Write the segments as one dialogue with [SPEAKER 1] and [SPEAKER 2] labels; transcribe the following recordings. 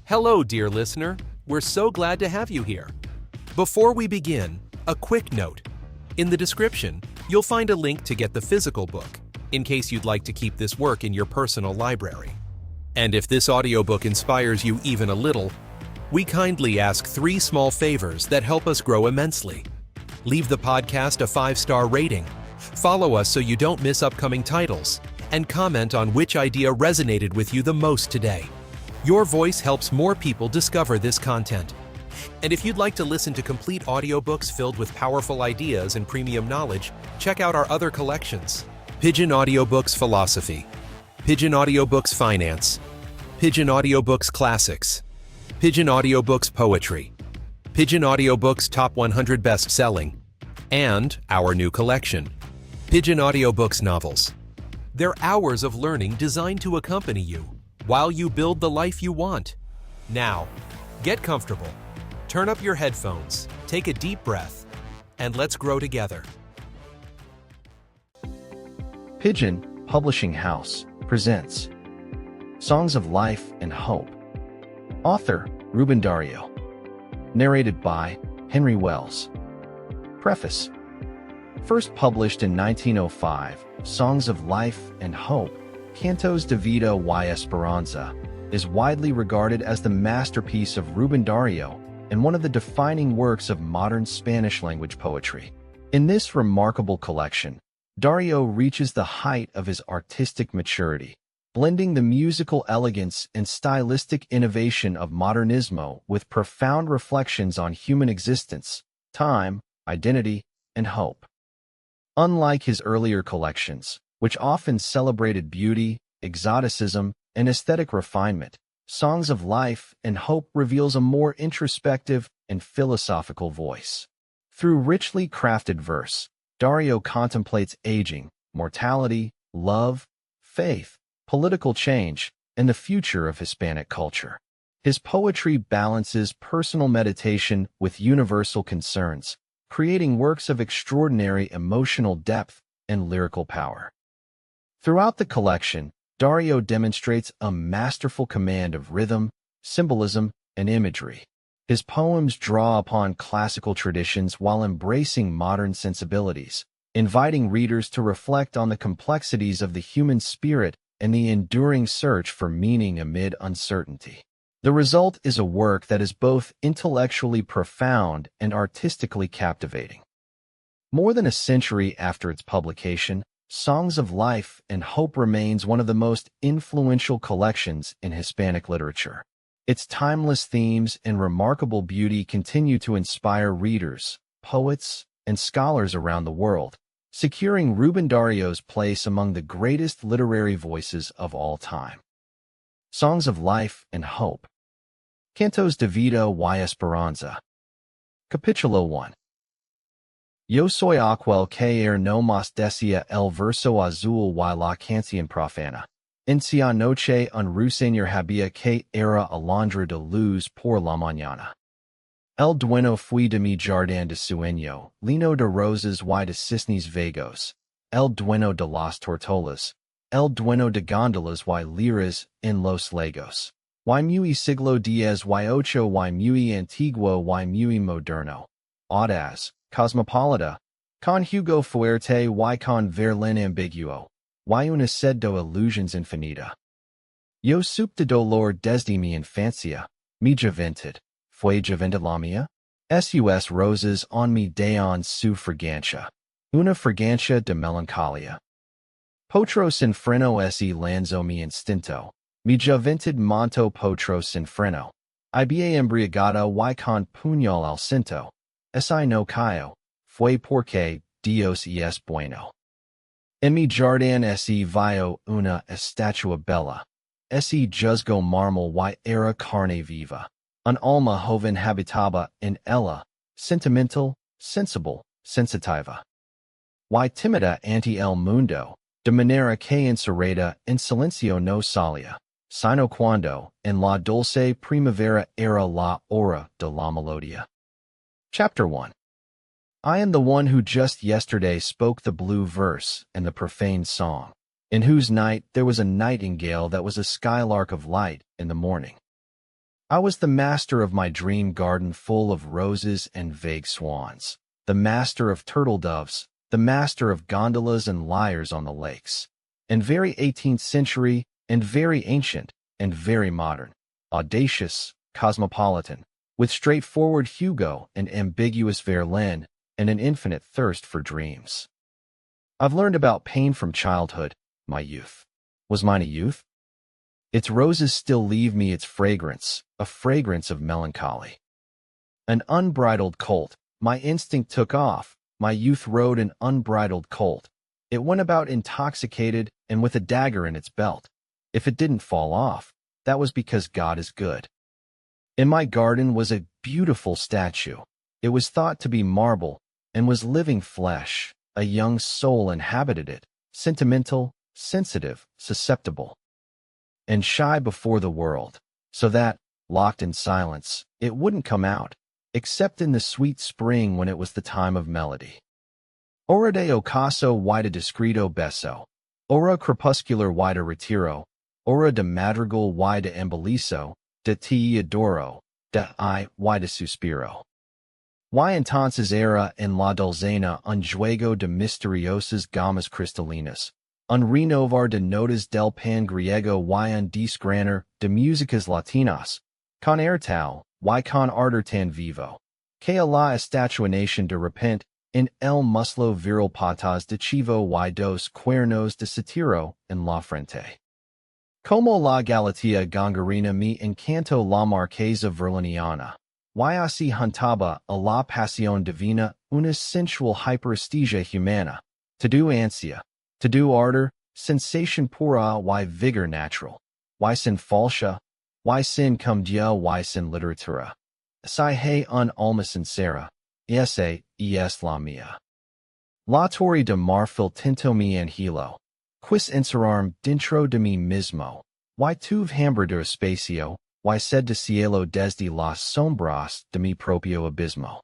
[SPEAKER 1] Hello, dear listener. We're so glad to have you here. Before we begin, a quick note. In the description, you'll find a link to get the physical book, in case you'd like to keep this work in your personal library. And if this audiobook inspires you even a little, we kindly ask 3 small favors that help us grow immensely. Leave the podcast a 5-star rating, follow us so you don't miss upcoming titles, and comment on which idea resonated with you the most today. Your voice helps more people discover this content. And if you'd like to listen to complete audiobooks filled with powerful ideas and premium knowledge, check out our other collections: Pigeon Audiobooks Philosophy, Pigeon Audiobooks Finance, Pigeon Audiobooks Classics, Pigeon Audiobooks Poetry, Pigeon Audiobooks Top 100 Best Selling, and our new collection, Pigeon Audiobooks Novels. They're hours of learning designed to accompany you while you build the life you want. Now, get comfortable, turn up your headphones, take a deep breath, and let's grow together.
[SPEAKER 2] Pigeon Publishing House presents Songs of Life and Hope. Author Rubén Darío. Narrated by Henry Wells. Preface. First published in 1905, Songs of Life and Hope, Cantos de Vida y Esperanza, is widely regarded as the masterpiece of Rubén Darío and one of the defining works of modern Spanish-language poetry. In this remarkable collection, Darío reaches the height of his artistic maturity, blending the musical elegance and stylistic innovation of modernismo with profound reflections on human existence, time, identity, and hope. Unlike his earlier collections, which often celebrated beauty, exoticism, and aesthetic refinement, Songs of Life and Hope reveals a more introspective and philosophical voice. Through richly crafted verse, Darío contemplates aging, mortality, love, faith, political change, and the future of Hispanic culture. His poetry balances personal meditation with universal concerns, creating works of extraordinary emotional depth and lyrical power. Throughout the collection, Darío demonstrates a masterful command of rhythm, symbolism, and imagery. His poems draw upon classical traditions while embracing modern sensibilities, inviting readers to reflect on the complexities of the human spirit and the enduring search for meaning amid uncertainty. The result is a work that is both intellectually profound and artistically captivating. More than a century after its publication, Songs of Life and Hope remains one of the most influential collections in Hispanic literature. Its timeless themes and remarkable beauty continue to inspire readers, poets, and scholars around the world, securing Rubén Darío's place among the greatest literary voices of all time. Songs of Life and Hope. Cantos de Vida y Esperanza. Capítulo 1. Yo soy aquel que no más decía el verso azul y la canción profana. En esa noche un ruiseñor había que era alondra de luz por la mañana. El dueño fui de mi jardín de sueño, lino de rosas y de cisnes vagos. El dueño de las tortolas. El dueño de góndolas y liras en los lagos. Y muy siglo XVIII y muy antiguo y muy moderno. Audaz, cosmopolita, con jugo fuerte y con verlin ambiguo, y una sed de illusions infinita. Yo supe de dolor desde mi infancia, mi juventud, fue juventud la mía, sus rosas on mi daon su fragancia, una fragancia de melancolía. Potro sin freno ese lanzo mi instinto, mi juventud monto potro sin freno, ibia embriagada y con puñal al cinto, esi no cayo, fue porque Dios es bueno. En mi jardín ese vio una estatua bella, ese juzgo mármol y era carne viva, un alma joven habitaba en ella, sentimental, sensible, sensitiva. Y timida ante el mundo, de manera que encerrada en silencio no salía, sino cuando, en la dulce primavera era la hora de la melodia. Chapter 1. I am the one who just yesterday spoke the blue verse and the profane song, in whose night there was a nightingale that was a skylark of light in the morning. I was the master of my dream garden full of roses and vague swans, the master of turtle doves, the master of gondolas and lyres on the lakes, and very 18th century, and very ancient, and very modern, audacious, cosmopolitan, with straightforward Hugo and ambiguous Verlaine, and an infinite thirst for dreams. I've learned about pain from childhood, my youth. Was mine a youth? Its roses still leave me its fragrance, a fragrance of melancholy. An unbridled colt, my instinct took off, my youth rode an unbridled colt. It went about intoxicated and with a dagger in its belt. If it didn't fall off, that was because God is good. In my garden was a beautiful statue. It was thought to be marble and was living flesh. A young soul inhabited it, sentimental, sensitive, susceptible, and shy before the world, so that, locked in silence, it wouldn't come out, except in the sweet spring when it was the time of melody. Ora de ocaso y de discreto beso, ora crepuscular y de retiro, ora de madrigal y de embeliso, de ti adoro, de I y de suspiro. Y entonces era en la dulzena un juego de misteriosas gamas cristalinas, un renovar de notas del pan griego y un desgranar de músicas latinas, con air tal, y con ardor tan vivo, que a la estatuación de repente, en el muslo viril patas de chivo y dos cuernos de satiro en la frente. Como la galatea gangarina me encanto la marquesa verliniana. Y así juntaba a la pasión divina una sensual hyperesthesia humana, to do ansia, to do ardor, sensation pura y vigor natural, y sin falsa, y sin cum dia y sin literatura. Si hay un alma sincera, esa es la mía. La torre de marfil tinto mi angelo, quis encerrarme dentro de mí mismo, y tuve hambre de espacio, y sed de cielo desde las sombras de mi propio abismo.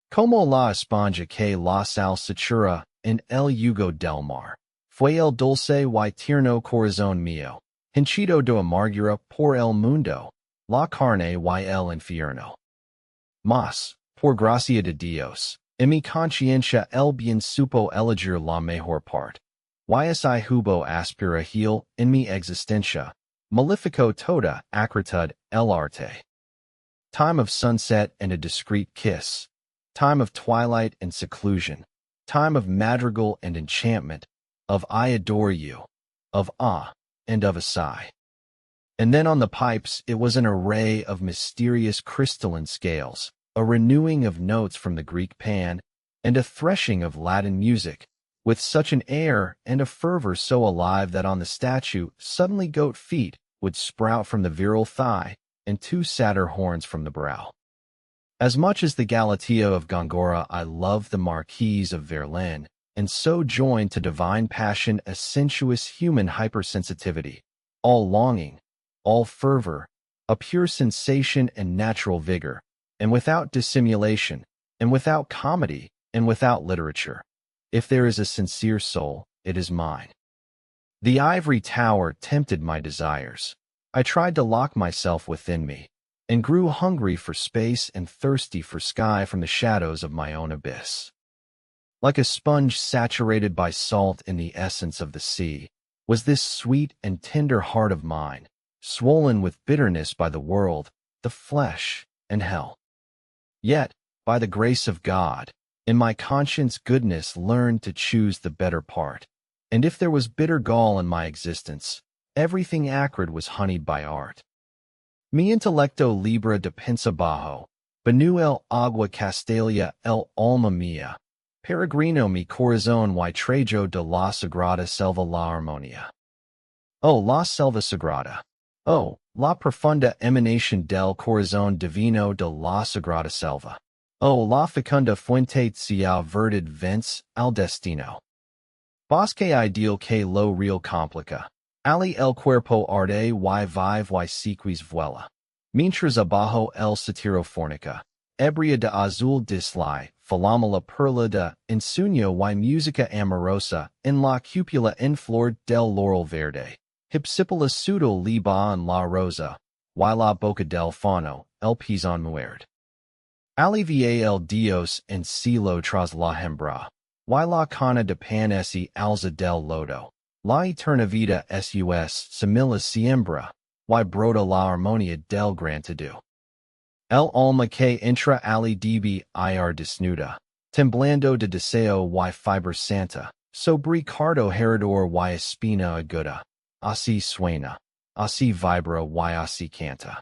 [SPEAKER 2] Como la esponja que la sal satura en el yugo del mar, fue el dulce y tierno corazón mío, hinchido de amargura por el mundo, la carne y el infierno. Mas, por gracia de Dios, en mi conciencia el bien supo elegir la mejor parte. Y si hubo aspira heal en mi existencia, malefico toda acritud el arte. Time of sunset and a discreet kiss, time of twilight and seclusion, time of madrigal and enchantment, of I adore you, of ah, and of a sigh. And then on the pipes it was an array of mysterious crystalline scales, a renewing of notes from the Greek pan, and a threshing of Latin music, with such an air and a fervor so alive that on the statue suddenly goat feet would sprout from the virile thigh, and two satyr horns from the brow. As much as the Galatea of Gongora I love the Marquise of Verlaine, and so joined to divine passion a sensuous human hypersensitivity, all longing, all fervor, a pure sensation and natural vigor, and without dissimulation, and without comedy, and without literature. If there is a sincere soul, it is mine. The ivory tower tempted my desires. I tried to lock myself within me, and grew hungry for space and thirsty for sky from the shadows of my own abyss. Like a sponge saturated by salt in the essence of the sea, was this sweet and tender heart of mine, swollen with bitterness by the world, the flesh, and hell. Yet, by the grace of God, in my conscience goodness learned to choose the better part, and if there was bitter gall in my existence, everything acrid was honeyed by art. Mi intelecto libre de pensa bajo, benu el agua castalia el alma mía, peregrino mi corazón y trejo de la sagrada selva la armonía. Oh, la selva sagrada. Oh, la profunda emanación del corazón divino de la sagrada selva. Oh, la fecunda fuente cial verdad vence al destino. Bosque ideal que lo real complica. Ali el cuerpo arde y vive y sequis vuela. Mientras abajo el satiro fornica. Ebria de azul dislai, falama perla de ensueño y música amorosa en la cúpula en flor del laurel verde. Hypsipyla pseudo liba en la rosa. y la boca del fauno, el pison muerde. Alivia el dios en cielo tras la hembra, y la cana de pan ese alza del lodo, la eterna vida sus simila siembra, y broda la armonia del gran todo. El alma que entra ali db ir desnuda, temblando de deseo y fiber santa, sobre cardo heredor y espina aguda, así suena, así vibra y así canta.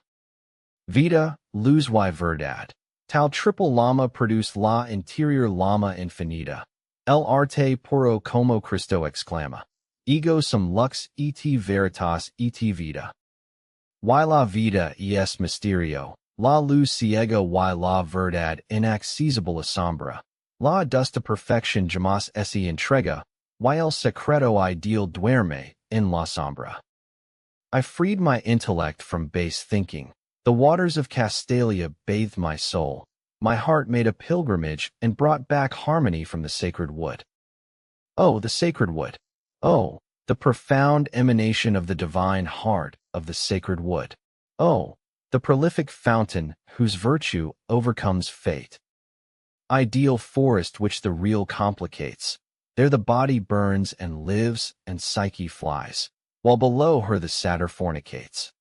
[SPEAKER 2] Vida, luz y verdad. Tal triple llama produce la interior llama infinita. El arte puro como Cristo exclama. Ego sum lux et veritas et vida. Y la vida es misterio, la luz ciega y la verdad inaccesible asombra. La adusta perfección jamás se entrega, y el secreto ideal duerme en la sombra. I freed my intellect from base thinking. The waters of Castalia bathed my soul. My heart made a pilgrimage and brought back harmony from the sacred wood. Oh, the sacred wood! Oh, the profound emanation of the divine heart of the sacred wood! Oh, the prolific fountain whose virtue overcomes fate! Ideal forest which the real complicates. There the body burns and lives and Psyche flies, while below her the satyr fornicates.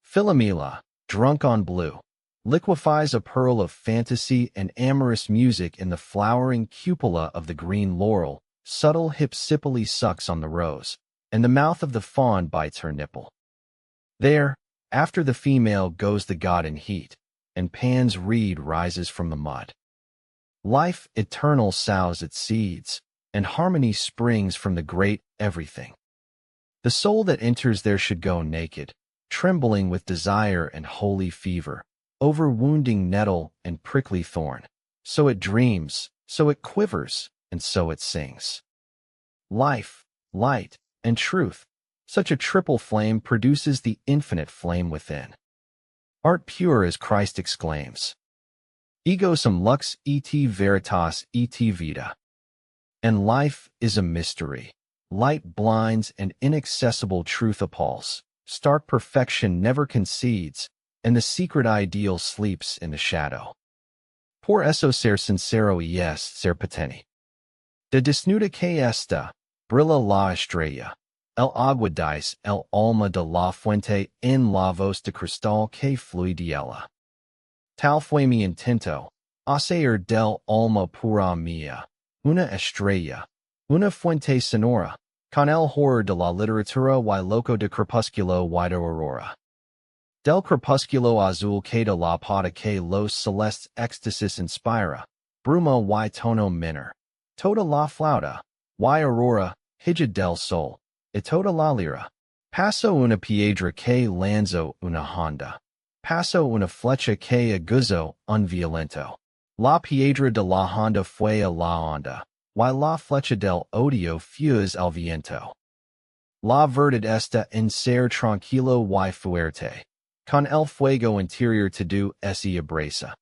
[SPEAKER 2] Philomela, drunk on blue, liquefies a pearl of fantasy and amorous music in the flowering cupola of the green laurel. Subtle Hypsipyle sucks on the rose, and the mouth of the fawn bites her nipple. There, after the female goes the god in heat, and Pan's reed rises from the mud. Life eternal sows its seeds, and harmony springs from the great everything. The soul that enters there should go naked, trembling with desire and holy fever, over wounding nettle and prickly thorn. So it dreams, so it quivers, and so it sings. Life, light, and truth, such a triple flame produces the infinite flame within. Art pure as Christ exclaims. Ego sum lux et veritas et vida. And life is a mystery. Light blinds and inaccessible truth appalls. Stark perfection never concedes, and the secret ideal sleeps in the shadow. Por eso ser sincero es ser patente. De desnuda que esta, brilla la estrella. El agua dice el alma de la fuente en la voz de cristal que fluye de ella. Tal fue mi intento, hacer del alma pura mía, una estrella, una fuente sonora, con el horror de la literatura y loco de crepúsculo y de aurora. Del crepúsculo azul que de la pata que los celestes éxtasis inspira, bruma y tono menor. Toda la flauta, y aurora, hija del sol, y toda la lira. Paso una piedra que lanzo una honda. Paso una flecha que aguzo un violento. La piedra de la honda fue a la onda, y la flecha del odio fue al viento. La verdad está en ser tranquilo y fuerte. Con el fuego interior todo se abraza.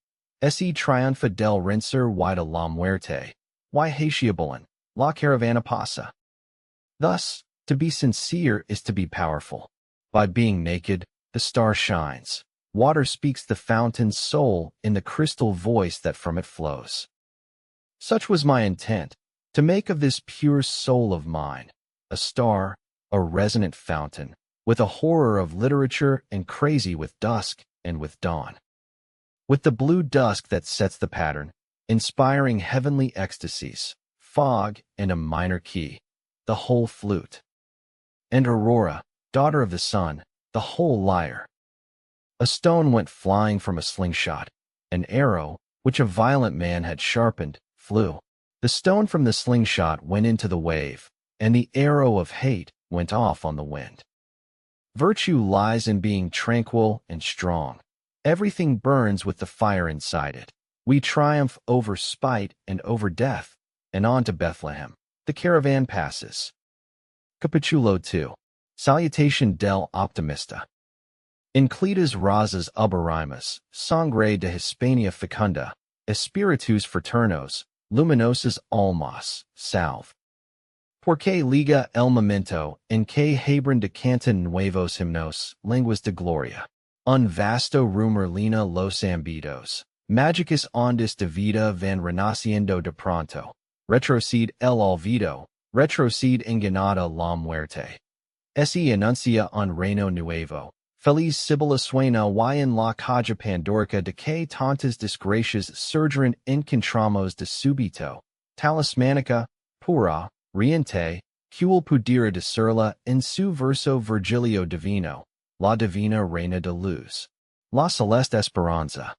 [SPEAKER 2] Se triunfa del renser y de la muerte. Y haitiabulan, la caravana pasa. Thus, to be sincere is to be powerful. By being naked, the star shines. Water speaks the fountain's soul in the crystal voice that from it flows. Such was my intent, to make of this pure soul of mine a star, a resonant fountain, with a horror of literature and crazy with dusk and with dawn. With the blue dusk that sets the pattern, inspiring heavenly ecstasies, fog and a minor key, the whole flute. And Aurora, daughter of the sun, the whole lyre. A stone went flying from a slingshot. An arrow, which a violent man had sharpened, flew. The stone from the slingshot went into the wave, and the arrow of hate went off on the wind. Virtue lies in being tranquil and strong. Everything burns with the fire inside it. We triumph over spite and over death, and on to Bethlehem. The caravan passes. Capitulo 2. Salutation del Optimista. Inclitas razas uberimus, sangre de Hispania fecunda, espiritus fraternos, luminosas almas, salve. Porque liga el momento en que Hebron de cantan nuevos himnos, lenguas de gloria. Un vasto rumor lina los ambidos. Magicus ondis de vida van renaciendo de pronto. Retrocede el olvido. Retrocede enganada la muerte. Se anuncia un reino nuevo. Feliz Sibylla suena y en la caja pandorica de que tantas desgracias surgiran encontramos de súbito. Talismanica, pura, riente, quel pudiera decirla en su verso Virgilio Divino, la divina reina de luz. La celeste esperanza.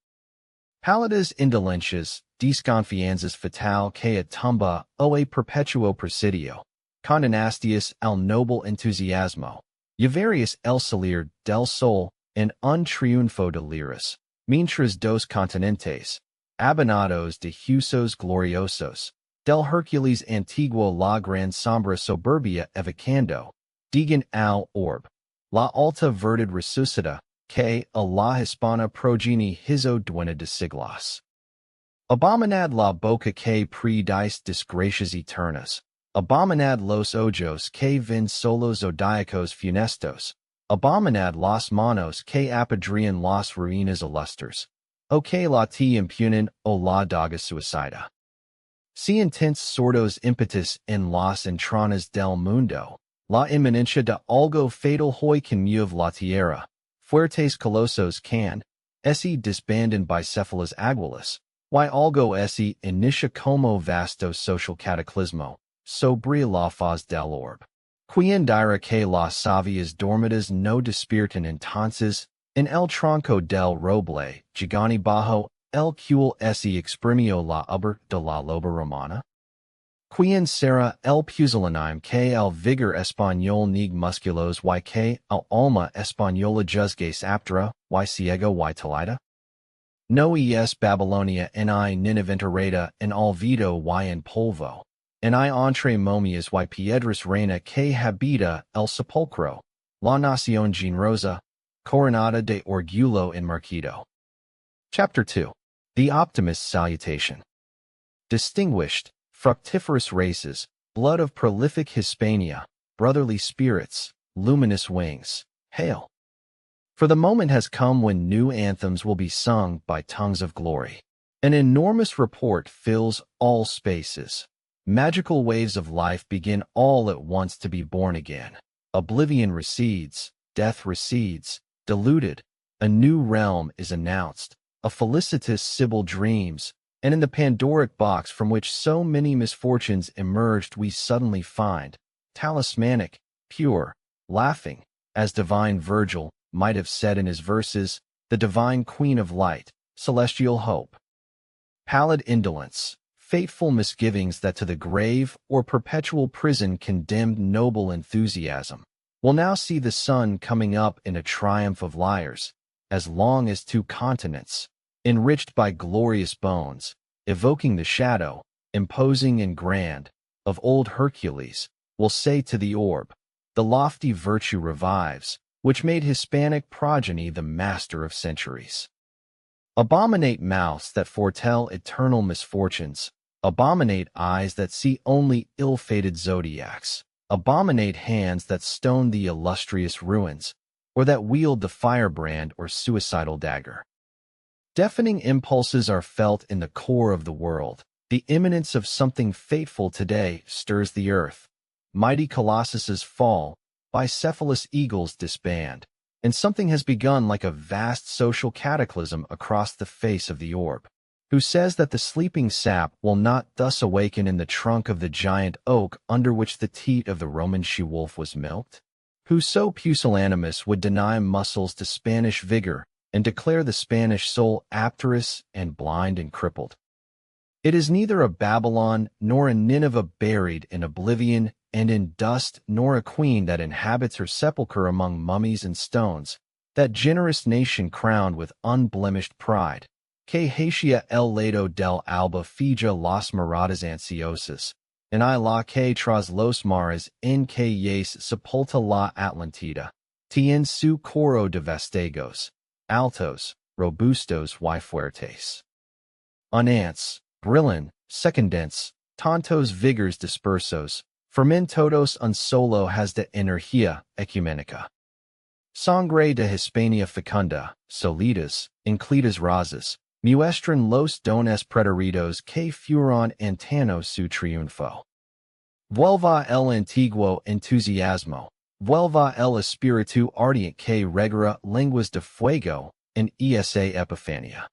[SPEAKER 2] Pallidas indolentias, desconfianzas fatal que a tumba o a perpetuo presidio. Condenastius al noble entusiasmo. Llevarius el salir del sol en un triunfo de liras. Mientras dos continentes. Abonados de husos gloriosos. Del Hercules antiguo la gran sombra soberbia evocando. Digan al orb. La alta verdad resucita, que a la hispana progenie hizo duena de siglos. Abominad la boca que predice desgracias eternas. Abominad los ojos que ven solos zodiacos funestos. Abominad las manos que apadrian las ruinas illustres. O que la te impunen o la daga suicida. Si intense sordos impetus en las entranas del mundo. La inminencia de algo fatal hoy can mueve la tierra. Fuertes colosos can. Esse disbanden bicephalas aguilas. Y algo esse inicia como vasto social cataclismo. Sobre la faz del orb. Quien dira que las savias dormidas no despiertan entonces, en el tronco del roble, gigani bajo, el cual esse exprimió la uber de la loba romana? Quien será el pusillanime que el vigor español nig musculos y que el alma española juzgues aptera, y ciego y talida? No es Babylonia ni Nineveh en olvido y en polvo. Ni entre momias y piedras reina que habita el sepulcro, la nación generosa, coronada de orgullo enmarcido. Chapter 2. The Optimist's Salutation. Distinguished, fructiferous races, blood of prolific Hispania, brotherly spirits, luminous wings, hail! For the moment has come when new anthems will be sung by tongues of glory. An enormous report fills all spaces. Magical waves of life begin all at once to be born again. Oblivion recedes, death recedes, diluted. A new realm is announced. A felicitous Sibyl dreams, and in the Pandoric box from which so many misfortunes emerged we suddenly find, talismanic, pure, laughing, as divine Virgil might have said in his verses, the divine queen of light, celestial hope. Pallid indolence, fateful misgivings that to the grave or perpetual prison condemned noble enthusiasm, will now see the sun coming up in a triumph of lyres, as long as 2 continents, enriched by glorious bones, evoking the shadow, imposing and grand, of old Hercules, will say to the orb, the lofty virtue revives, which made Hispanic progeny the master of centuries. Abominate mouths that foretell eternal misfortunes, abominate eyes that see only ill-fated zodiacs, abominate hands that stone the illustrious ruins, or that wield the firebrand or suicidal dagger. Deafening impulses are felt in the core of the world. The imminence of something fateful today stirs the earth. Mighty colossuses fall, bicephalous eagles disband, and something has begun like a vast social cataclysm across the face of the orb. Who says that the sleeping sap will not thus awaken in the trunk of the giant oak under which the teat of the Roman she-wolf was milked? Who so pusillanimous would deny muscles to Spanish vigor and declare the Spanish soul apterous and blind and crippled? It is neither a Babylon nor a Nineveh buried in oblivion and in dust, nor a queen that inhabits her sepulchre among mummies and stones, that generous nation crowned with unblemished pride, que hacia el lado del alba fija las miradas ansiosas, en I la que tras los mares en que yace sepulta la Atlantida, tien su coro de vestigos, altos, robustos y fuertes. Unants, brillan, secundentes, tantos vigors dispersos, fermentodos un solo has de energía ecumenica. Sangre de Hispania fecunda, solidas, inclidas razas, muestran los dones preteridos que fueron antano su triunfo. Vuelva el antiguo entusiasmo, vuelva el espíritu ardiente que regara lenguas de fuego en esa epifanía.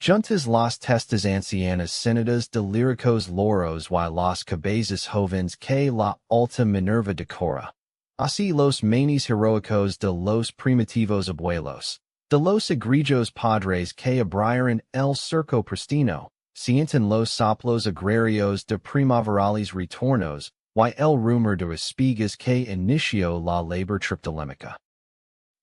[SPEAKER 2] Juntas las testas ancianas cenadas de líricos loros y las cabezas jóvenes que la alta Minerva decora. Así los manes heroicos de los primitivos abuelos, de los egregios padres que abrieron el circo pristino, sienten los soplos agrarios de primaverales retornos, y el rumor de espigas que inició la labor triptolémica.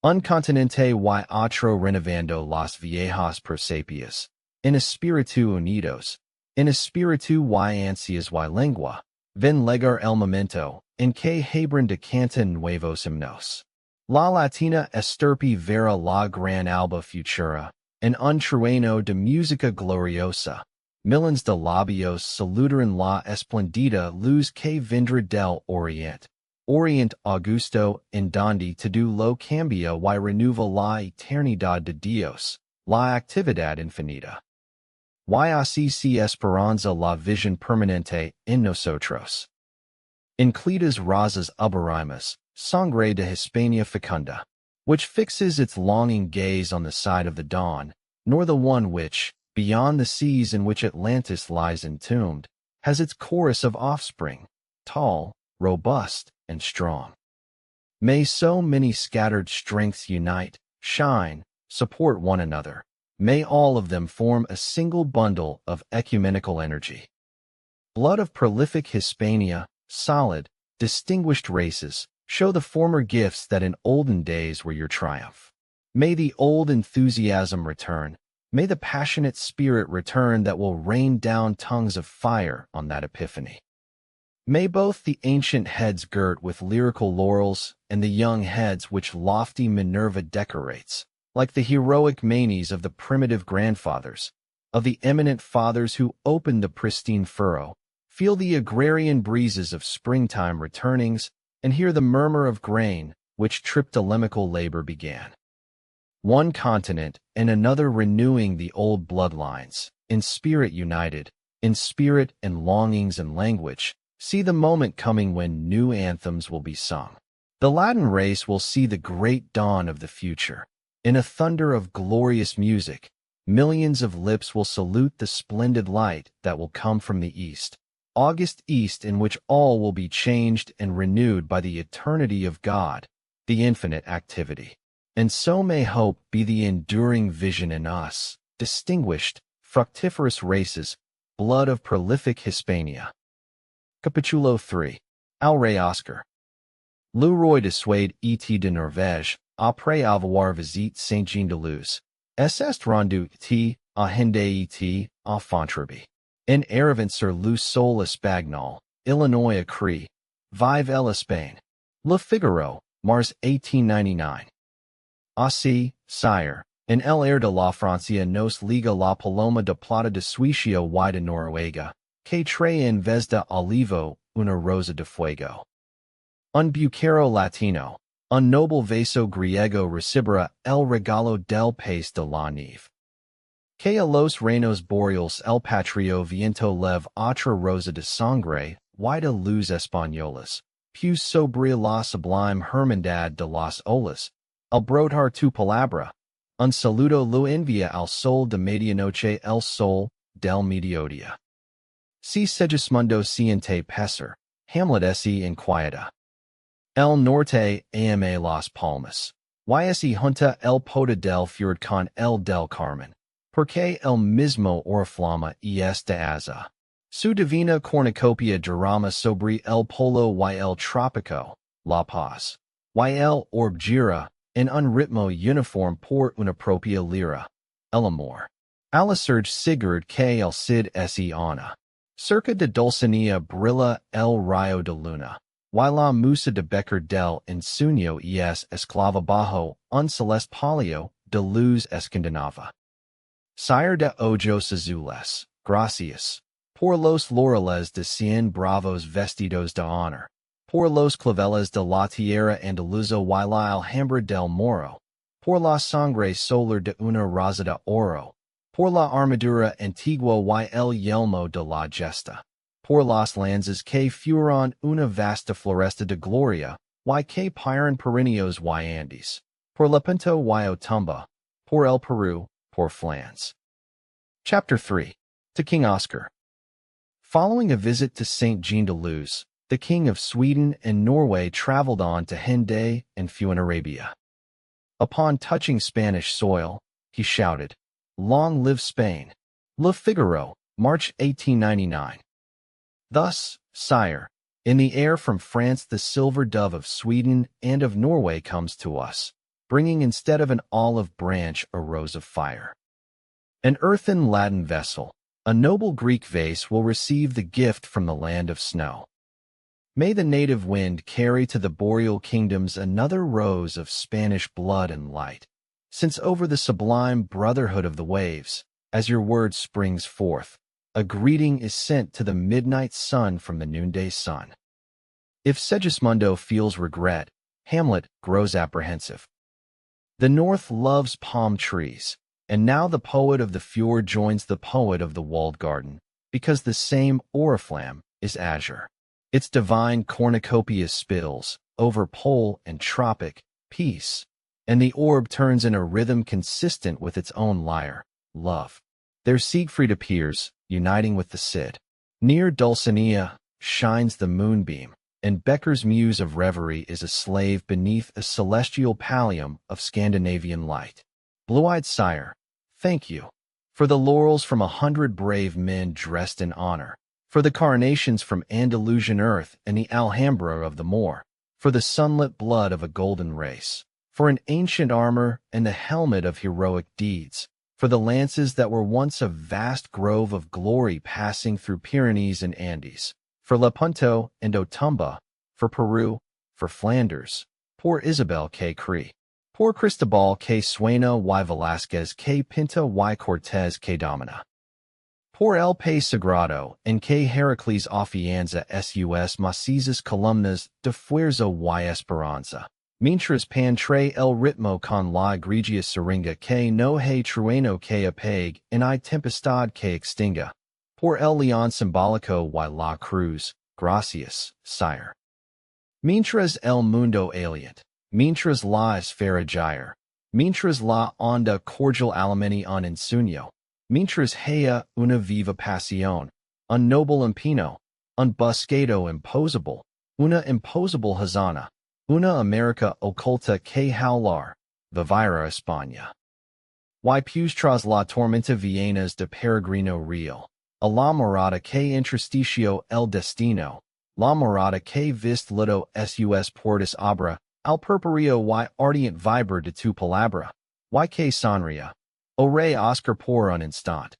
[SPEAKER 2] Un continente y otro renovando las viejas persepias, en espíritu unidos, en espíritu y ansias y lengua, ven llegar el momento, en que Hebron decanta nuevos himnos. La latina estirpe vera la gran alba futura, en un trueno de música gloriosa. Millones de labios saludaron la esplendida luz que vendrá del Oriente. Orient Augusto en donde todo lo cambia y renueva la eternidad de Dios, la actividad infinita. Y así se esperanza la visión permanente en nosotros. Inclidas razas uberimas, sangre de Hispania fecunda, which fixes its longing gaze on the side of the dawn, nor the one which, beyond the seas in which Atlantis lies entombed, has its chorus of offspring, tall, robust, and strong. May so many scattered strengths unite, shine, support one another. May all of them form a single bundle of ecumenical energy. Blood of prolific Hispania, solid, distinguished races, show the former gifts that in olden days were your triumph. May the old enthusiasm return. May the passionate spirit return that will rain down tongues of fire on that epiphany. May both the ancient heads girt with lyrical laurels and the young heads which lofty Minerva decorates, like the heroic manes of the primitive grandfathers, of the eminent fathers who opened the pristine furrow, feel the agrarian breezes of springtime returnings, and hear the murmur of grain which triptolemical labor began. One continent and another renewing the old bloodlines, in spirit united, in spirit and longings and language, see the moment coming when new anthems will be sung. The Latin race will see the great dawn of the future. In a thunder of glorious music, millions of lips will salute the splendid light that will come from the East. August East in which all will be changed and renewed by the eternity of God, the infinite activity. And so may hope be the enduring vision in us, distinguished, fructiferous races, blood of prolific Hispania. Capitulo 3. Al Rey Oscar. Le Roi de Suède et de Norvège, après avoir visité Saint-Jean-de-Luz, est rendu t à Hendaye et à Fontarabie. En arrivant sur le sol espagnol, Illinois écrit, Vive l'Espagne. Le Figaro, Mars 1899. Así, sire, en el air de la Francia nos liga la paloma de plata de Suicio y de Noruega, que trae en vez de olivo una rosa de fuego. Un buquero latino, un noble vaso griego recibirá el regalo del país de la nieve. Que a los reinos boreales el patrio viento leve otra rosa de sangre y de luz españolas, pues sobre la sublime hermandad de las olas, al brotar tu palabra, un saludo lo envía al sol de medianoche el sol del mediodía. Si Segismundo siente pesar, Hamlet se inquieta. El norte ama las palmas, y se junta el poda del fjord con el del Carmen, porque el mismo oriflama y esta aza. Su divina cornucopia derrama sobre el polo y el trópico, la paz, y el orb gira, en un ritmo uniforme por una propia lira, el amor. A la surge Sigurd que el Cid se ana. Cerca de Dulcinea brilla el rayo de luna, y la musa de Becker del Insueño es esclava bajo un celeste palio de luz escandinava. Sire de ojos azules, gracias, por los laureles de cien bravos vestidos de honor, por los claveles de la tierra andaluza y la alhambra del Moro, por la sangre solar de una raza de oro, por la armadura antigua y el yelmo de la gesta, por las lanzas que fueron una vasta floresta de gloria, y que piran perineos y Andes, por Lepanto y Otumba, por el Peru, por Flands. Chapter 3. To King Oscar. Following a visit to Saint Jean de Luz, the King of Sweden and Norway traveled on to Hendaye and Fuenarabia. Upon touching Spanish soil, he shouted, "Long live Spain!" Le Figaro, March 1899. Thus, sire, in the air from France the silver dove of Sweden and of Norway comes to us, bringing instead of an olive branch a rose of fire. An earthen Latin vessel, a noble Greek vase will receive the gift from the land of snow. May the native wind carry to the boreal kingdoms another rose of Spanish blood and light, since over the sublime brotherhood of the waves, as your word springs forth, a greeting is sent to the midnight sun from the noonday sun. If Segismundo feels regret, Hamlet grows apprehensive. The North loves palm trees, and now the poet of the fjord joins the poet of the walled garden, because the same oriflamme is azure. Its divine cornucopia spills, over pole and tropic, peace, and the orb turns in a rhythm consistent with its own lyre, love. There Siegfried appears, uniting with the Cid. Near Dulcinea shines the moonbeam, and Becker's muse of reverie is a slave beneath a celestial pallium of Scandinavian light. Blue-eyed sire, thank you, for the laurels from 100 brave men dressed in honor, for the coronations from Andalusian earth and the Alhambra of the Moor, for the sunlit blood of a golden race, for an ancient armor and the helmet of heroic deeds, for the lances that were once a vast grove of glory passing through Pyrenees and Andes, for Lepanto and Otumba, for Peru, for Flanders, por Isabel que Cree, por Cristobal que Suena y Velázquez que Pinta y Cortés que Domina. Por el Pais Sagrado, en que Heracles afianza sus macizas columnas de fuerza y esperanza, mientras pantre el ritmo con la egregia seringa que no hay trueno que apague en hay tempestad que extinga. Por el león simbólico y la cruz, gracias, sire. Mientras el mundo aliente, mientras la esfera gira, mientras la onda cordial alimenti un ensueño, mientras haya una viva pasión, un noble empino, un bosquedo imposable, una imposable hazana, una America oculta que howlar, vivira España. Y pues tras la tormenta vienes de peregrino real, a la morada que entristeció el destino, la morada que vist lido sus portas abra, al purpureo y ardient vibra de tu palabra, y que sonría, o rey Oscar por un instant,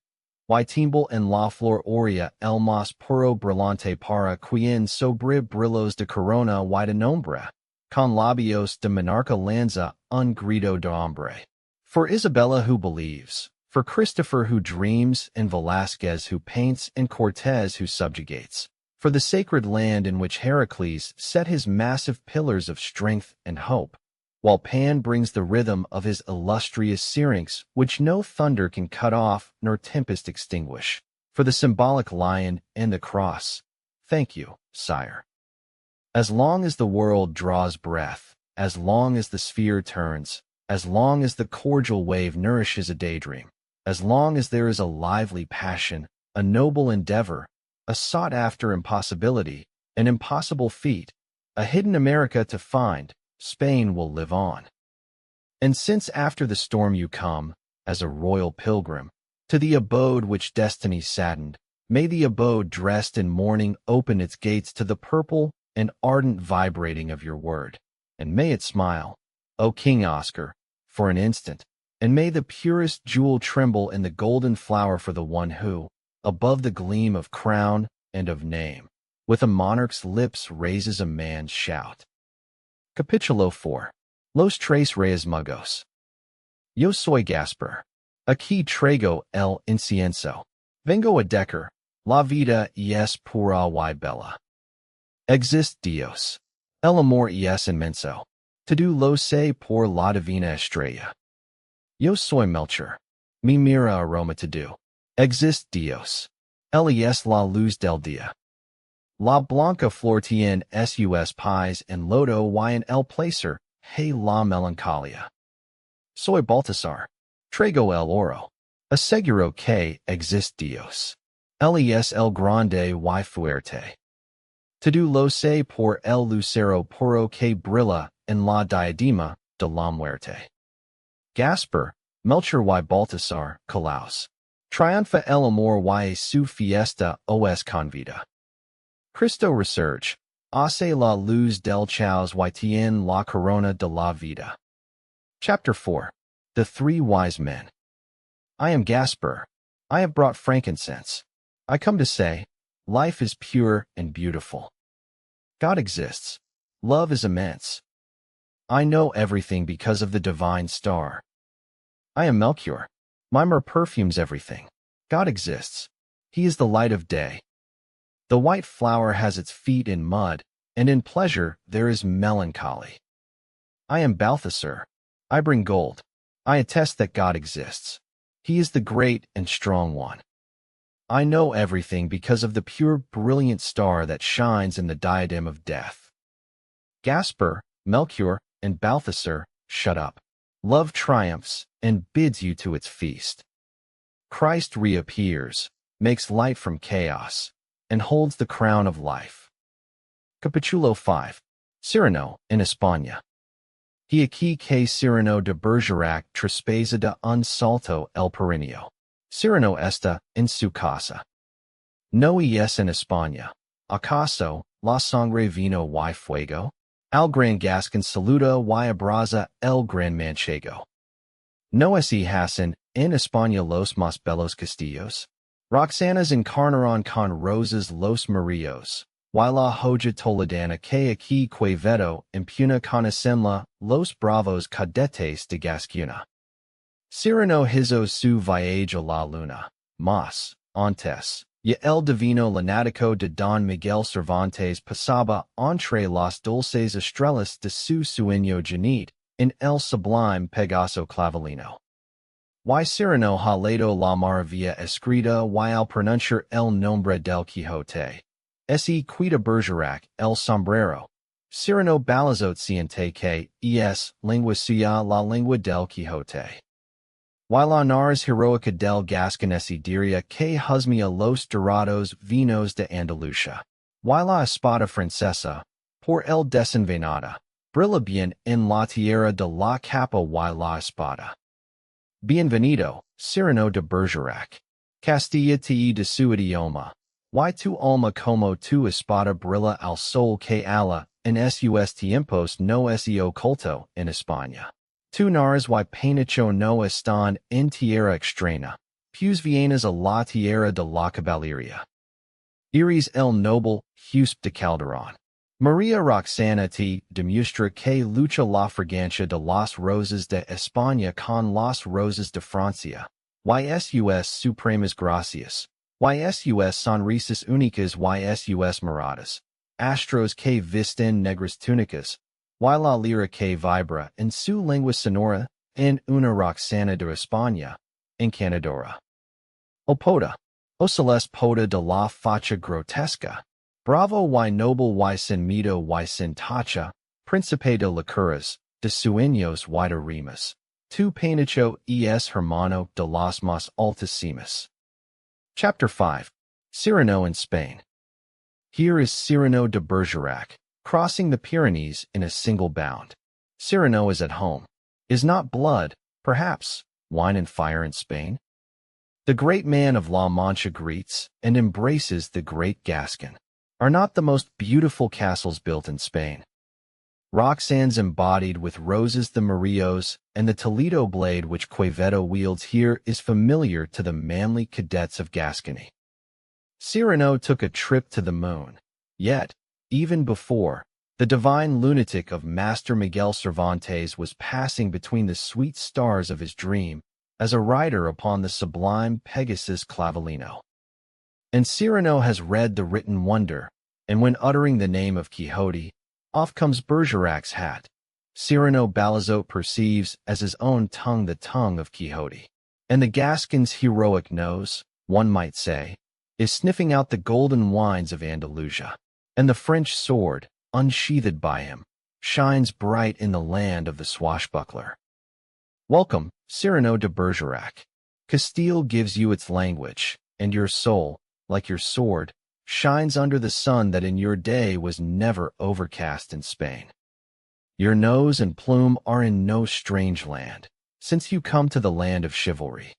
[SPEAKER 2] y tiembla en la flor aurea el más puro brillante para quien sobre brillos de corona y de nombre, con labios de monarca lanza un grito de hombre. For Isabella who believes, for Christopher who dreams, and Velázquez who paints, and Cortés who subjugates, for the sacred land in which Heracles set his massive pillars of strength and hope, while Pan brings the rhythm of his illustrious syrinx which no thunder can cut off nor tempest extinguish, for the symbolic lion and the cross. Thank you, sire. As long as the world draws breath, as long as the sphere turns, as long as the cordial wave nourishes a daydream, as long as there is a lively passion, a noble endeavor, a sought-after impossibility, an impossible feat, a hidden America to find, Spain will live on. And since after the storm you come, as a royal pilgrim, to the abode which destiny saddened, may the abode dressed in mourning open its gates to the purple and ardent vibrating of your word, and may it smile, O King Oscar, for an instant, and may the purest jewel tremble in the golden flower for the one who, above the gleam of crown and of name, with a monarch's lips raises a man's shout. Capítulo 4. Los tres reyes magos. Yo soy Gaspar. Aquí traigo el incienso. Vengo a decar. La vida es pura y bella. Exist Dios. El amor es inmenso. Todo lo sé por la divina estrella. Yo soy Melchor. Mi mira aroma todo. Exist Dios. Él es la luz del día. La blanca flor tiene sus pies en lodo y en el placer, hey la melancolía. Soy Baltasar. Traigo el oro. Aseguro que exist Dios. Él es el grande y fuerte. Todo lo sé por el lucero puro que brilla en la diadema de la muerte. Gasper, Melchor y Baltasar, Calaos. Triunfa el amor y su fiesta os convida. Cristo resurge. Hace la luz del chaos y tiene la corona de la vida. Chapter 4. The Three Wise Men. I am Gasper. I have brought frankincense. I come to say, life is pure and beautiful. God exists. Love is immense. I know everything because of the divine star. I am Melchior. My myrrh perfumes everything. God exists. He is the light of day. The white flower has its feet in mud, and in pleasure there is melancholy. I am Balthasar. I bring gold. I attest that God exists. He is the great and strong one. I know everything because of the pure, brilliant star that shines in the diadem of death. Gasper, Melchior, and Balthasar, shut up. Love triumphs and bids you to its feast. Christ reappears, makes light from chaos, and holds the crown of life. Capítulo 5. Cyrano, in España. He aquí que Cyrano de Bergerac traspasa de un salto el Pirineo. Cyrano está en su casa. No es en España. ¿Acaso la sangre vino y fuego? Al gran Gascon saluda y abraza el gran manchego. No es y hacen en España los más bellos castillos. Roxanas encarnaron con rosas los murillos. Y la joya toledana que aquí Quevedo impuna conocen los bravos cadetes de Gascuna. Cyrano hizo su viaje a la luna, mas, antes, y el divino lunático de Don Miguel Cervantes pasaba entre las dulces estrellas de su sueño genit, en el sublime Pegaso clavelino. Y Cyrano ha leído la maravilla escrita y al pronunciar el nombre del Quijote. Se quita Bergerac el sombrero. Cyrano balazot siente que es lengua suya la lengua del Quijote. Y la nars heroica del Gasconese diria que husmia los dorados vinos de Andalucía. Y la espada francesa, por el desenvenenada, brilla bien en la tierra de la capa y la espada. Bienvenido, Cyrano de Bergerac. Castilla te de su idioma. Y tu alma como tu espada brilla al sol que ala, en sus tiempos no es oculto en España. Tu nars y penacho no están en tierra extraña, pues vienes a la tierra de la caballería. Iris el noble, Husp de Calderón. María Roxana te demuestra que lucha la fragancia de las rosas de España con las rosas de Francia. Sus supremas gracias. Sus sonrisas únicas sus miradas. Astros que visten negras túnicas. Y la lira que vibra en su lengua sonora, en una Roxana de España, encantadora. O poda, o celeste poda de la facha grotesca. Bravo y noble y sin miedo y sin tacha, príncipe de locuras, de sueños y de rimas. Tu penacho es hermano de las más altísimas. Chapter 5. Cyrano in Spain. Here is Cyrano de Bergerac, crossing the Pyrenees in a single bound. Cyrano is at home. Is not blood, perhaps, wine and fire in Spain? The great man of La Mancha greets and embraces the great Gascon. Are not the most beautiful castles built in Spain? Roxanes embodied with roses the Murillos, and the Toledo blade which Quevedo wields here is familiar to the manly cadets of Gascony. Cyrano took a trip to the moon. Yet, even before, the divine lunatic of Master Miguel Cervantes was passing between the sweet stars of his dream as a rider upon the sublime Pegasus Clavelino. And Cyrano has read the written wonder, and when uttering the name of Quixote, Off comes Bergerac's hat. Cyrano Balizote perceives as his own tongue the tongue of Quixote. And the Gascon's heroic nose, one might say, is sniffing out the golden wines of Andalusia. And the French sword, unsheathed by him, shines bright in the land of the swashbuckler. Welcome, Cyrano de Bergerac. Castile gives you its language, and your soul, like your sword, shines under the sun that in your day was never overcast in Spain. Your nose and plume are in no strange land, since you come to the land of chivalry.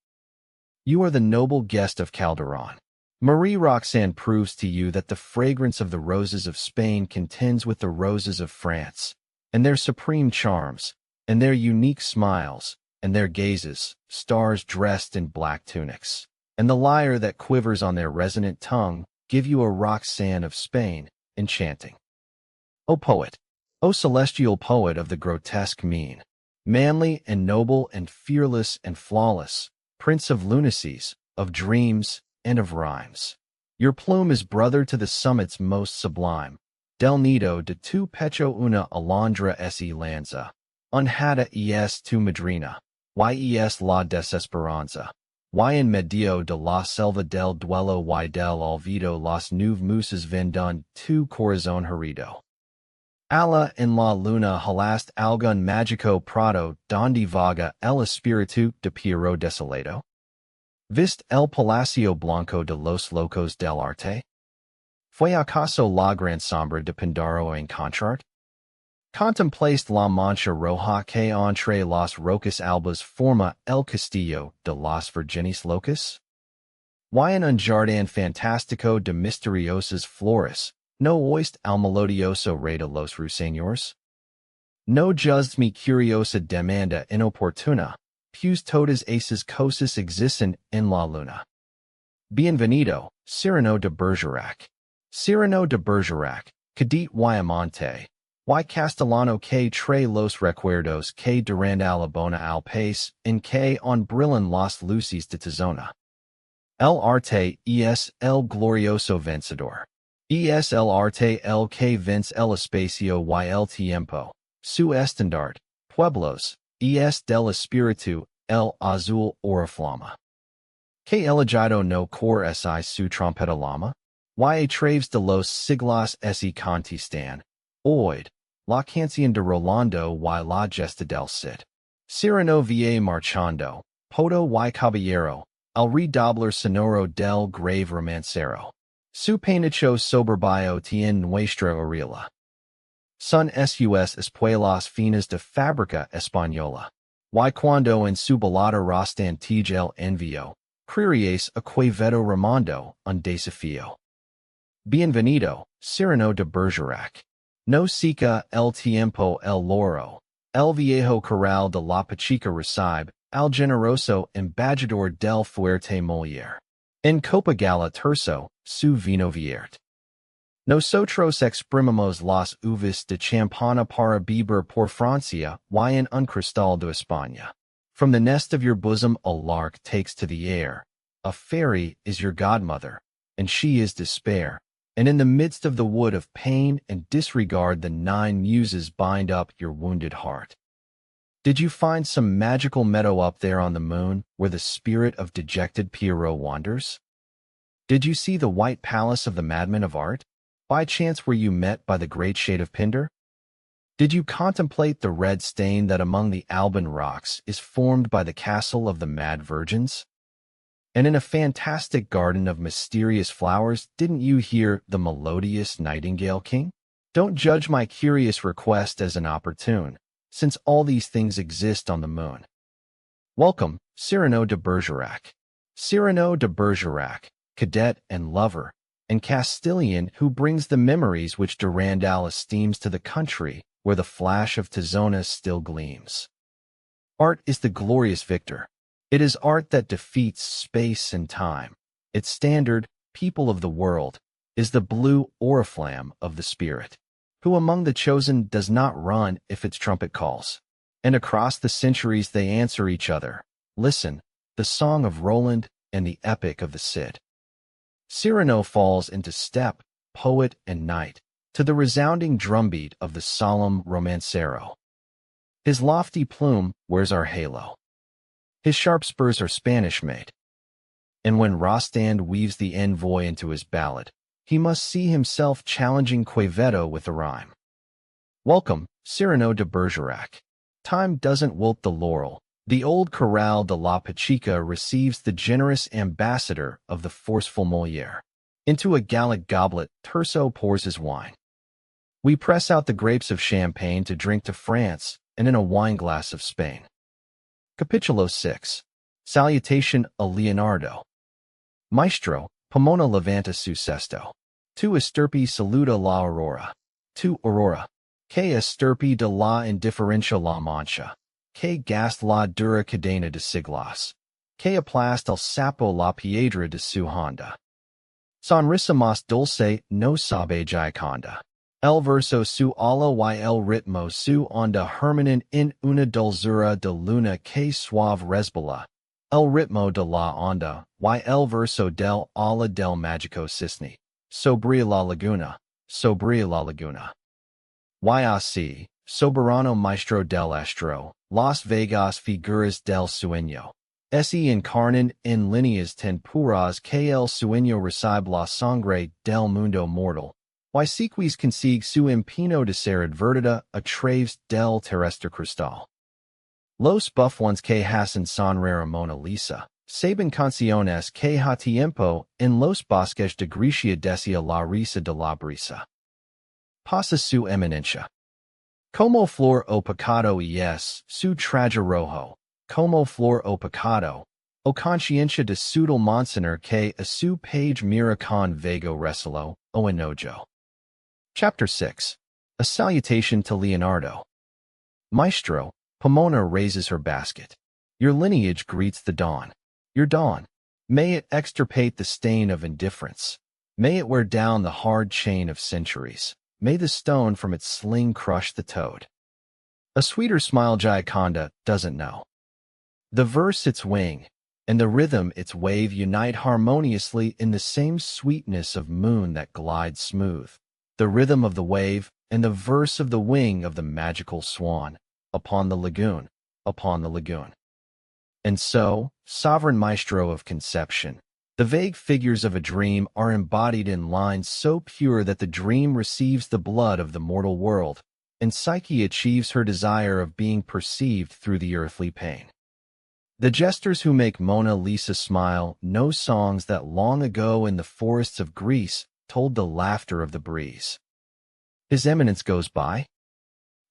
[SPEAKER 2] You are the noble guest of Calderon. Marie Roxanne proves to you that the fragrance of the roses of Spain contends with the roses of France, and their supreme charms, and their unique smiles, and their gazes, stars dressed in black tunics, and the lyre that quivers on their resonant tongue, give you a Roxanne of Spain, enchanting. O poet, O celestial poet of the grotesque mien, manly and noble and fearless and flawless, prince of lunacies, of dreams, and of rhymes. Your plume is brother to the summit's most sublime. Del nido de tu pecho una alondra se lanza, unhada es tu madrina, yes la desesperanza. Y en medio de la selva del duelo y del olvido las nueve musas vendun tu corazón herido. Ala en la luna halast algún mágico prado donde vaga el espíritu de Piero desolado? ¿Viste el palacio blanco de los locos del arte? ¿Fue acaso la gran sombra de Pindaro encontrarte? Contemplaste la mancha roja que entre las rocas albas forma el castillo de las virgenes locas? Y en un jardín fantástico de misteriosas flores, no oíste al melodioso rey de los ruiseñores? No juzgues mi curiosa demanda inoportuna, pues todas esas cosas existen en la luna. Bienvenido, Cyrano de Bergerac. Cyrano de Bergerac, cadete y amante. Y castellano que trae los recuerdos que durante la bona al país en que on brillan las luces de Tizona. El arte es el glorioso vencedor. Es el arte el que vence el espacio y el tiempo. Su estandarte, pueblos, es del espíritu, el azul oriflama. Que elegido no cor si su trompeta lama? Y a traves de los siglos se contestan. Oid. La canción de Rolando y la gesta del Cid. Cyrano vie marchando, poto y caballero, al redoblar sonoro del grave romancero. Su penacho soberbio tiene nuestra orilla. Son sus espuelas finas de fábrica española. Y cuando en su balada rostan el envío, creeríais a vedo Ramondo un desafío. Bienvenido, Cyrano de Bergerac. No seca el tiempo el loro, el viejo corral de la Pachica recibe, al generoso embajador del fuerte Molière. En copa gala terso, su vino vierte. Nosotros exprimimos las uvas de champana para beber por Francia y en un cristal de España. From the nest of your bosom a lark takes to the air. A fairy is your godmother, and she is despair. And in the midst of the wood of pain and disregard the 9 muses bind up your wounded heart. Did you find some magical meadow up there on the moon where the spirit of dejected Pierrot wanders? Did you see the white palace of the madman of art? By chance were you met by the great shade of Pindar? Did you contemplate the red stain that among the Alban rocks is formed by the castle of the mad virgins? And in a fantastic garden of mysterious flowers, didn't you hear the melodious nightingale king? Don't judge my curious request as inopportune, since all these things exist on the moon. Welcome, Cyrano de Bergerac. Cyrano de Bergerac, cadet and lover, and Castilian who brings the memories which Durandal esteems to the country where the flash of Tizona still gleams. Art is the glorious victor. It is art that defeats space and time. Its standard, people of the world, is the blue oriflamme of the spirit, who among the chosen does not run if its trumpet calls. And across the centuries they answer each other. Listen, the song of Roland and the epic of the Cid. Cyrano falls into step, poet and knight, to the resounding drumbeat of the solemn romancero. His lofty plume wears our halo. His sharp spurs are Spanish-made. And when Rostand weaves the envoy into his ballad, he must see himself challenging Quevedo with a rhyme. Welcome, Cyrano de Bergerac. Time doesn't wilt the laurel. The old Corral de la Pachica receives the generous ambassador of the forceful Molière. Into a Gallic goblet, Terso pours his wine. We press out the grapes of Champagne to drink to France, and in a wineglass of Spain. Capitulo 6. Salutation a Leonardo. Maestro, Pomona levanta su cesto. Tu estirpe saluda la aurora. Tu aurora. Que estirpe de la indiferencia la mancha. Que gast la dura cadena de siglos. Que aplast el sapo la piedra de su honda. Sonrisa más dulce no sabe Gioconda. El verso su ala y el ritmo su onda hermanan en una dulzura de luna que suave resbala. El ritmo de la onda y el verso del ala del mágico cisne. Sobria la laguna, sobria la laguna. Y así, soberano maestro del astro, Las Vegas figuras del sueño. Se encarnan en líneas tempuras que el sueño recibe la sangre del mundo mortal. Y sequis consigue su empino de ser advertida a través del terrestre cristal. Los bufones que hacen sonreír a Mona Lisa, saben canciones que ha tiempo en los bosques de Grecia decía la risa de la brisa. Pasa su eminencia. Como flor o pecado y es su traje rojo, como flor o pecado, o conciencia de sudal monseñor que a su page mira con vago recelo, o enojo. Chapter 6. A Salutation to Leonardo. Maestro, Pomona raises her basket. Your lineage greets the dawn. Your dawn. May it extirpate the stain of indifference. May it wear down the hard chain of centuries. May the stone from its sling crush the toad. A sweeter smile Gioconda doesn't know. The verse its wing, and the rhythm its wave unite harmoniously in the same sweetness of moon that glides smooth. The rhythm of the wave, and the verse of the wing of the magical swan, upon the lagoon, upon the lagoon. And so, sovereign maestro of conception, the vague figures of a dream are embodied in lines so pure that the dream receives the blood of the mortal world, and Psyche achieves her desire of being perceived through the earthly pain. The jesters who make Mona Lisa smile know songs that long ago in the forests of Greece told the laughter of the breeze. His Eminence goes by.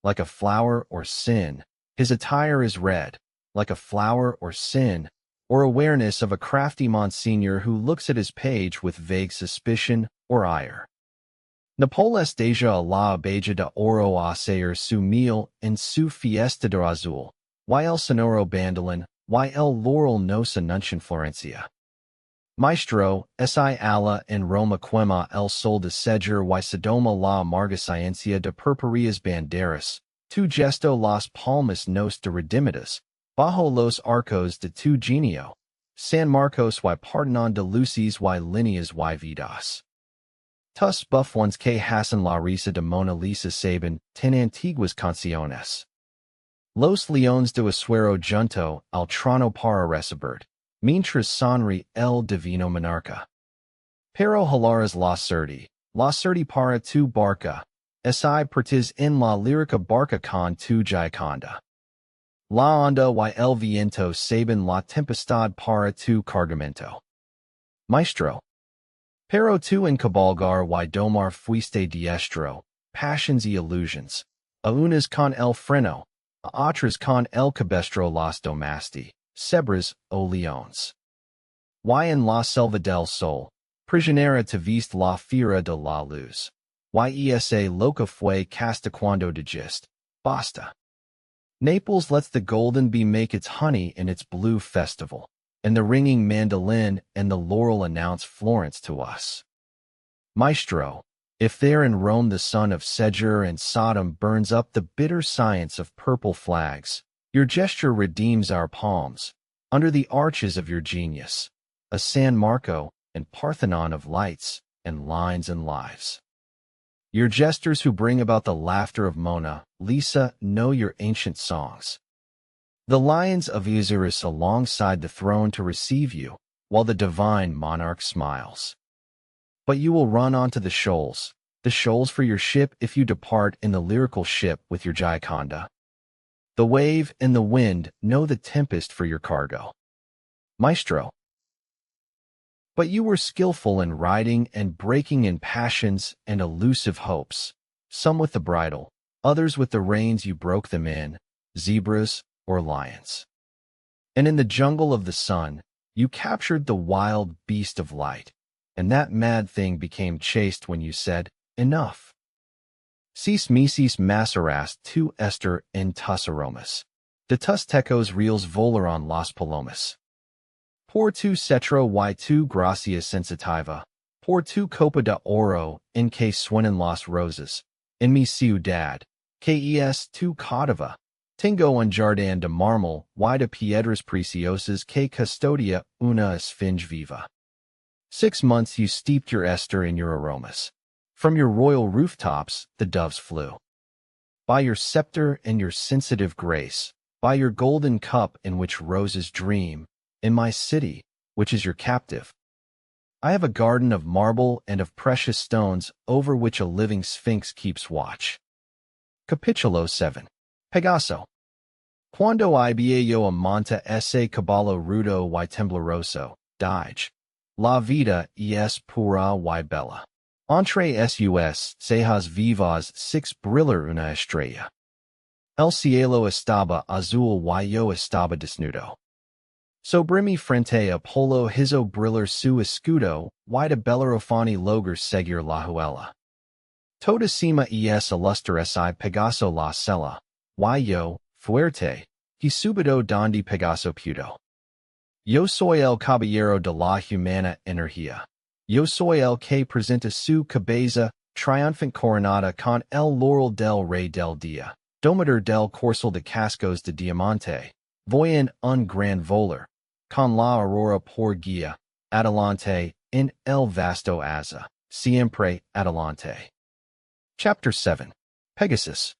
[SPEAKER 2] Like a flower or sin, his attire is red, like a flower or sin, or awareness of a crafty Monsignor who looks at his page with vague suspicion or ire. Napoles deja a la beja de oro hacer su miel en su fiesta de azul, y el sonoro bandolin, y el laurel nos anuncian Florencia. Maestro, si ala en Roma quema el sol de Seger y Sodoma la amarga ciencia de purpurias banderas, tu gesto las palmas nos de redimidas, bajo los arcos de tu genio, San Marcos y Partenon de luces y líneas y vidas. Tus bufones que hacen la risa de Mona Lisa saben ten antiguas canciones. Los leones de Asuero junto al trono para recibir, mientras sonri el divino monarca. Pero hilaras la suerte para tu barca, si partis en la lírica barca con tu Gioconda. La onda y el viento saben la tempestad para tu cargamento. Maestro. Pero tu en cabalgar y domar fuiste diestro, passions y illusions, a unas con el freno, a otras con el cabestro las domasti, cebras o leones. Y en la selva del sol, prisionera te viste la fiera de la luz. Y esa loca fue casta cuando digest, basta. Naples lets the golden bee make its honey in its blue festival, and the ringing mandolin and the laurel announce Florence to us. Maestro, if there in Rome the sun of Seger and Sodom burns up the bitter science of purple flags, your gesture redeems our palms, under the arches of your genius, a San Marco and Parthenon of lights and lines and lives. Your jesters who bring about the laughter of Mona Lisa know your ancient songs. The lions of Osiris alongside the throne to receive you, while the divine monarch smiles. But you will run onto the shoals for your ship if you depart in the lyrical ship with your Gioconda. The wave and the wind know the tempest for your cargo. Maestro. But you were skillful in riding and breaking in passions and elusive hopes, some with the bridle, others with the reins you broke them in, zebras or lions. And in the jungle of the sun, you captured the wild beast of light, and that mad thing became chaste when you said, enough. Cis mises maceras tu ester en tus aromas. De tus tecos reals volaron las palomas. Por tu cetro y tu gracia sensitiva, por tu copa de oro en que suenan las rosas, en mi ciudad, que es tu cautiva. Tengo un jardín de mármol y de piedras preciosas que custodia una esfinge viva. 6 months you steeped your Esther in your aromas. From your royal rooftops the doves flew. By your scepter and your sensitive grace, by your golden cup in which roses dream, in my city, which is your captive, I have a garden of marble and of precious stones over which a living sphinx keeps watch. Capítulo 7. Pegaso. Cuando había yo amante ese caballo rudo y tembloroso, dije, la vida es pura y bella. Entre sus cejas vivas 6 brillar una estrella. El cielo estaba azul y yo estaba desnudo. Sobre mi frente Apollo hizo brillar su escudo y de Bellerophoni lograr seguir la juela. Toda cima es ilustris y Pegaso la cela, y yo, fuerte, y subido donde Pegaso pudo. Yo soy el caballero de la humana energía. Yo soy el que presenta su cabeza triunfant coronada con el laurel del rey del día, domador del corcel de cascos de diamante. Voy en un gran volar, con la aurora por guía, adelante, en el vasto asa, siempre adelante. Chapter 7. Pegasus.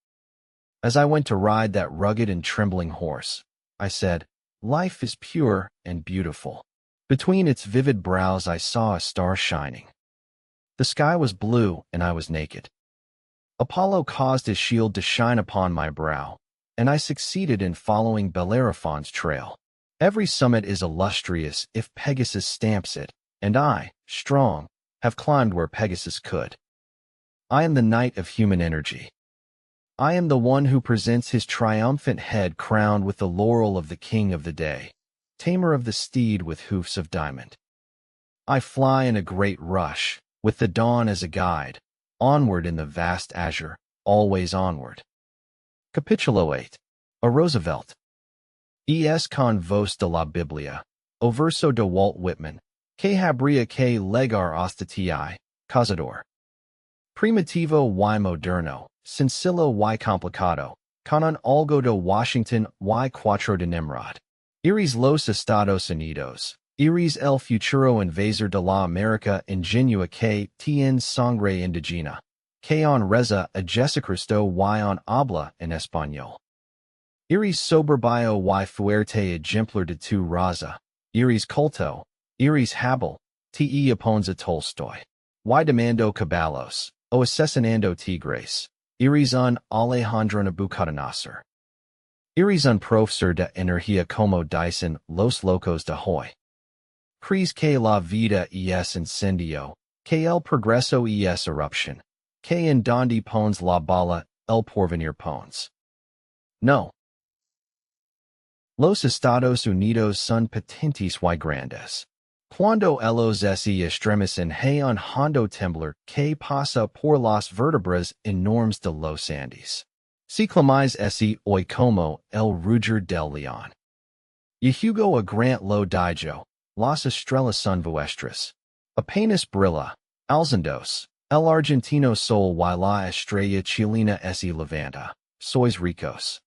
[SPEAKER 2] As I went to ride that rugged and trembling horse, I said, life is pure and beautiful. Between its vivid brows I saw a star shining. The sky was blue and I was naked. Apollo caused his shield to shine upon my brow, and I succeeded in following Bellerophon's trail. Every summit is illustrious if Pegasus stamps it, and I, strong, have climbed where Pegasus could. I am the knight of human energy. I am the one who presents his triumphant head crowned with the laurel of the king of the day, tamer of the steed with hoofs of diamond. I fly in a great rush, with the dawn as a guide, onward in the vast azure, always onward. Capítulo 8. A Roosevelt. Es con voz de la Biblia, o verso de Walt Whitman, que habría que legar hasta ti, cazador. Primitivo y moderno, sencillo y complicado, con un algo de Washington y cuatro de Nimrod. Iris los Estados Unidos, Iris el futuro invasor de la América ingenua que tiene sangre indígena, que on reza a Jesucristo y on habla en español. Iris soberbio y fuerte ejemplar de tu raza, Iris culto, Iris habel, te oponza Tolstoy. Y demando caballos, o asesinando tigres, Iris un Alejandro Nabucodonosor. Iris un profesor de energía como dicen los locos de hoy. Crees que la vida es incendio, que el progreso es eruption, que en donde pones la bala, el porvenir pones. No. Los Estados Unidos son potentes y grandes. Cuando ellos se estremecen hay un hondo temblor que pasa por las vertebras enormes de los Andes. Si clamáis ese hoy como el rugir del león. Y Hugo a grant lo dijo, las estrellas son vuestras. Apenas brilla, alzandos, el argentino sol y la estrella chilena se levanta, sois ricos.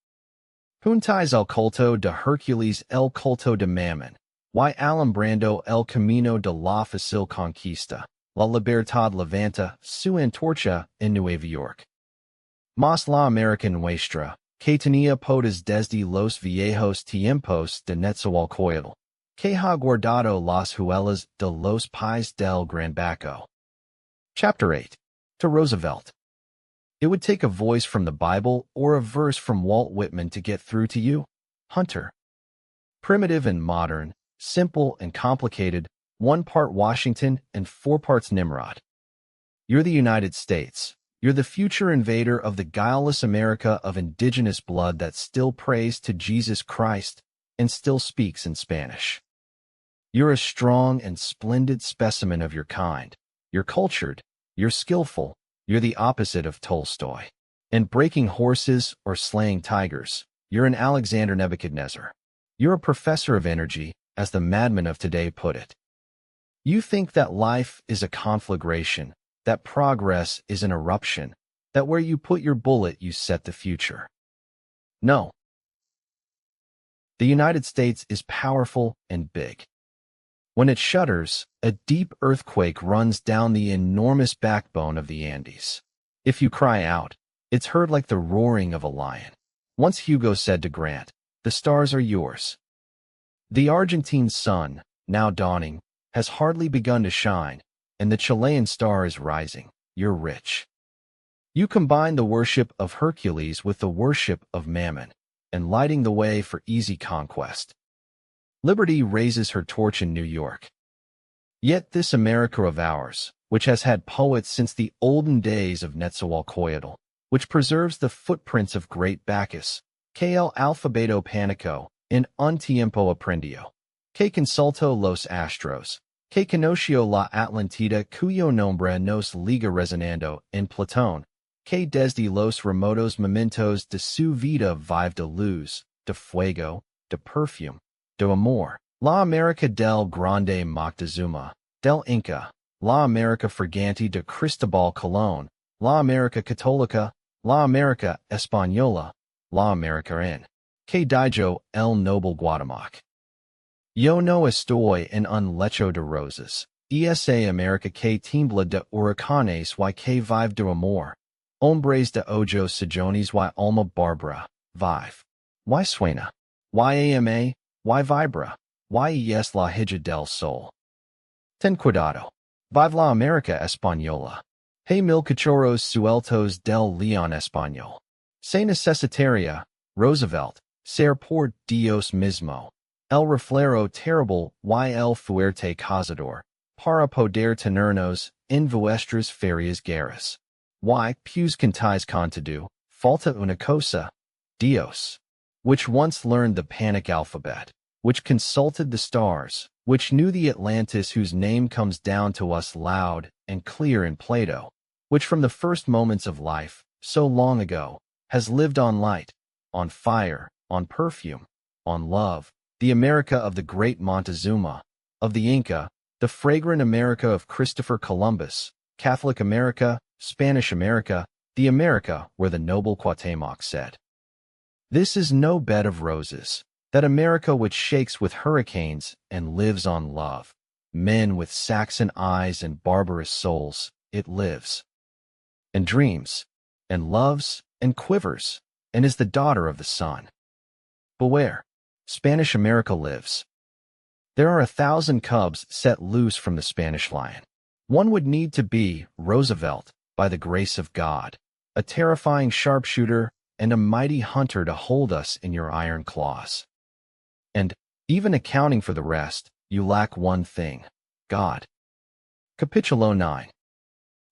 [SPEAKER 2] Puntais el culto de Hercules el culto de Mammon, y alumbrando el camino de la fácil conquista, La Libertad levanta su antorcha en Nueva York. Mas la América nuestra, que tenía podas desde los viejos tiempos de Netzahualcoyotl, que ha guardado las huellas de los pies del Gran Baco. Chapter 8. To Roosevelt. It would take a voice from the Bible or a verse from Walt Whitman to get through to you, Hunter. Primitive and modern, simple and complicated, 1 part Washington and 4 parts Nimrod. You're the United States. You're the future invader of the guileless America of indigenous blood that still prays to Jesus Christ and still speaks in Spanish. You're a strong and splendid specimen of your kind. You're cultured. You're skillful. You're the opposite of Tolstoy. And breaking horses or slaying tigers, you're an Alexander Nebuchadnezzar. You're a professor of energy, as the madmen of today put it. You think that life is a conflagration, that progress is an eruption, that where you put your bullet you set the future. No. The United States is powerful and big. When it shudders, a deep earthquake runs down the enormous backbone of the Andes. If you cry out, it's heard like the roaring of a lion. Once Hugo said to Grant, "The stars are yours." The Argentine sun, now dawning, has hardly begun to shine, and the Chilean star is rising. You're rich. You combine the worship of Hercules with the worship of Mammon, and lighting the way for easy conquest. Liberty raises her torch in New York. Yet this America of ours, which has had poets since the olden days of Netzahualcoyotl, which preserves the footprints of great Bacchus, que el alfabeto panico, in un tiempo aprendió, que consultó los astros, que conoció la Atlantida cuyo nombre nos liga resonando en Platón, que desde los remotos momentos de su vida vive de luz, de fuego, de perfume, de amor, la América del Grande Moctezuma, del Inca, la América Fragante de Cristobal Colón, la América Católica, la América Española, la América en que dijo el noble Guatemoc. Yo no estoy en un lecho de rosas, esa América que tiembla de huracanes y que vive de amor, hombres de ojos sillones y alma bárbara, vive. Y suena. Y ama, y vibra, y es la hija del sol. Ten cuidado. Vive la América Española. Hey mil cachorros sueltos del león español. Se necesitaría, Roosevelt, ser por Dios mismo, el reflejo terrible y el fuerte cazador, para poder tenernos en vuestras ferias guerras. Y pues cantáis contado, falta una cosa, Dios, which once learned the panic alphabet, which consulted the stars, which knew the Atlantis whose name comes down to us loud and clear in Plato, which from the first moments of life, so long ago, has lived on light, on fire, on perfume, on love, the America of the great Montezuma, of the Inca, the fragrant America of Christopher Columbus, Catholic America, Spanish America, the America where the noble Cuauhtemoc said, "This is no bed of roses, that America which shakes with hurricanes and lives on love, men with Saxon eyes and barbarous souls, it lives, and dreams, and loves, and quivers, and is the daughter of the sun. Beware, Spanish America lives. There are 1,000 cubs set loose from the Spanish lion. One would need to be, Roosevelt, by the grace of God, a terrifying sharpshooter and a mighty hunter to hold us in your iron claws. And, even accounting for the rest, you lack one thing, God." Capítulo 9.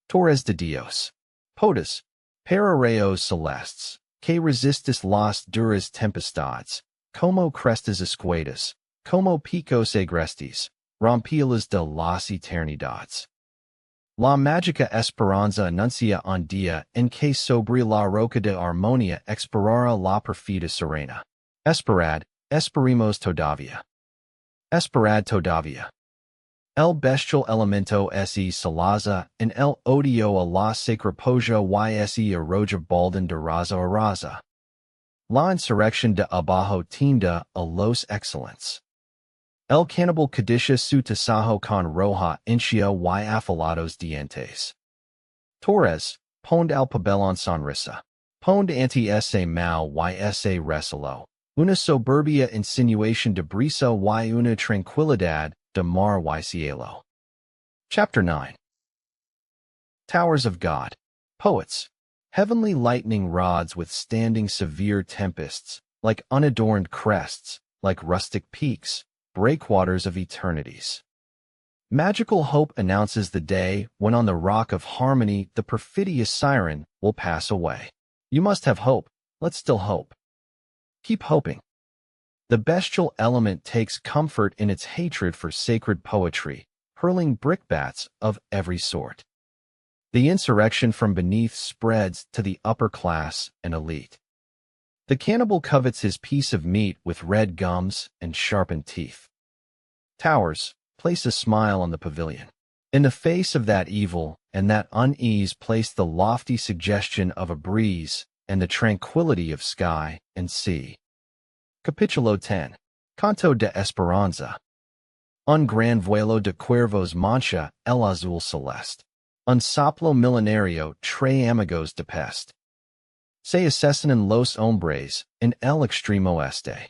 [SPEAKER 2] Torres de Dios. Podas, para rayos celestes, que resistis las duras tempestades, como crestas escuetas, como picos agrestes, rompilas de las eternidades. La mágica esperanza anuncia un día en que sobre la roca de armonía expirará la perfida serena. Esperad, esperimos todavía. Esperad todavía. El bestial elemento se salaza en el odio a la sacropoja y se arroja baldan de raza a raza. La insurrección de abajo tiende a los excellents. El cannibal cadicia su tasajo con roja inchia y afalados dientes. Torres, pond al pabellon sonrisa. Pond anti ese mal y ese resolo. Una soberbia insinuación de brisa y una tranquilidad de mar y cielo. Chapter 9. Towers of God. Poets. Heavenly lightning rods withstanding severe tempests, like unadorned crests, like rustic peaks, breakwaters of eternities. Magical hope announces the day when on the rock of harmony the perfidious siren will pass away. You must have hope. Let's still hope. Keep hoping. The bestial element takes comfort in its hatred for sacred poetry, hurling brickbats of every sort. The insurrection from beneath spreads to the upper class and elite. The cannibal covets his piece of meat with red gums and sharpened teeth. Towers, place a smile on the pavilion. In the face of that evil and that unease place the lofty suggestion of a breeze and the tranquility of sky and sea. Capítulo 10. Canto de Esperanza. Un gran vuelo de cuervos mancha el azul celeste. Un soplo milenario trae amigos de peste. Se asesinan los hombres en el extremo este.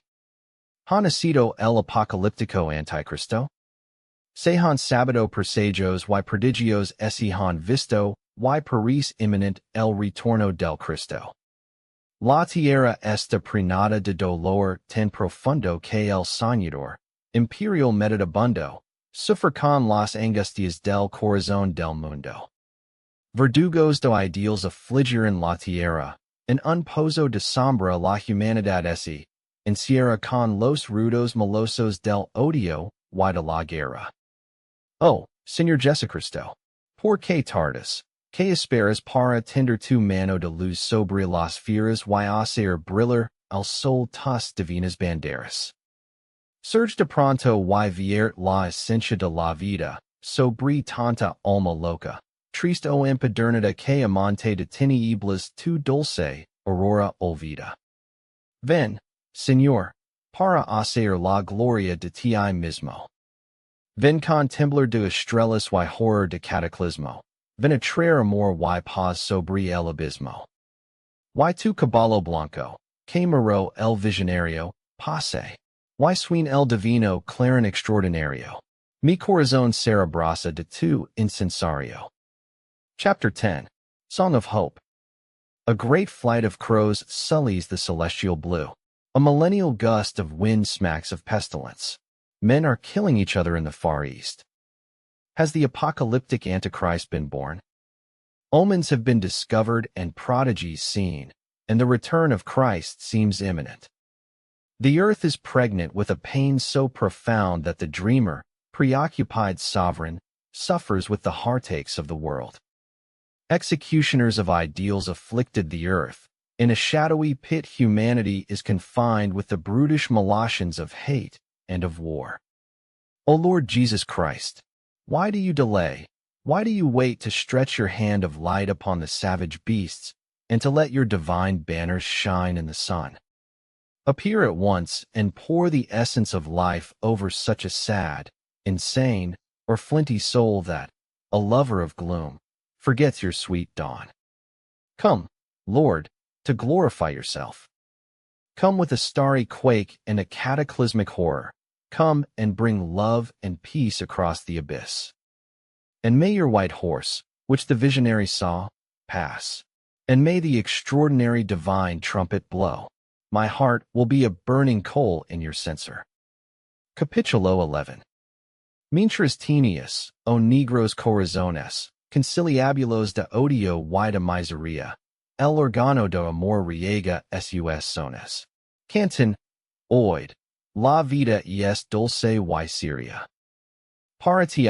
[SPEAKER 2] ¿Ha nacido el apocalíptico anticristo? Se han sabido presagos y prodigios se han visto y parece inminent el retorno del Cristo. La tierra está prenada de dolor tan profundo que el soñador, imperial meditabundo, sufre con las angustias del corazón del mundo. Verdugos de ideals afligiran la tierra, en un pozo de sombra la humanidad se encierra con los rudos malosos del odio y de la guerra. Oh, Señor Jesucristo, ¿por qué tardas? ¿Qué esperas para tender tu mano de luz sobre las fieras y hacer brillar al sol tus divinas banderas? Surge de pronto y viert la esencia de la vida, sobre tanta alma loca, triste o empedernida que amante de tinieblas tu dulce aurora olvida. Ven, Señor, para hacer la gloria de ti mismo. Ven con temblor de estrellas y horror de cataclismo. Ven a traer amor y paz sobre el abismo. Y tu caballo blanco, que miró el visionario, pase. Y suena el divino clarín extraordinario. Mi corazón se abraza de tu incensario. Chapter 10. Song of Hope. A great flight of crows sullies the celestial blue. A millennial gust of wind smacks of pestilence. Men are killing each other in the Far East. Has the apocalyptic Antichrist been born? Omens have been discovered and prodigies seen, and the return of Christ seems imminent. The earth is pregnant with a pain so profound that the dreamer, preoccupied sovereign, suffers with the heartaches of the world. Executioners of ideals afflicted the earth. In a shadowy pit humanity is confined with the brutish molations of hate and of war. O Lord Jesus Christ, why do you delay? Why do you wait to stretch your hand of light upon the savage beasts and to let your divine banners shine in the sun? Appear at once and pour the essence of life over such a sad, insane, or flinty soul that, a lover of gloom, forgets your sweet dawn. Come, Lord, to glorify yourself. Come with a starry quake and a cataclysmic horror. Come and bring love and peace across the abyss. And may your white horse, which the visionary saw, pass. And may the extraordinary divine trumpet blow. My heart will be a burning coal in your censer. Capítulo 11. Mientras tenias, o negros corazones, conciliabulos de odio y de miseria, el órgano de amor riega sus sones. Canton, oid. La vida es dulce y seria. Para ti,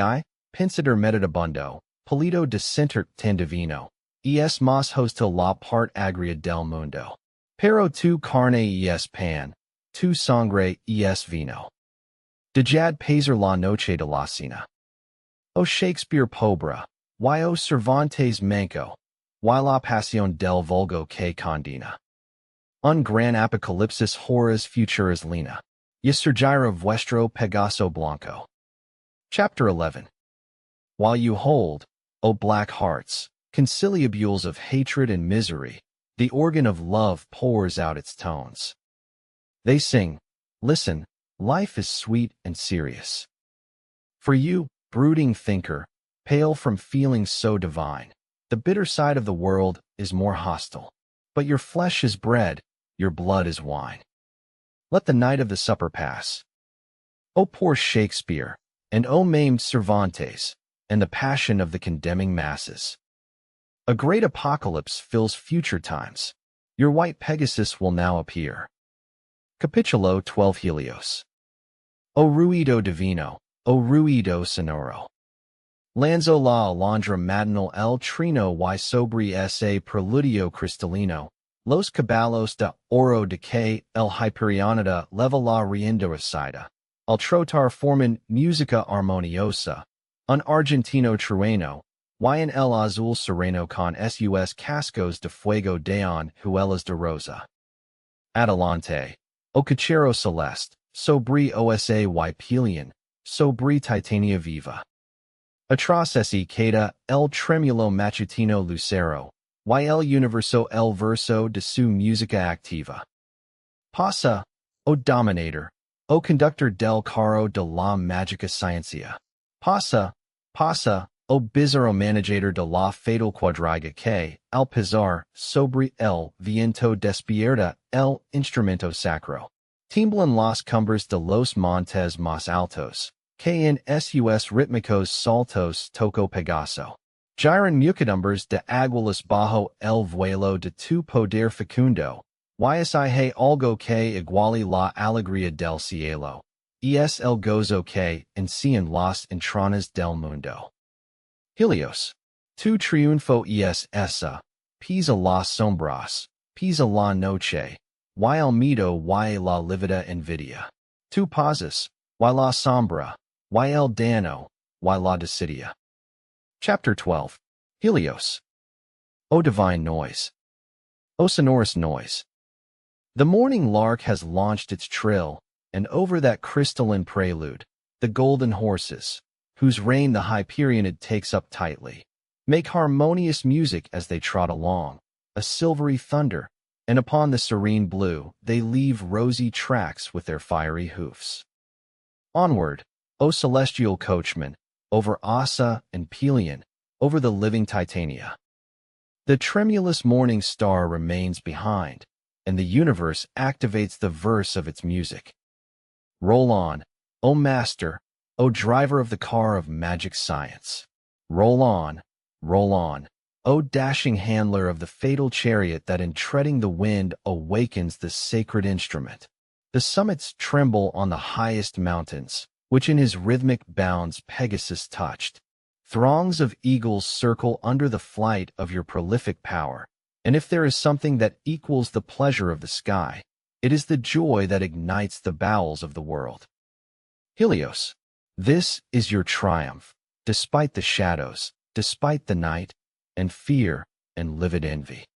[SPEAKER 2] pensador meditabundo, polido decenter tan divino, es más hostil la part agria del mundo. Pero tu carne es pan, tu sangre es vino. Dejad pasar la noche de la cena. O Shakespeare pobre, y o Cervantes manco, y la pasión del vulgo que condena. Un gran apocalipsis horas futuras lena. y surgirá vuestro Pegaso Blanco. Chapter 11. While you hold, O black hearts, conciliabules of hatred and misery, the organ of love pours out its tones. They sing, listen, life is sweet and serious. For you, brooding thinker, pale from feelings so divine, the bitter side of the world is more hostile. But your flesh is bread, your blood is wine. Let the night of the supper pass. O poor Shakespeare, and O maimed Cervantes, and the passion of the condemning masses. A great apocalypse fills future times. Your white Pegasus will now appear. Capitulo 12 Helios. O ruido divino, O ruido sonoro. Lanzo la alondra matinal el trino y sobre ese preludio cristalino, los caballos de oro de que el Hyperionida leva la rienda recita, al trotar forman musica armoniosa, un argentino trueno, y en el azul sereno con sus cascos de fuego deon huelas de rosa. Adelante, o cachero celeste, sobre osa y Pigeon, sobre titania viva. Atrás ese queda el tremulo matutino lucero, y el universo el verso de su música activa. Pasa, o dominator, o conductor del carro de la magica ciencia. Pasa, pasa, o bizarro manager de la fatal cuadriga que, al pisar, sobre el viento despierta el instrumento sacro. Tiemblan las cumbres de los montes más altos, que en sus rítmicos saltos toco Pegaso. Giran mucadumbres de aguilas bajo el vuelo de tu poder fecundo, y es hay algo que iguale la alegría del cielo, es el gozo que enciende las entrañas del mundo. Helios, tu triunfo es esa, pisa las sombras, pisa la noche, y el miedo y la lívida envidia. Tu pasas, y la sombra, y el dano, y la desidia. Chapter 12. Helios. O divine noise. O sonorous noise. The morning lark has launched its trill, and over that crystalline prelude, the golden horses, whose rein the Hyperionid takes up tightly, make harmonious music as they trot along, a silvery thunder, and upon the serene blue they leave rosy tracks with their fiery hoofs. Onward, O celestial coachman, over Ossa and Pigeon, over the living Titania. The tremulous morning star remains behind, and the universe activates the verse of its music. Roll on, O master, O driver of the car of magic science. Roll on, O dashing handler of the fatal chariot that in treading the wind awakens the sacred instrument. The summits tremble on the highest mountains, which in his rhythmic bounds Pegasus touched. Throngs of eagles circle under the flight of your prolific power, and if there is something that equals the pleasure of the sky, it is the joy that ignites the bowels of the world. Helios, this is your triumph, despite the shadows, despite the night, and fear, and livid envy.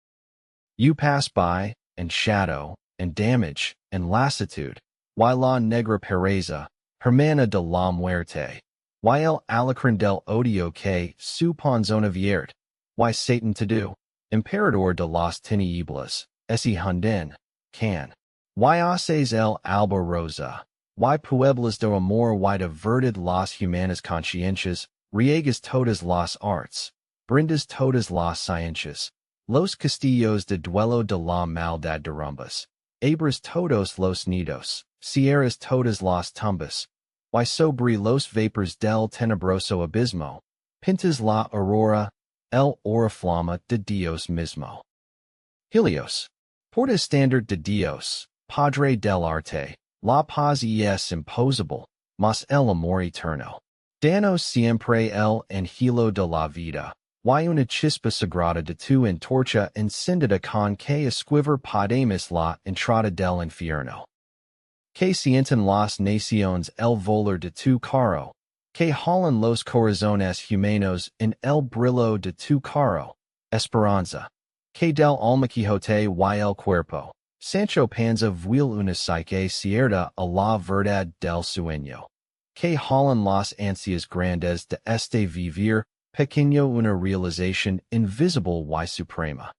[SPEAKER 2] You pass by, and shadow, and damage, and lassitude, y la negra pereza, hermana de la muerte, y el alacrán del odio que su panzona vierte, y Satan to do, emperador de las tinieblas, ese hunden, can, y haces el alba rosa, y pueblas de amor y diverted las humanas conscientias, riegas todas las arts, brindas todas las ciencias, los castillos de duelo de la maldad derrumbas, abres todos los nidos, cierras todas las tumbas, y sobre los vapors del tenebroso abismo, pintas la aurora, el oriflama de Dios mismo. Helios, porta standard de Dios, padre del arte, la paz es imposible, mas el amor eterno. Danos siempre el angelo de la vida, y una chispa sagrada de tu antorcha encendida con que esquivar podemos la entrada del infierno. Que sienten las naciones el volar de tu carro, que jalan los corazones humanos en el brillo de tu carro, esperanza, que del alma Quijote y el cuerpo, Sancho Panza vuelve una psique cierta a la verdad del sueño. Que hallan las ansias grandes de este vivir pequeño una realización invisible y suprema.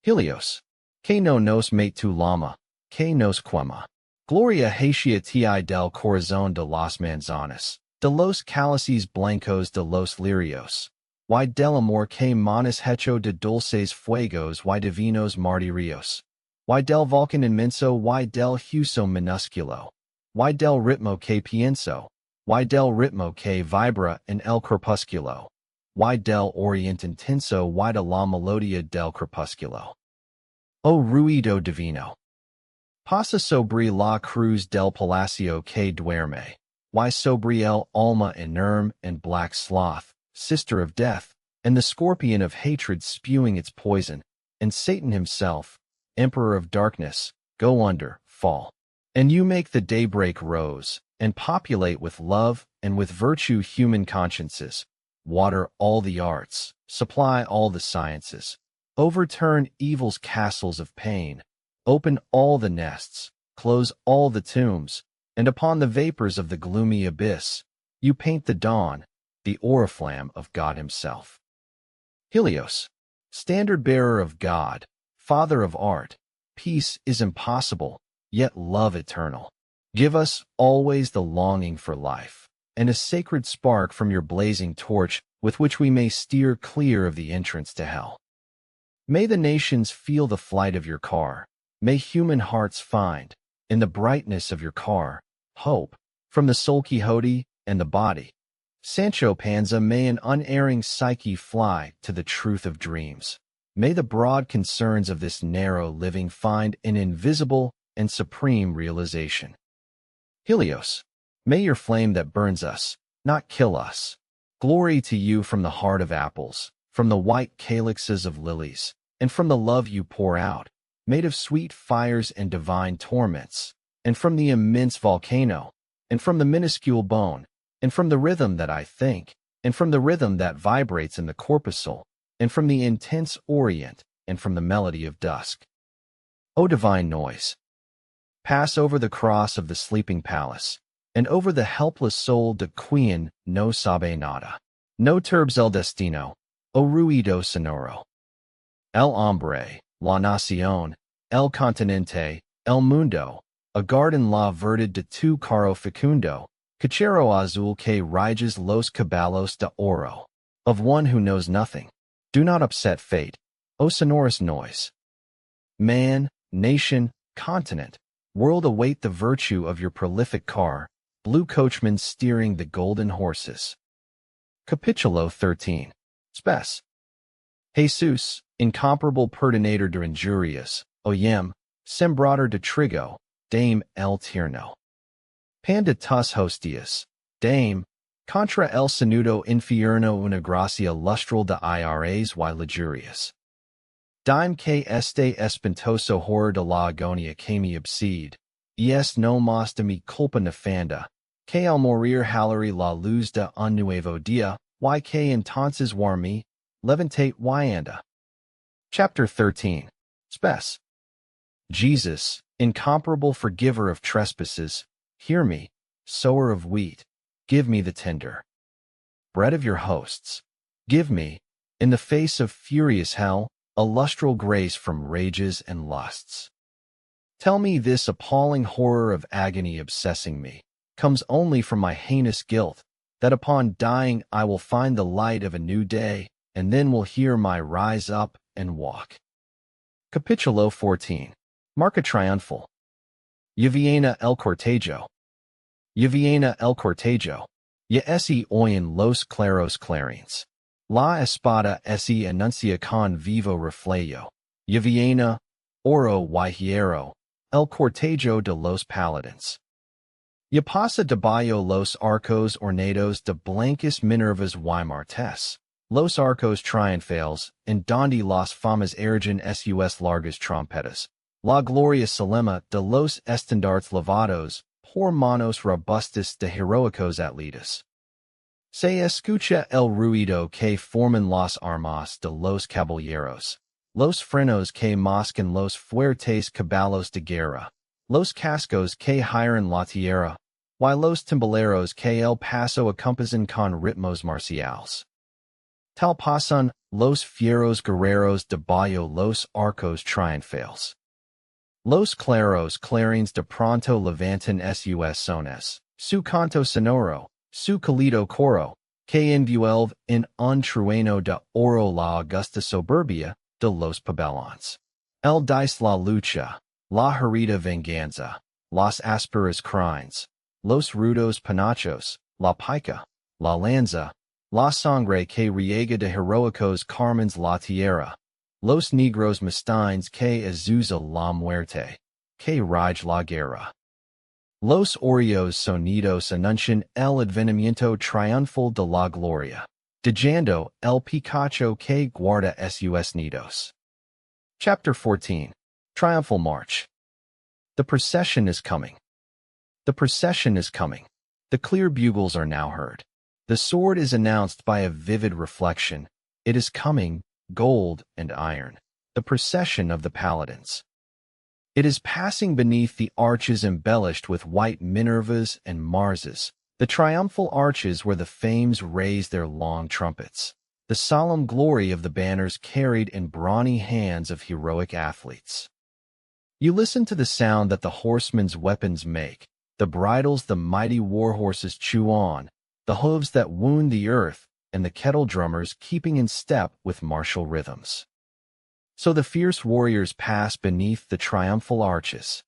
[SPEAKER 2] Helios. Que no nos mate tu lama, que nos quema. Gloria hacia ti del corazón de las manzanas, de los cálices blancos de los lirios, y del amor que manos hecho de dulces fuegos y divinos martirios, y del volcán inmenso y del huso minúsculo, y del ritmo que pienso, y del ritmo que vibra en el crepúsculo, y del oriente intenso y de la melodia del crepúsculo. Oh ruido divino. Pasa sobre la cruz del palacio que duerme, y sobre el alma inerme and black sloth, sister of death, and the scorpion of hatred spewing its poison, and Satan himself, emperor of darkness, go under, fall. And you make the daybreak rose, and populate with love and with virtue human consciences, water all the arts, supply all the sciences, overturn evil's castles of pain, open all the nests, close all the tombs, and upon the vapors of the gloomy abyss, you paint the dawn, the oriflamme of God himself. Helios, standard-bearer of God, father of art, peace is impossible, yet love eternal. Give us always the longing for life, and a sacred spark from your blazing torch with which we may steer clear of the entrance to hell. May the nations feel the flight of your car. May human hearts find, in the brightness of your car, hope, from the soul Quixote and the body. Sancho Panza, may an unerring psyche fly to the truth of dreams. May the broad concerns of this narrow living find an invisible and supreme realization. Helios, may your flame that burns us, not kill us. Glory to you from the heart of apples, from the white calyxes of lilies, and from the love you pour out, made of sweet fires and divine torments, and from the immense volcano, and from the minuscule bone, and from the rhythm that I think, and from the rhythm that vibrates in the corpuscle, and from the intense orient, and from the melody of dusk. O divine noise! Pass over the cross of the sleeping palace, and over the helpless soul de quien no sabe nada. No turbs el destino, o ruido sonoro. El hombre, la nación, el continente, el mundo, a garden la verdad de tu caro fecundo, cachero azul que riges los caballos de oro, of one who knows nothing. Do not upset fate, O sonorous noise. Man, nation, continent, world await the virtue of your prolific car, blue coachman steering the golden horses. Capitulo 13. Spes. Jesus, incomparable perdinator de injurias, oyem, sembrador de trigo, dame el tierno. Pan de tus hostias, dame, contra el sanudo infierno una gracia lustral de iras y lujurias. Dime que este espantoso horror de la agonia que me obsede, y es no más de mi culpa nefanda, que al morir halari la luz de un nuevo dia, y que entonces warmi, levantate y anda. Chapter 13. Spes. Jesus, incomparable forgiver of trespasses, hear me, sower of wheat, give me the tender bread of your hosts. Give me, in the face of furious hell, a lustral grace from rages and lusts. Tell me this appalling horror of agony obsessing me comes only from my heinous guilt, that upon dying I will find the light of a new day, and then will hear my rise up and walk. Capitulo 14. Marca Triunfal. Viene el cortejo. Viene el cortejo. Ya ese oyen los claros clarines. La espada ese anuncia con vivo reflejo. Viene, oro y hierro, el cortejo de los paladins. Ya pasa debajo los arcos ornados de blancas minervas y martes. Los arcos triunfales, en donde las famas ergen sus largas trompetas. La gloria solemne de los estandartes lavados, por manos robustas de heroicos atletas. Se escucha el ruido que forman las armas de los caballeros. Los frenos que moscan los fuertes caballos de guerra. Los cascos que hieren la tierra. Y los timboleros que el paso acompasan con ritmos marciales. Tal pasan los fieros guerreros de Bayo los arcos triunfales. Los claros clarines de pronto levantan sus sones, su canto sonoro, su cálido coro, que envuelve en un trueno de oro la augusta soberbia de los pabellones. El dice la lucha, la herida venganza, las ásperas crines, los rudos penachos, la pica, la lanza, la sangre que riega de heroicos carmens la tierra, los negros mestines que azuza la muerte, que rige la guerra. Los oreos sonidos anuncian el advenimiento triunfal de la gloria, dejando el picacho que guarda sus nidos. Chapter 14. Triumphal March. The procession is coming. The procession is coming. The clear bugles are now heard. The sword is announced by a vivid reflection. It is coming, gold and iron. The procession of the paladins. It is passing beneath the arches embellished with white Minervas and Marses, the triumphal arches where the fames raise their long trumpets, the solemn glory of the banners carried in brawny hands of heroic athletes. You listen to the sound that the horsemen's weapons make, the bridles the mighty war horses chew on, the hooves that wound the earth, and the kettle drummers keeping in step with martial rhythms. So the fierce warriors pass beneath the triumphal arches.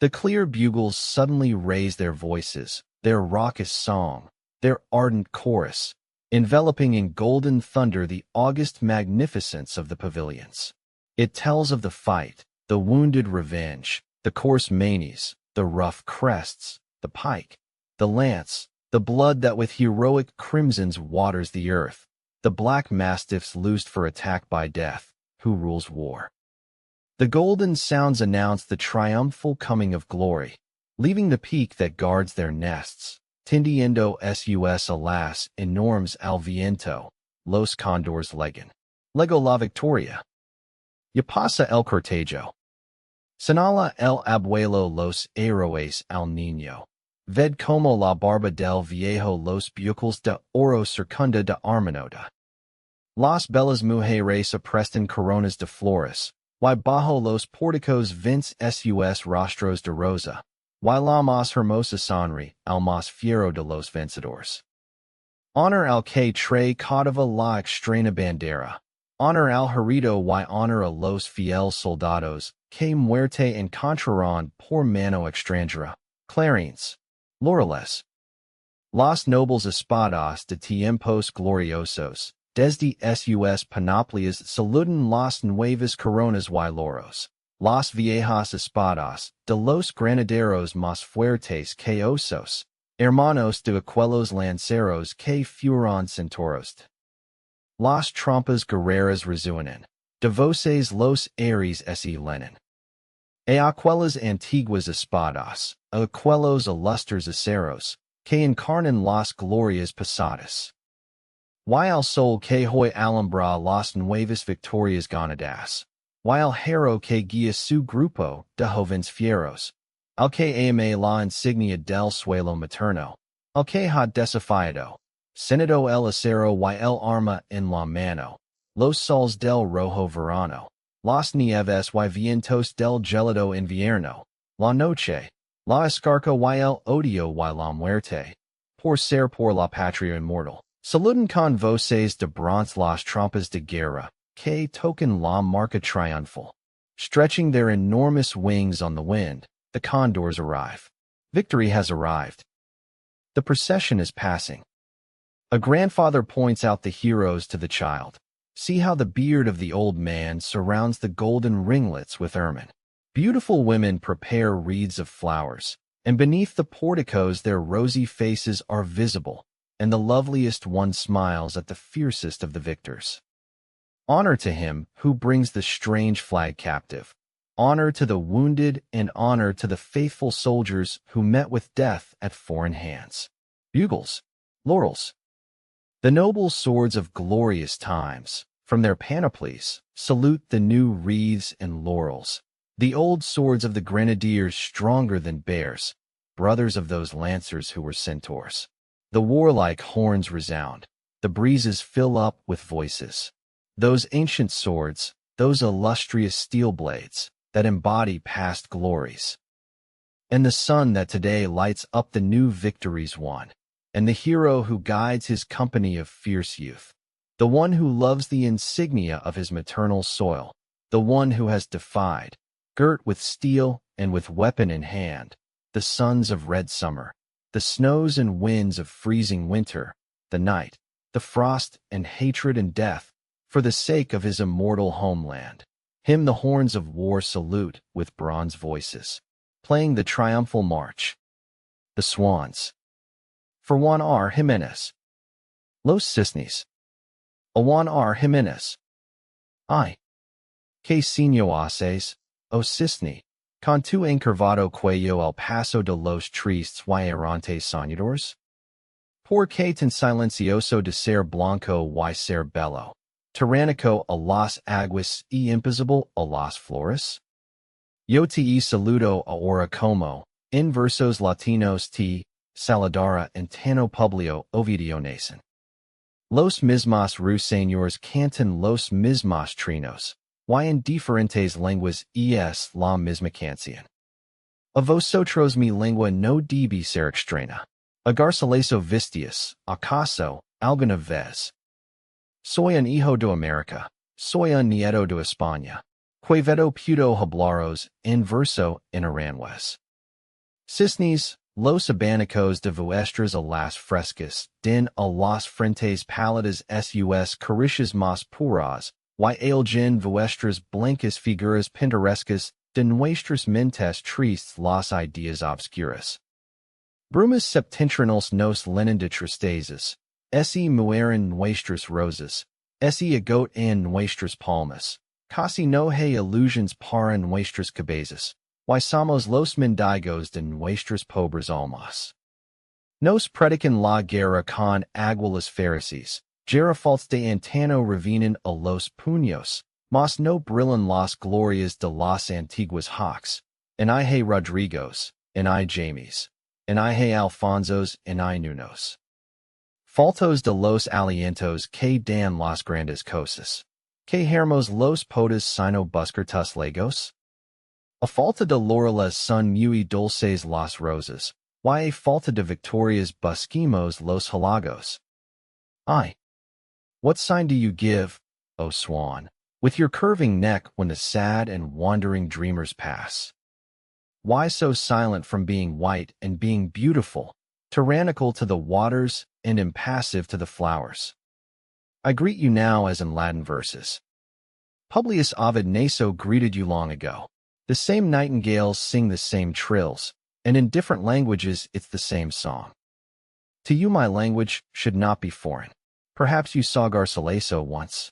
[SPEAKER 2] The clear bugles suddenly raise their voices, their raucous song, their ardent chorus, enveloping in golden thunder the august magnificence of the pavilions. It tells of the fight, the wounded revenge, the coarse manes, the rough crests, the pike, the lance, the blood that with heroic crimsons waters the earth, the black mastiffs loosed for attack by death, who rules war. The golden sounds announce the triumphal coming of glory, leaving the peak that guards their nests, tendiendo sus alas enormes al viento, los condors leguen. Lego la victoria. Ya pasa el cortejo. Señala el abuelo los héroes al niño. Ved como la barba del viejo los bucles de oro circunda de armanoda. Las bellas mujeres aprestan coronas de flores, y bajo los porticos vence sus rostros de rosa, y la más hermosa sonri al más fiero de los vencedores. Honor al que trae cautiva la extraña bandera, honor al herido y honor a los fieles soldados, que muerte encontrarán por mano extranjera, clarines, laureles. Los nobles espadas de tiempos gloriosos, desde sus panoplias saludan las nuevas coronas y loros, las viejas espadas de los granaderos más fuertes que osos, hermanos de aquellos lanceros que fueron centauros. Las trompas guerreras resuenan, de voces los aires se llenan. Aquellas antiguas espadas, aquellos ilustres aceros, que encarnan las glorias pasadas. Y al sol que hoy alumbra las nuevas victorias ganadas, y al hero que guía su grupo de jóvenes fieros, al que ame la insignia del suelo materno, al que ha desafiado, senado el acero y el arma en la mano, los sols del rojo verano, las nieves y vientos del gélido invierno, la noche, la escarcha y el odio y la muerte, por ser por la patria inmortal. Saludan con voces de bronce las trompas de guerra, que tocan la marca triunfal. Stretching their enormous wings on the wind, the condors arrive. Victory has arrived. The procession is passing. A grandfather points out the heroes to the child. See how the beard of the old man surrounds the golden ringlets with ermine. Beautiful women prepare wreaths of flowers, and beneath the porticos their rosy faces are visible, and the loveliest one smiles at the fiercest of the victors. Honor to him who brings the strange flag captive. Honor to the wounded and honor to the faithful soldiers who met with death at foreign hands. Bugles, laurels. The noble swords of glorious times, From their panoplies, salute the new wreaths and laurels, the old swords of the grenadiers stronger than bears, brothers of those lancers who were centaurs. The warlike horns resound, the breezes fill up with voices. Those ancient swords, those illustrious steel blades, that embody past glories. And the sun that today lights up the new victories won, and the hero who guides his company of fierce youth, the one who loves the insignia of his maternal soil, the one who has defied, girt with steel and with weapon in hand, the suns of red summer, the snows and winds of freezing winter, the night, the frost and hatred and death, for the sake of his immortal homeland. Him the horns of war salute with bronze voices, playing the triumphal march. The swans. For Juan R. Jimenez. Los Cisnes. A Juan R. Jimenez. I. Que Sino Haces, O Cisne, con tu encorvado cuello el paso de los tristes y errantes soñadores? Por que tan silencioso de ser blanco y ser bello, tyrannico a las aguas y impasible a las flores? Yo te saludo ahora como, en versos latinos te, saludara en tano publio Ovidio nacen. Los mismos ruiseñores cantan los mismos trinos, y en diferentes lenguas es la misma canción. A vosotros mi lengua no debe ser extraña. A Garcilaso vistius, acaso, alguna vez. Soy un hijo de América, soy un nieto de España. Quevedo pudo hablaros en verso en aranjuez. Cisnes, los abanicos de vuestras a las frescas, den a las frentes pálidas sus caricias más puras, y algen vuestras blancas figuras pintorescas, de nuestras mentes tristes las ideas obscuras. Brumas septentrionales nos llenan de tristezas, ese mueren nuestras rosas, ese agot en nuestras palmas, casi no hay illusions para nuestras cabezas, y somos los mendigos de nuestras pobres almas. Nos predican la guerra con aguilas feraces, girafalts de antano revienen a los puños, mas no brillan las glorias de las antiguas hawks, en hay Rodrigos, en hay Jamies, en hay Alfonsos, en hay Nunos. Faltos de los alientos que dan las grandes cosas, que hermos los potas sino buscartus legos? A falta de laureles son muy dulces las rosas, y a falta de victorias busquemos los halagos. Ay, what sign do you give, O swan, with your curving neck when the sad and wandering dreamers pass? Why so silent from being white and being beautiful, tyrannical to the waters and impassive to the flowers? I greet you now as in Latin verses. Publius Ovid Naso greeted you long ago. The same nightingales sing the same trills, and in different languages it's the same song. To you my language should not be foreign. Perhaps you saw Garcilaso once.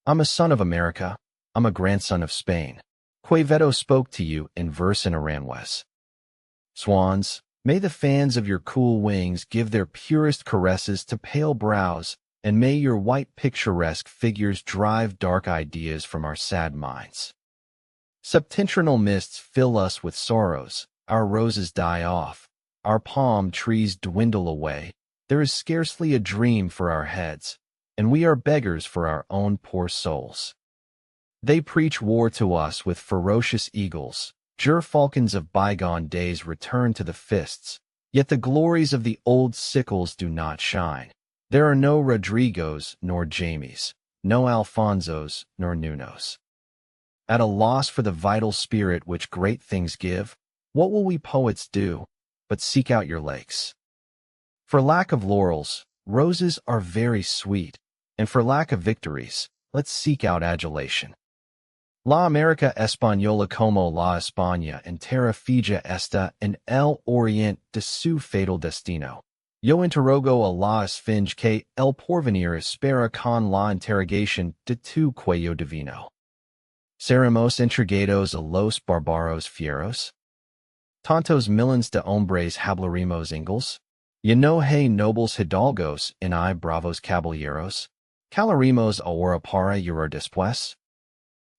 [SPEAKER 2] I'm a son of America. I'm a grandson of Spain. Quevedo spoke to you in verse in Aranjuez. Swans, may the fans of your cool wings give their purest caresses to pale brows, and may your white picturesque figures drive dark ideas from our sad minds. Septentrional mists fill us with sorrows, our roses die off, our palm trees dwindle away, there is scarcely a dream for our heads, and we are beggars for our own poor souls. They preach war to us with ferocious eagles, gerfalcons of bygone days return to the fists, yet the glories of the old sickles do not shine. There are no Rodrigos nor Jamies, no Alfonsos nor Nunos. At a loss for the vital spirit which great things give, what will we poets do, but seek out your lakes? For lack of laurels, roses are very sweet, and for lack of victories, let's seek out adulation. La América Española como la España entera fija esta en el oriente de su fatal destino. Yo interrogo a la esfinge que el porvenir espera con la interrogación de tu cuello divino. Seremos entregados a los barbaros fieros? Tantos millones de hombres hablaremos ingles? Ya no hay nobles hidalgos en hay bravos caballeros? Calorimos ahora para llorar después.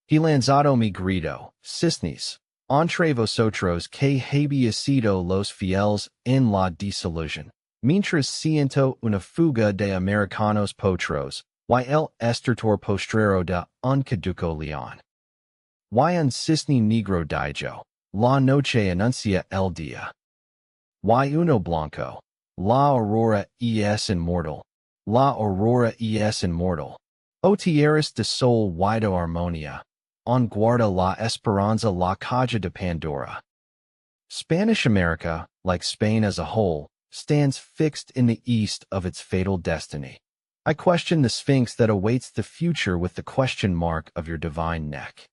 [SPEAKER 2] He lanzado mi grito, cisnes, entre vosotros que habéis sido los fieles en la disolución. Mientras siento una fuga de americanos potros, y el estertor postrero de un caduco león. Y un cisne negro dijo, la noche anuncia el día. Y uno blanco, la aurora es inmortal, la aurora es inmortal. O tierras de sol wido armonia, on guarda la esperanza la caja de Pandora. Spanish America, like Spain as a whole, stands fixed in the east of its fatal destiny. I question the sphinx that awaits the future with the question mark of your divine neck.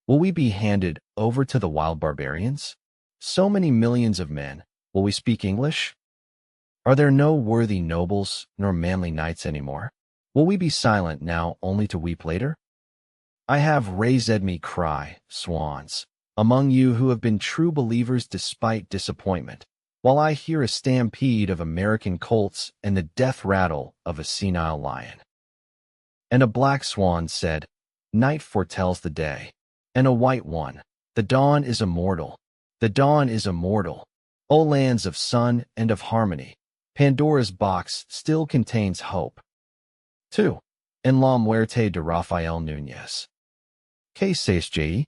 [SPEAKER 2] Will we be handed over to the wild barbarians? So many millions of men, will we speak English? Are there no worthy nobles nor manly knights anymore? Will we be silent now only to weep later? I have raised me cry, swans, among you who have been true believers despite disappointment, while I hear a stampede of American colts and the death rattle of a senile lion. And a black swan said, night foretells the day, and a white one, the dawn is immortal, the dawn is immortal. O lands of sun and of harmony, Pandora's box still contains hope. 2. En la muerte de Rafael Núñez. ¿Qué seis J?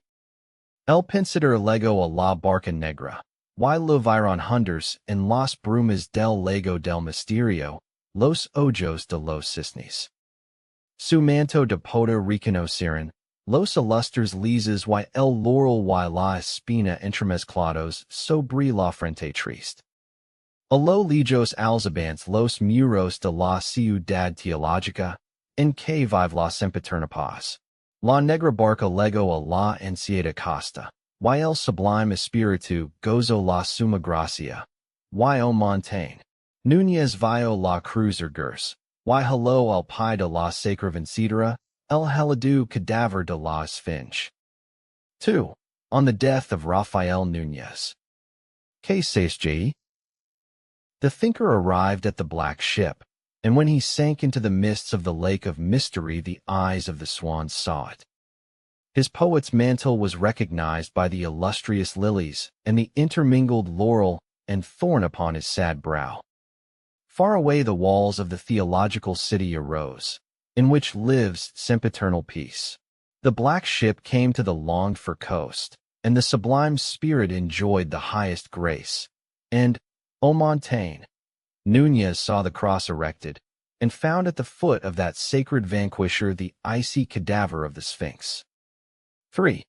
[SPEAKER 2] El pensador lego a la barca negra, y lo vieron hunders en las brumas del lago del misterio, los ojos de los cisnes. Su manto de poda reconocieron, los ilustres lises y el laurel y la espina entremezclados sobre la frente triste. A lo lejos alzabans los muros de la ciudad teológica, en que vive la sempiterna paz. La negra barca lego a la ansiada costa, y el sublime espíritu gozo la suma gracia. Y o Montaigne. Núñez vio la cruiser gers, y hello al pie de la sacra vencedora, el helado cadaver de la esfinge. 2. On the death of Rafael Núñez. ¿Qué seis J? The thinker arrived at the black ship, and when he sank into the mists of the lake of mystery, the eyes of the swans saw it. His poet's mantle was recognized by the illustrious lilies and the intermingled laurel and thorn upon his sad brow. Far away the walls of the theological city arose, in which lives sempiternal peace. The black ship came to the longed-for coast, and the sublime spirit enjoyed the highest grace. And, O Montaigne, Núñez saw the cross erected, and found at the foot of that sacred vanquisher the icy cadaver of the Sphinx. 3.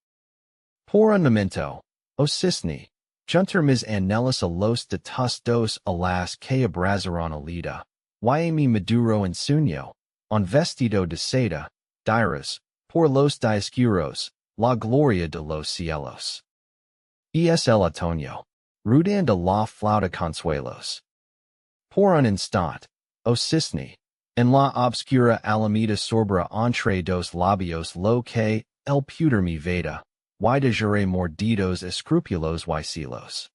[SPEAKER 2] Por un momento, O cisne, junter mis anhelos a los de tus dos alas que abrazaron alida, y mi maduro en sueño, on vestido de seda, dirás, por los dioscuros, la gloria de los cielos. Es el otoño, rudan de la flauta consuelos. Por un instant, O cisne, en la obscura alameda sobre entre dos labios lo que el pudor mi veda, y de jure mordidos escrupulos y celos.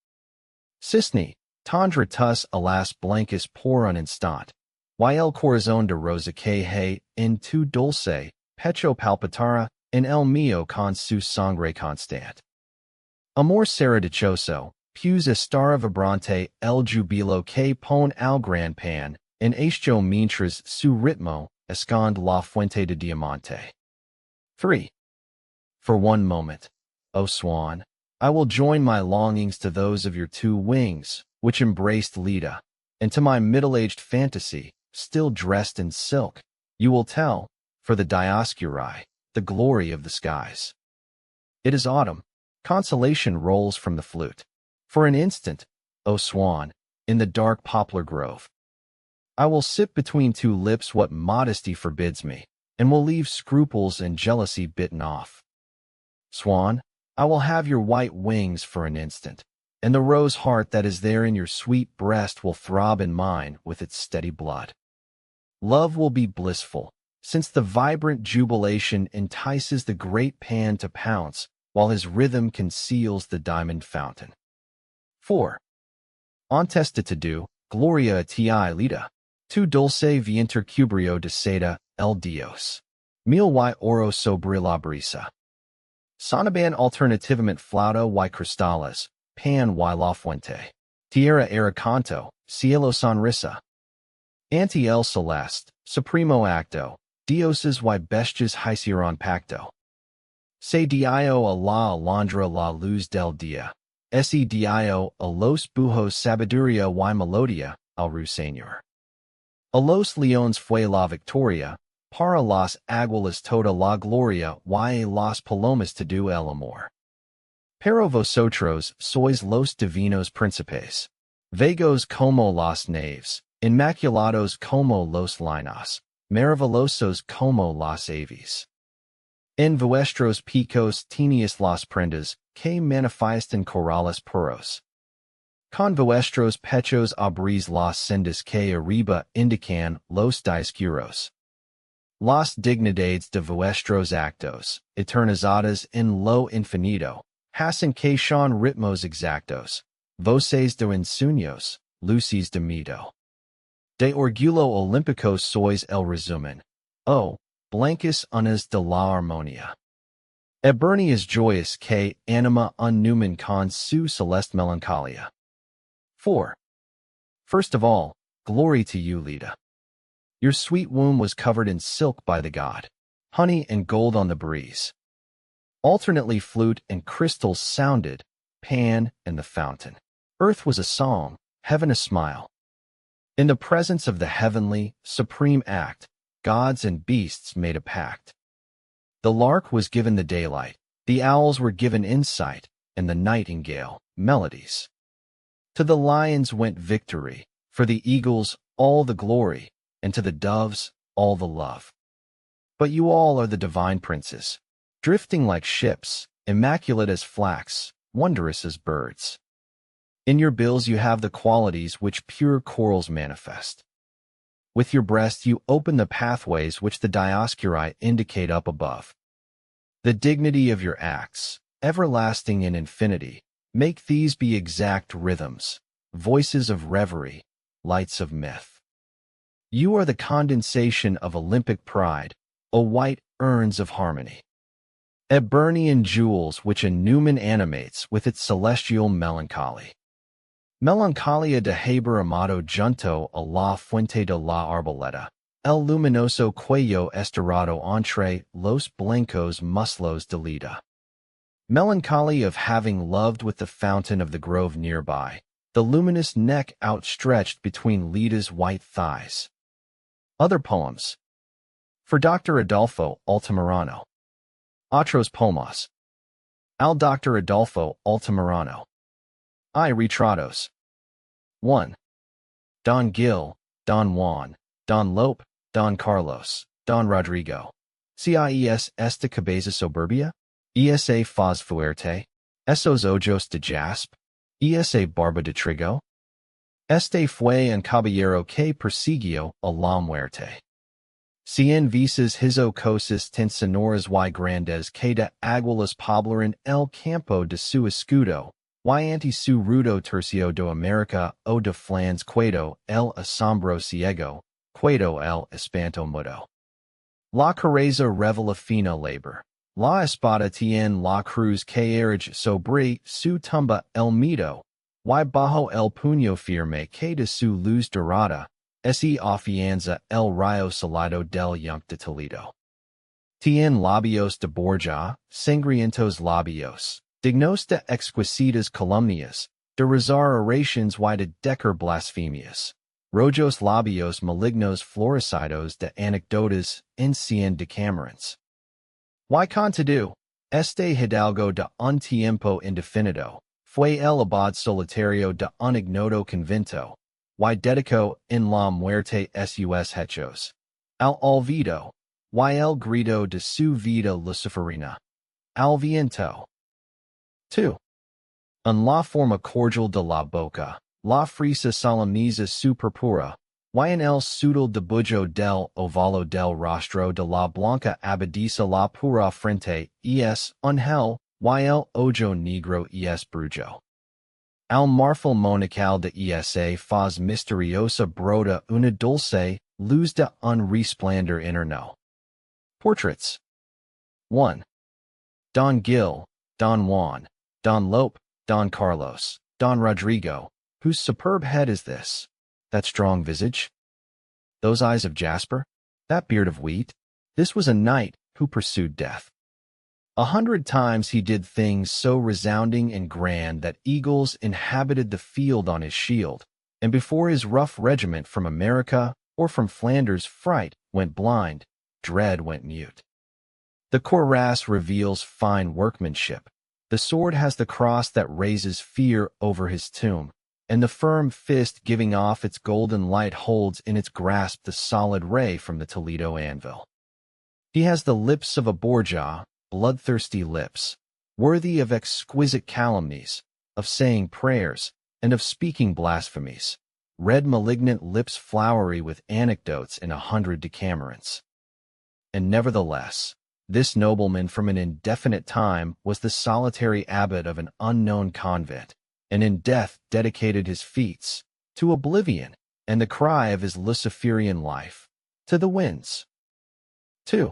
[SPEAKER 2] Cisne, tandra tus alas blancas por un instant, y el corazón de rosa que hay en tu dulce pecho palpitara en el mío con su sangre constante. Amor será dichoso, pues estará vibrante el jubilo que pon al gran pan, en esto mientras su ritmo esconde la fuente de diamante. 3. For one moment, O swan, I will join my longings to those of your two wings, which embraced Leda, and to my middle-aged fantasy, still dressed in silk, you will tell, for the Dioscuri, the glory of the skies. It is autumn. Consolation rolls from the flute. For an instant, O swan, in the dark poplar grove, I will sip between two lips what modesty forbids me, and will leave scruples and jealousy bitten off. Swan, I will have your white wings for an instant, and the rose heart that is there in your sweet breast will throb in mine with its steady blood. Love will be blissful, since the vibrant jubilation entices the great Pan to pounce, while his rhythm conceals the diamond fountain. 4. Antes de todo, gloria a ti Leda, tu dulce vientre cubrio de seda, el Dios. Mil y oro sobre la brisa. Sonaban alternativamente flauta y cristales, pan y la fuente. Tierra era canto, cielo sonrisa. Ante el celeste, supremo acto, dioses y bestias hicieron pacto. Se dio a la alondra la luz del día. Se dio a los bujos sabiduría y melodia, al ruiseñor. A los leones fue la victoria, para las aguilas toda la gloria y a las palomas todo el amor. Pero vosotros sois los divinos príncipes. Vagos como las naves, inmaculados como los linos, maravillosos como las aves. En vuestros picos tenías las prendas, que manifiestan corales puros. Con vuestros pechos abrís las sendas que arriba indican los discuros. Las dignidades de vuestros actos, eternizadas en lo infinito, hacen que son ritmos exactos, voces de ensueños, luces de mito. De orgullo olímpico sois el resumen, oh, blancas unas de la armonía. Ebernias joyas que anima un numen con su celeste melancholia. 4. First of all, glory to you, Leda. Your sweet womb was covered in silk by the god, honey and gold on the breeze. Alternately flute and crystals sounded, Pan and the fountain. Earth was a song, heaven a smile. In the presence of the heavenly, supreme act, gods and beasts made a pact. The lark was given the daylight, the owls were given insight, and the nightingale, melodies. To the lions went victory, for the eagles, all the glory, and to the doves, all the love. But you all are the divine princes, drifting like ships, immaculate as flax, wondrous as birds. In your bills you have the qualities which pure corals manifest. With your breast you open the pathways which the Dioscuri indicate up above. The dignity of your acts, everlasting in infinity, make these be exact rhythms, voices of reverie, lights of myth. You are the condensation of Olympic pride, O white urns of harmony. Ebernian jewels which a Numen animates with its celestial melancholy. Melancholia de Haber amado junto a la fuente de la arboleda, el luminoso cuello estirado entre los blancos muslos de Leda. Melancholy of having loved with the fountain of the grove nearby, the luminous neck outstretched between Leda's white thighs. Other poems. For Dr. Adolfo Altamirano. Otros poemas. Al Dr. Adolfo Altamirano. I retratos. 1. Don Gil, Don Juan, Don Lope, Don Carlos, Don Rodrigo. CIES esta cabeza soberbia? ESA faz fuerte? Esos ojos de jasp? ESA barba de trigo? Este fue un caballero que persiguió a la muerte. Cien veces hizo cosas tan sonoras y grandes que de aguilas poblaron el campo de su escudo, y ante su rudo tercio de América o de Flandes quedo el asombro ciego, quedo el espanto mudo. La carreza revela fina labor. La espada tiene la cruz que erige sobre su tumba el mito, y bajo el puño firme que de su luz dorada, se afianza el rayo salado del yunque de Toledo. Tiene labios de Borja, sangrientos labios, dignos de exquisitas calumnias, de rezar orations y de decer blasfemias. Rojos labios malignos florecidos de anecdotas en cien decamerants. Y contado, este hidalgo de un tiempo indefinido, fue el abad solitario de un ignoto convento, y dedicó en la muerte sus hechos. Al olvido, y el grito de su vida luciferina. Al viento. 2. En la forma cordial de la boca, la frisa solemniza su purpura, y en el sudor de bullo del ovalo del rostro de la blanca abadisa la pura frente es ungel, y el ojo negro es brujo. Al marfil monacal de esa faz misteriosa brota una dulce, luz de un resplandor interno. Portraits. 1. Don Gil, Don Juan, Don Lope, Don Carlos, Don Rodrigo. Whose superb head is this? That strong visage? Those eyes of jasper? That beard of wheat? This was a knight who pursued death. 100 times he did things so resounding and grand that eagles inhabited the field on his shield, and before his rough regiment from America or from Flanders fright went blind, dread went mute. The cuirass reveals fine workmanship. The sword has the cross that raises fear over his tomb, and the firm fist giving off its golden light holds in its grasp the solid ray from the Toledo anvil. He has the lips of a Borgia, bloodthirsty lips, worthy of exquisite calumnies, of saying prayers, and of speaking blasphemies, red malignant lips flowery with anecdotes in 100 Decamerons. And nevertheless, this nobleman from an indefinite time was the solitary abbot of an unknown convent, and in death dedicated his feats to oblivion and the cry of his Luciferian life to the winds. 2.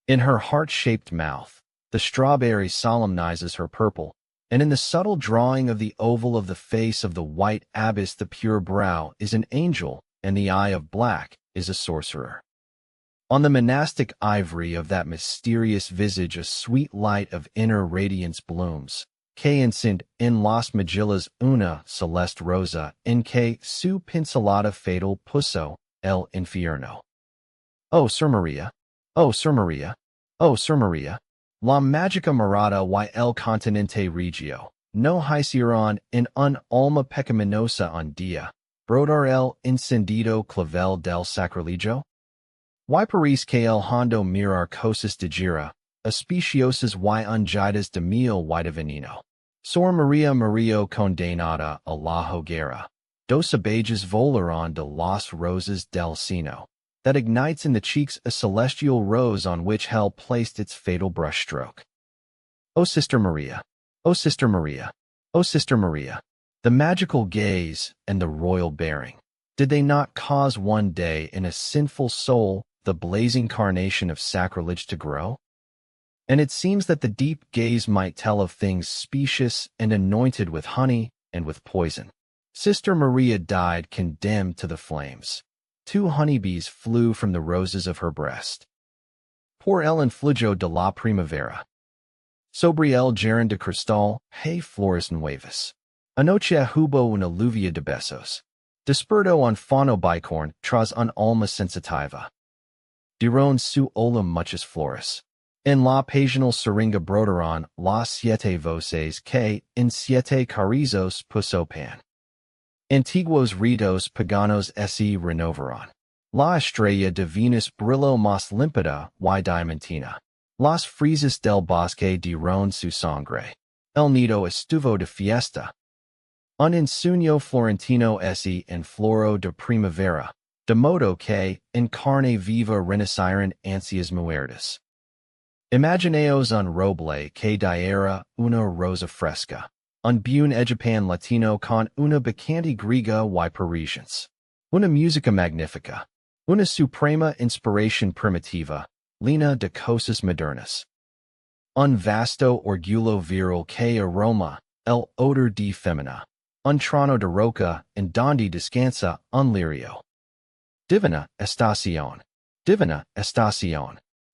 [SPEAKER 2] In her heart-shaped mouth, the strawberry solemnizes her purple, and in the subtle drawing of the oval of the face of the white abbess the pure brow is an angel, and the eye of black is a sorcerer. On the monastic ivory of that mysterious visage a sweet light of inner radiance blooms, que encend en las mejillas una celeste rosa en que su pincelada fatal puso el infierno. Oh, Sir Maria! Oh, Sir Maria! Oh, Sir Maria! La magica morada y el continente regio, no hicieron en un alma pecaminosa un día, brodar el encendido clavel del sacrilegio? Y Paris que el hondo mirar cosas de gira, auspiciosas y ungidas de mil y de veneno. Sor Maria Mario condenada a la hoguera, dos abejas volaron de las rosas del seno, that ignites in the cheeks a celestial rose on which hell placed its fatal brushstroke. O Sister Maria! O Sister Maria! O Sister Maria! The magical gaze and the royal bearing, did they not cause one day in a sinful soul the blazing carnation of sacrilege to grow? And it seems that the deep gaze might tell of things specious and anointed with honey and with poison. Sister Maria died condemned to the flames. 2 honeybees flew from the roses of her breast. Por el influjo de la primavera. Sobre el jardín de cristal, hey flores nuevas. Anoche hubo una lluvia de besos. Desperto un fano bicorn tras un alma sensitiva. Dieron su olim muchas flores. En la pasional seringa brodaron las 7 voces que en 7 carrizos puso pan. Antiguos ritos paganos se renovaron. La estrella de Venus brilló más límpida y diamantina. Las frisas del bosque dieron su sangre. El nido estuvo de fiesta. Un insueño florentino se en floro de primavera, de modo que en carne viva renacieron ansias muertas. Imaginaos un roble que diera una rosa fresca, un buen egipan latino con una bacanti griega y parisians, una música magnifica, una suprema inspiración primitiva, lina de cosas modernas. Un vasto orgullo viril que aroma, el odor de femina, un trono de roca en donde descansa un lirio. Divina estación,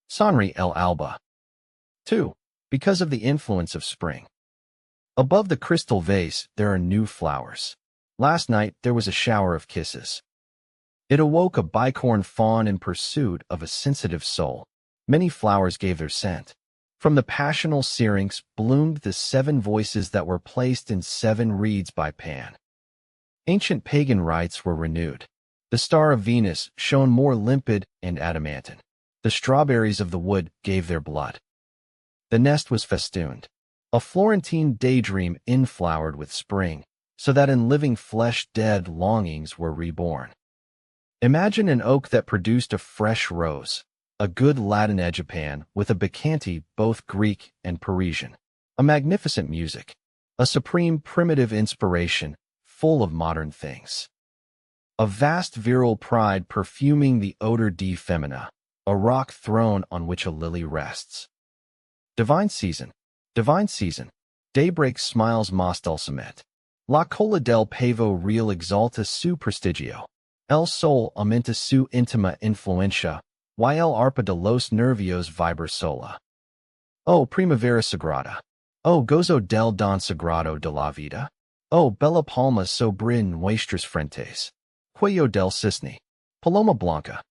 [SPEAKER 2] sonri el alba. 2. Because of the influence of spring. Above the crystal vase there are new flowers. Last night there was a shower of kisses. It awoke a bicorn fawn in pursuit of a sensitive soul. Many flowers gave their scent. From the passional syrinx bloomed the 7 voices that were placed in 7 reeds by Pan. Ancient pagan rites were renewed. The star of Venus shone more limpid and adamantine. The strawberries of the wood gave their blood. The nest was festooned. A Florentine daydream inflowered with spring, so that in living flesh dead longings were reborn. Imagine an oak that produced a fresh rose, a good Latin egipan with a bacanti both Greek and Parisian, a magnificent music, a supreme primitive inspiration full of modern things. A vast virile pride perfuming the odor de femina, a rock throne on which a lily rests. Divine season, daybreak smiles mas dulcimet. La cola del pavo real exalta su prestigio. El sol aumenta su intima influencia, y el arpa de los nervios vibra sola. Oh, primavera sagrada. Oh, gozo del don sagrado de la vida. Oh, bella palma sobre nuestras frentes. Cuello del cisne. Paloma blanca.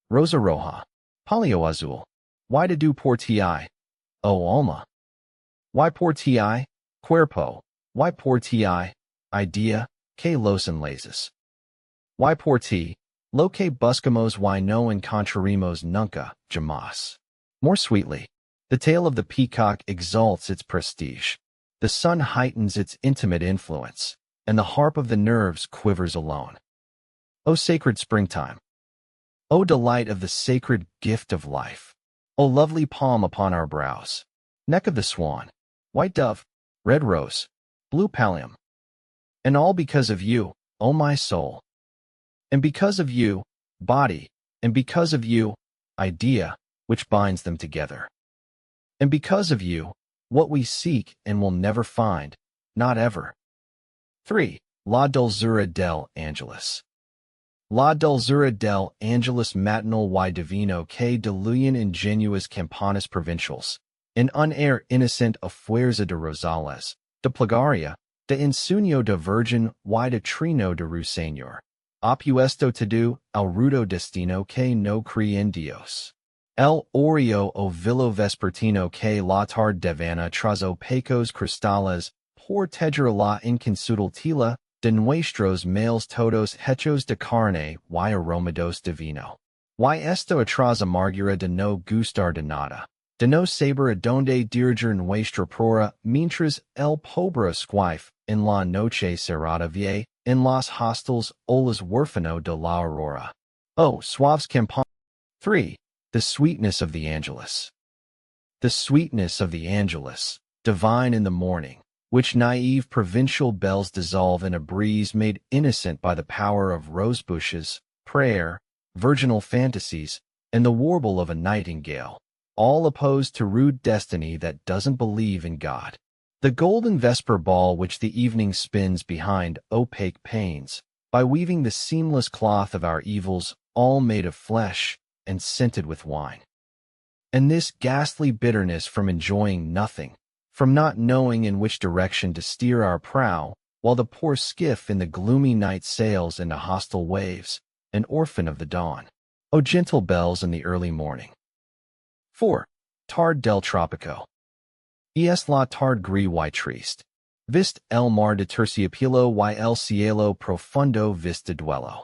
[SPEAKER 2] Rosa roja. Palio azul. Why do por ti? Oh, alma. Why por ti? Cuerpo. Why por ti? Idea. Que los enlaces. Why por ti? Lo que buscamos y no encontraremos nunca, jamás. More sweetly. The tail of the peacock exalts its prestige. The sun heightens its intimate influence, and the harp of the nerves quivers alone. O sacred springtime! O delight of the sacred gift of life! O lovely palm upon our brows! Neck of the swan! White dove! Red rose! Blue pallium! And all because of you, O my soul! And because of you, body, and because of you, idea, which binds them together. And because of you, what we seek and will never find, not ever. 3. La dulzura del Angelus. La dulzura del Angelus matinal y divino que diluyen ingenuous campanas provincials, en un air innocent a fuerza de rosales, de plegaria, de insunio de virgin y de trino de ruiseñor. Opuesto to do, al rudo destino que no cree en Dios. El oreo o villo vespertino que la tarde devana tras opacos cristales, por tejer la inconsuetila de nuestros males todos hechos de carne y aromados divino. Y esto atrás amargura de no gustar de nada, de no saber a donde dirigir nuestra prora mientras el pobre esquife en la noche cerrada vie en los hostels olas huérfano de la aurora. Oh, suaves campanas. 3. The sweetness of the Angelus. The sweetness of the Angelus, divine in the morning, which naive provincial bells dissolve in a breeze made innocent by the power of rosebushes, prayer, virginal fantasies, and the warble of a nightingale, all opposed to rude destiny that doesn't believe in God. The golden vesper ball which the evening spins behind opaque panes, by weaving the seamless cloth of our evils, all made of flesh, and scented with wine. And this ghastly bitterness from enjoying nothing, from not knowing in which direction to steer our prow, while the poor skiff in the gloomy night sails into hostile waves, an orphan of the dawn. O gentle bells in the early morning. 4. Tarde del Tropico. Es la tarde gris y triste. Vist el mar de terciopelo y el cielo profundo vista duelo.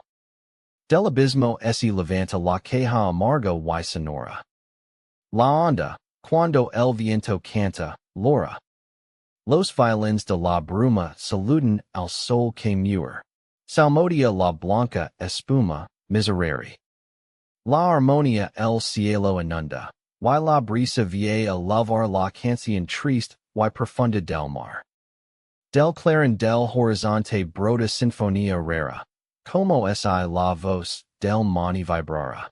[SPEAKER 2] Del abismo ese levanta la queja amarga y sonora. La onda, cuando el viento canta, Laura. Los violins de la bruma saluden al sol que muere. Salmodia la blanca espuma, miserere. La armonia el cielo inunda, y la brisa vie a lavar la canción triste y profunda del mar. Del clarin del horizonte brota sinfonía rara, como si la voz del mani vibrara.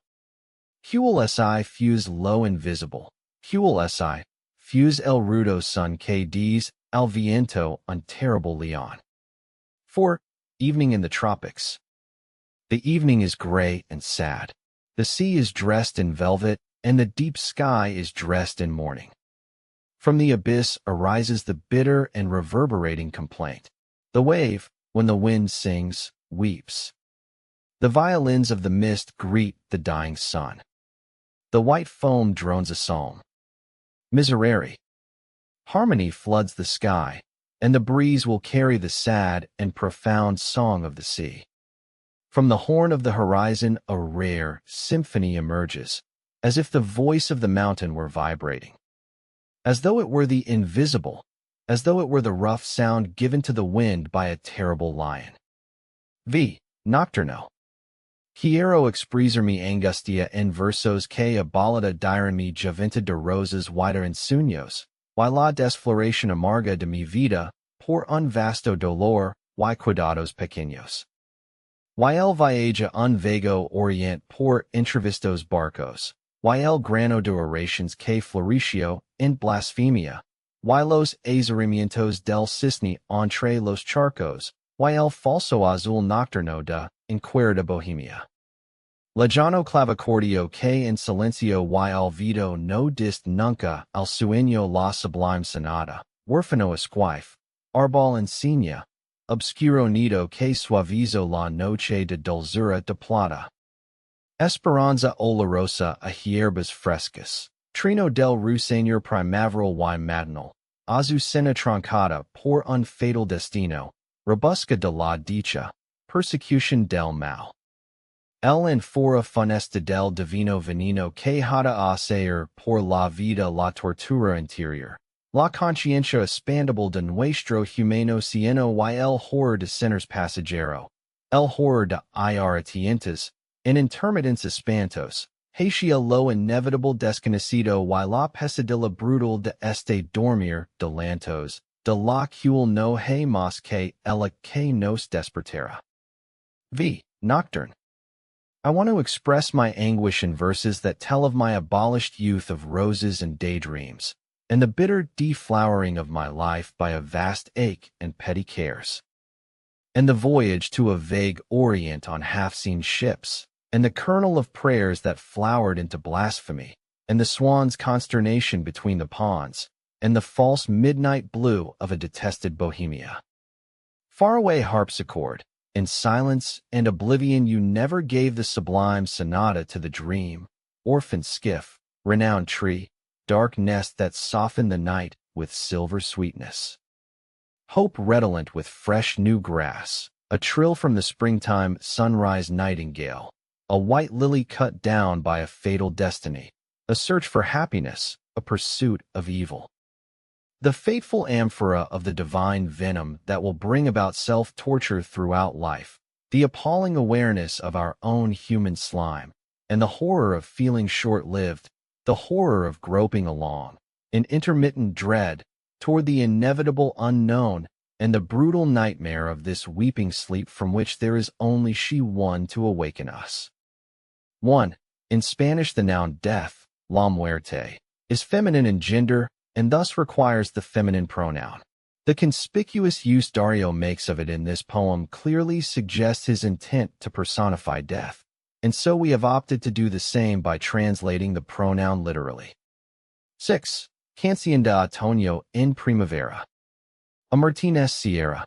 [SPEAKER 2] Huel si fuse lo invisible, huel si fuse el rudo sun que diz al viento un terrible leon. 4. Evening in the tropics. The evening is gray and sad. The sea is dressed in velvet, and the deep sky is dressed in mourning. From the abyss arises the bitter and reverberating complaint. The wave, when the wind sings, weeps. The violins of the mist greet the dying sun. The white foam drones a psalm. Miserere. Harmony floods the sky, and the breeze will carry the sad and profound song of the sea. From the horn of the horizon a rare symphony emerges, as if the voice of the mountain were vibrating. As though it were the invisible, as though it were the rough sound given to the wind by a terrible lion. V. Nocturno. Quiero expresar mi angustia en versos que abolida diren mi juventud de rosas y de ensueños, y la desfloración amarga de mi vida, por un vasto dolor y cuidados pequeños. YL viaja un vago orient por entrevistos barcos. YL grano de oraciones que floreció en blasfemia. Y los azarimientos del cisne entre los charcos. YL falso azul nocturno de Inquierda Bohemia. Lejano clavicordio que en silencio y olvido no dist nunca al sueño la sublime sonata. Huérfano esquife. Arbol enseña. Obscuro nido que suavizo la noche de dulzura de plata. Esperanza olorosa a hierbas frescas. Trino del ruiseñor primaveral y matinal. Azucena trancada por un fatal destino. Robusca de la dicha. Persecution del mal. El en fora funesta del divino veneno que hada a ser por la vida la tortura interior. La conciencia expandable de nuestro humano cieno y el horror de sinners pasajero. El horror de irritientes, en intermitentes espantos. Hacia lo inevitable desconocido y la pesadilla brutal de este dormir delantos, de la cual no hay más que ella que nos despertara. V. Nocturne. I want to express my anguish in verses that tell of my abolished youth of roses and daydreams, and the bitter deflowering of my life by a vast ache and petty cares, and the voyage to a vague orient on half-seen ships, and the kernel of prayers that flowered into blasphemy, and the swan's consternation between the ponds, and the false midnight blue of a detested Bohemia. Faraway harpsichord, in silence and oblivion you never gave the sublime sonata to the dream, orphan skiff, renowned tree, dark nest that softened the night with silver sweetness. Hope redolent with fresh new grass, a trill from the springtime sunrise nightingale, a white lily cut down by a fatal destiny, a search for happiness, a pursuit of evil. The fateful amphora of the divine venom that will bring about self-torture throughout life, the appalling awareness of our own human slime, and the horror of feeling short-lived, the horror of groping along, in intermittent dread, toward the inevitable unknown, and the brutal nightmare of this weeping sleep from which there is only she one to awaken us. 1. In Spanish the noun death, la muerte, is feminine in gender, and thus requires the feminine pronoun. The conspicuous use Dario makes of it in this poem clearly suggests his intent to personify death, and so we have opted to do the same by translating the pronoun literally. 6. Canción de Otoño en Primavera. A Martínez Sierra.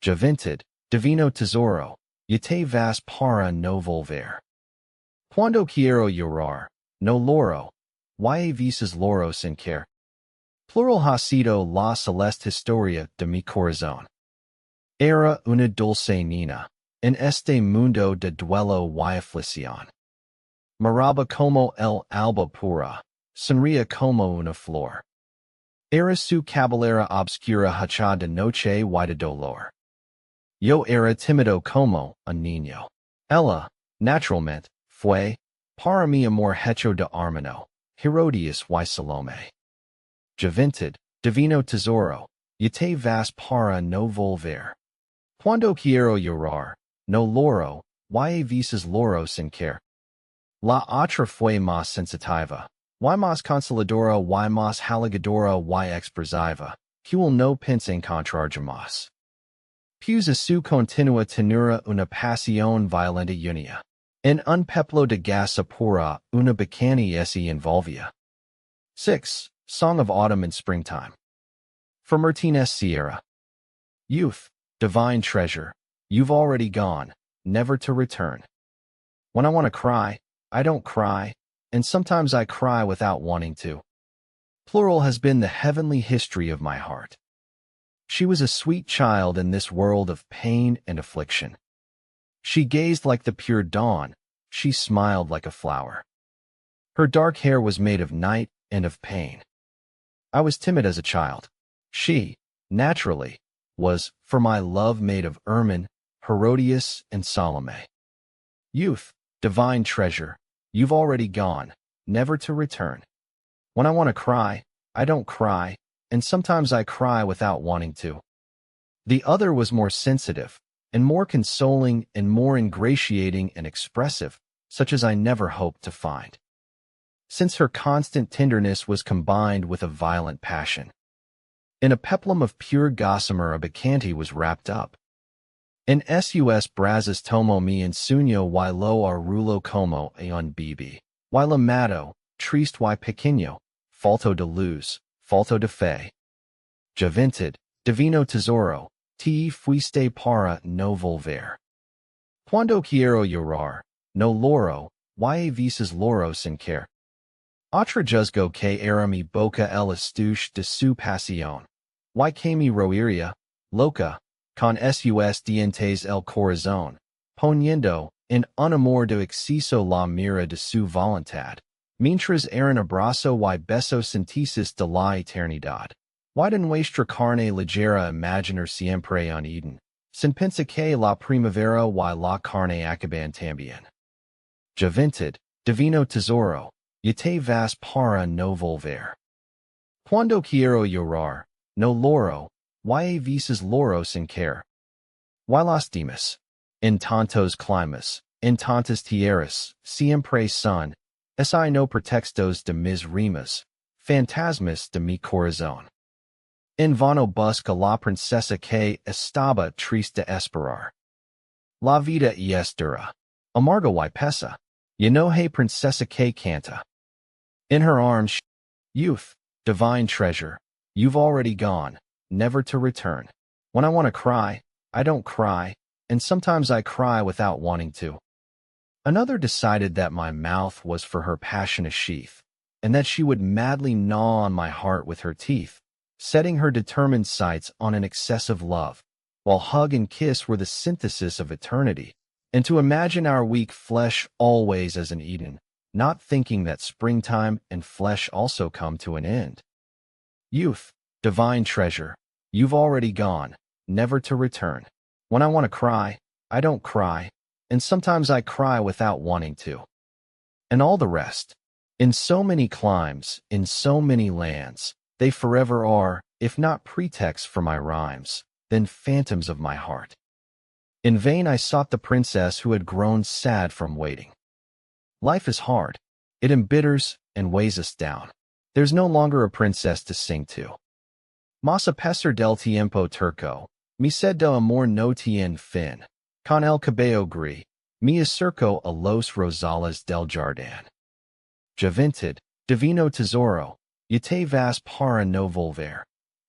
[SPEAKER 2] Juventud, divino tesoro, y te vas para no volver. Cuando quiero llorar, no loro, y veces loro sin querer. Plural ha sido la celeste historia de mi corazón. Era una dulce niña, en este mundo de duelo y aflicción. Miraba como el alba pura, sonría como una flor. Era su cabellera obscura hacha de noche y de dolor. Yo era tímido como un niño. Ella, naturalmente, fue, para mi amor hecho de Armino, Herodias y Salome. Juventud, divino tesoro, y te vas para no volver. Cuando quiero llorar, no loro, y veces loro sin querer. La otra fue más sensitiva, y más consoladora y más halagadora y expresiva, cual no pensé encontrar jamás. Pues a su continua tenura una pasión violenta unia. En un peplo de gasa pura una bacani ese envolvia. 6. Song of Autumn and Springtime. For Martínez Sierra. Youth, divine treasure, you've already gone, never to return. When I want to cry, I don't cry, and sometimes I cry without wanting to. Plural has been the heavenly history of my heart. She was a sweet child in this world of pain and affliction. She gazed like the pure dawn, she smiled like a flower. Her dark hair was made of night and of pain. I was timid as a child. She, naturally, was, for my love made of ermine, Herodias, and Salome. Youth, divine treasure, you've already gone, never to return. When I want to cry, I don't cry, and sometimes I cry without wanting to. The other was more sensitive, and more consoling and more ingratiating and expressive, such as I never hoped to find. Since her constant tenderness was combined with a violent passion. In a peplum of pure gossamer a bacchante was wrapped up. In sus brazas tomo mi insuño y lo arrulo como aon bibi, y la mato, triste y pequeño, falto de luz, falto de fe. Juventud, divino tesoro, te fuiste para no volver. Cuando quiero llorar, no loro, y a veces loro sin querer. Otra juzgo que era mi boca el estuche de su pasión. Y que mi roiría, loca, con sus dientes el corazón, poniendo en un amor de exceso la mira de su voluntad, mientras eran abrazo y beso sintesis de la eternidad. Y de nuestra carne ligera imaginar siempre en Eden, sin pensar que la primavera y la carne acaban también. Juventud, divino tesoro, y te vas para no volver. Cuando quiero llorar, no loro, y a veces loro sin querer. Y las demás, en tantos climas, en tantas tierras, siempre son, si no pretextos de mis rimas, fantasmas de mi corazón. En vano busca la princesa que estaba triste de esperar. La vida es dura, amarga y pesa, y no hay princesa que canta. In her arms, youth, divine treasure, you've already gone, never to return. When I want to cry, I don't cry, and sometimes I cry without wanting to. Another decided that my mouth was for her passionate sheath, and that she would madly gnaw on my heart with her teeth, setting her determined sights on an excessive love, while hug and kiss were the synthesis of eternity, and to imagine our weak flesh always as an Eden, not thinking that springtime and flesh also come to an end. Youth, divine treasure, you've already gone, never to return. When I want to cry, I don't cry, and sometimes I cry without wanting to. And all the rest, in so many climes, in so many lands, they forever are, if not pretexts for my rhymes, then phantoms of my heart. In vain I sought the princess who had grown sad from waiting. Life is hard. It embitters and weighs us down. There's no longer a princess to sing to. Mas a pesar del tiempo turco, mi sed de amor no tien fin. Con el cabello gris, mi acerco a los rosales del jardín. Juventud, divino tesoro, y te vas para no volver.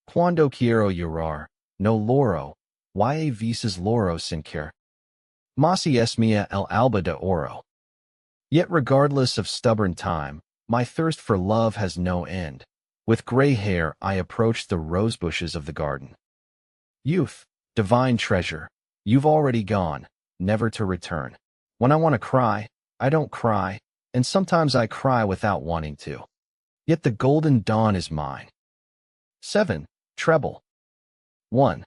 [SPEAKER 2] Cuando quiero llorar, no loro, y a veces loro sin querer. Mas es mía el alba de oro. Yet regardless of stubborn time, my thirst for love has no end. With gray hair I approach the rosebushes of the garden. Youth, divine treasure, you've already gone, never to return. When I want to cry, I don't cry, and sometimes I cry without wanting to. Yet the golden dawn is mine. 7. Treble. 1.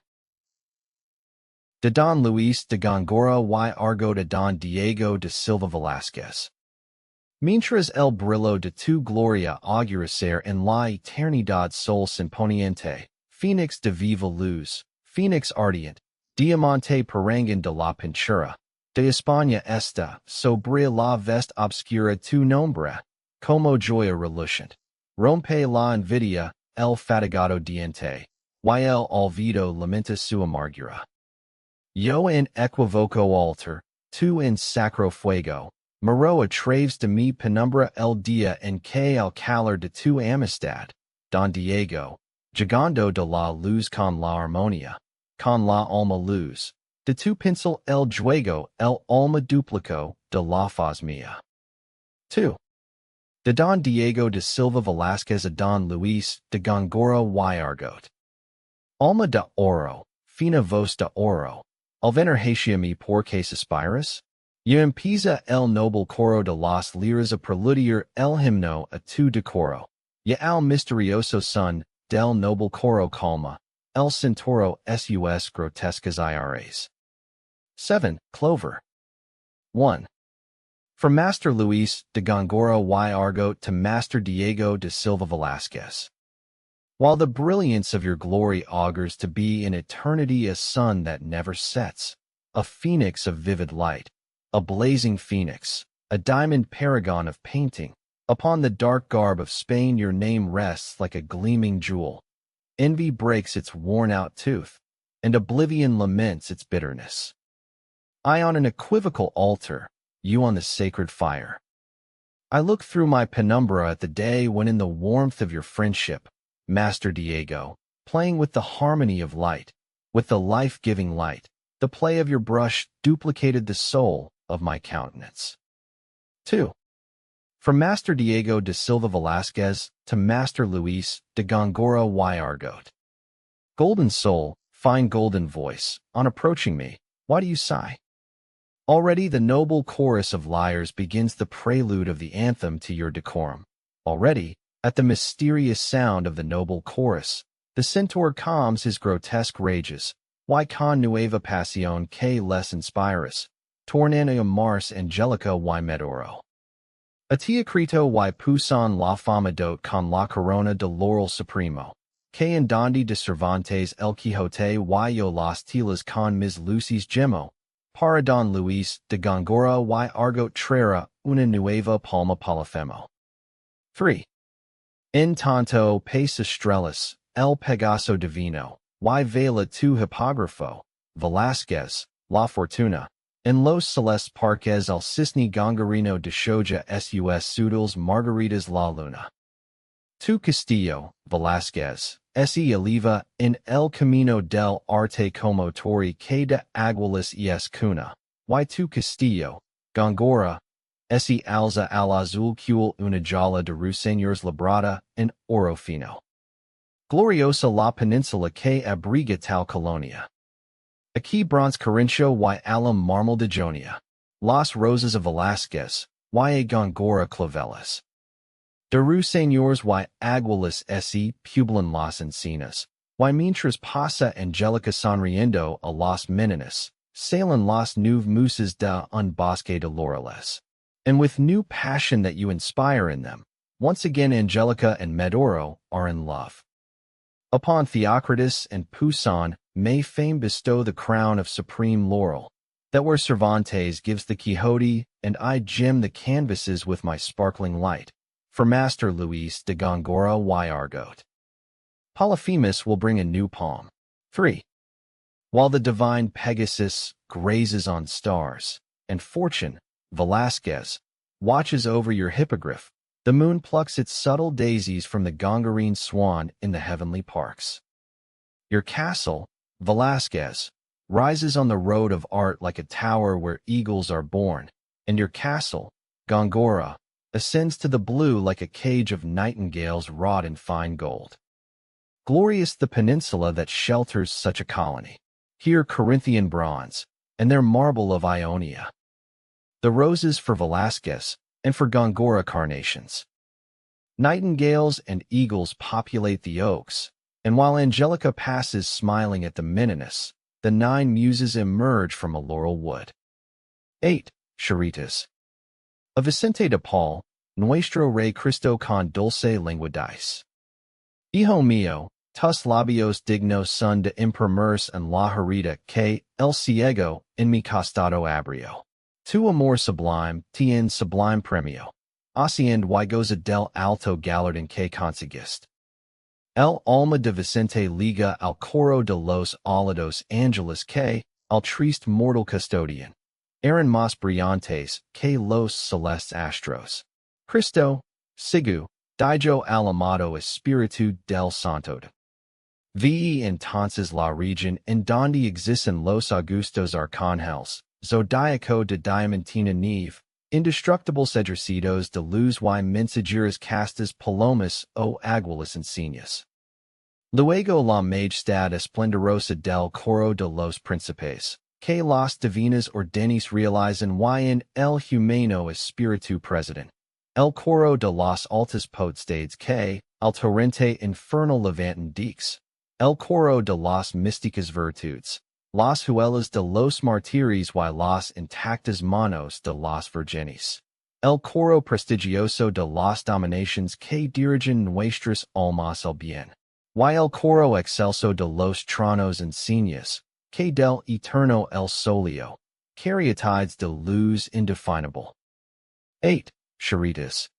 [SPEAKER 2] De Don Luis de Góngora y Argo de Don Diego de Silva Velázquez. Mientras el brillo de tu gloria auguracer en la eternidad sol sin poniente, Phoenix de viva luz, Phoenix ardiente, diamante parangan de la pintura, de España esta, sobre la vest obscura tu nombre, como joya relucente, rompe la envidia, el fatigado diente, y el olvido lamenta su amargura. Yo en equivoco altar, tu en sacro fuego, Moro a traves de mi penumbra el día en que el calor de tu amistad, Don Diego, llegando de la luz con la armonía, con la alma luz, de tu pincel el juego el alma duplico de la faz mía. 2. De Don Diego de Silva Velázquez a Don Luis de Góngora y Argot. Alma de oro, fina voz de oro, alvener mi porque suspiras? Y empieza el noble coro de las liras a preludiar el himno a tu decoro, y al misterioso son del noble coro calma, el centauro sus grotescas iras. 7. Clover. 1. From Master Luis de Góngora y Argot to Master Diego de Silva Velázquez. While the brilliance of your glory augurs to be in eternity a sun that never sets, a phoenix of vivid light, a blazing phoenix, a diamond paragon of painting. Upon the dark garb of Spain your name rests like a gleaming jewel. Envy breaks its worn-out tooth, and oblivion laments its bitterness. I on an equivocal altar, you on the sacred fire. I look through my penumbra at the day when in the warmth of your friendship, Master Diego, playing with the harmony of light, with the life-giving light, the play of your brush duplicated the soul of my countenance. 2. From Master Diego de Silva Velázquez to Master Luis de Góngora y Argote. Golden soul, fine golden voice, on approaching me, why do you sigh? Already the noble chorus of lyres begins the prelude of the anthem to your decorum. Already, at the mysterious sound of the noble chorus, the centaur calms his grotesque rages. Why con nueva pasión que les inspiras, tornando Mars Angelica y Medoro. A teocrito y pusan la fama dote con la corona de laurel supremo, que en donde de Cervantes el Quijote y yo las telas con mis lucis gemo, para don Luis de Góngora y Argote traerá una nueva palma palafemo. 3. En tanto país estrellas, el Pegaso divino, y vela tu hipógrafo, Velázquez, la fortuna, en los celestes parques el cisne gongarino de shoja sus sudales margaritas la luna. Tu Castillo, Velázquez, se eleva en el camino del arte como torre que de aguilas es cuna. Y tu Castillo, Góngora, se alza al azul cul una jala de ruiseñores labrada en oro fino. Gloriosa la península que abriga tal colonia. Aquí bronze Corincho y alum mármol de Jonia. Las rosas of Velázquez, y Góngora claveles. De ruiseñores y aguilas se pueblan las encinas, y mientras pasa Angelica sonriendo a las meninas, salen las nueve musas de un bosque de laureles. And with new passion that you inspire in them, once again Angelica and Medoro are in love. Upon Theocritus and Poussin may fame bestow the crown of supreme laurel, that where Cervantes gives the Quixote and I gem the canvases with my sparkling light, for Master Luis de Góngora y Argote. Polyphemus will bring a new palm. 3. While the divine Pegasus grazes on stars, and Fortune, Velázquez, watches over your hippogriff, the moon plucks its subtle daisies from the Gongarine swan in the heavenly parks. Your castle, Velázquez, rises on the road of art like a tower where eagles are born, and your castle, Góngora, ascends to the blue like a cage of nightingales wrought in fine gold. Glorious the peninsula that shelters such a colony. Here Corinthian bronze, and there marble of Ionia. The roses for Velázquez, and for Góngora carnations. Nightingales and eagles populate the oaks, and while Angelica passes smiling at the Meninas, the 9 muses emerge from a laurel wood. 8. Charitas. A Vicente de Paul, Nuestro Rey Cristo con dulce linguadice. Hijo mío, tus labios dignos son de imprimers en la herida que el ciego en mi costado abrió. Tu amor sublime, tien sublime premio. Haciend y goza del alto galardón que conseguiste. El alma de Vicente liga al coro de los alados angeles que, al triste mortal custodian. Eran más brillantes que los celestes astros. Cristo, sigu, dijo al amado espíritu del santo. Ve entonces la region en donde existen los augustos arcángeles, zodiaco de diamantina nieve, indestructibles ejercitos de luz y mensajeras castas palomas o aguilas encinas. Luego la majestad esplendorosa del coro de los príncipes, que las divinas órdenes realizan y en el humano espíritu president. El coro de las altas potestades que, al torrente infernal levantan dix. El coro de las místicas virtudes. Las huellas de los martires y las intactas manos de las virgenes. El coro prestigioso de las dominations que dirigen nuestras almas al bien. Y el coro excelso de los tronos insignias, que del eterno el solio, caryatides de luz indefinable. 8. Charitas.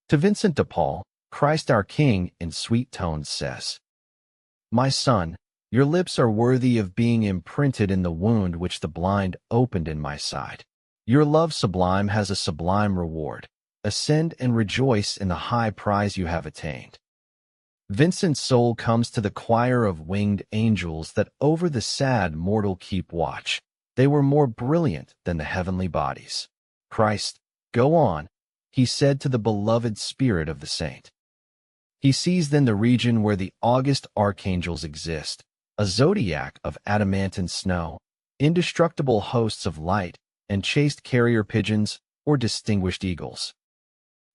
[SPEAKER 2] To Vincent de Paul, Christ our King in sweet tones says, My son, your lips are worthy of being imprinted in the wound which the blind opened in my side. Your love sublime has a sublime reward. Ascend and rejoice in the high prize you have attained. Vincent's soul comes to the choir of winged angels that over the sad mortal keep watch. They were more brilliant than the heavenly bodies. Christ, go on, he said to the beloved spirit of the saint. He sees then the region where the august archangels exist, a zodiac of adamantine snow, indestructible hosts of light, and chaste carrier pigeons or distinguished eagles.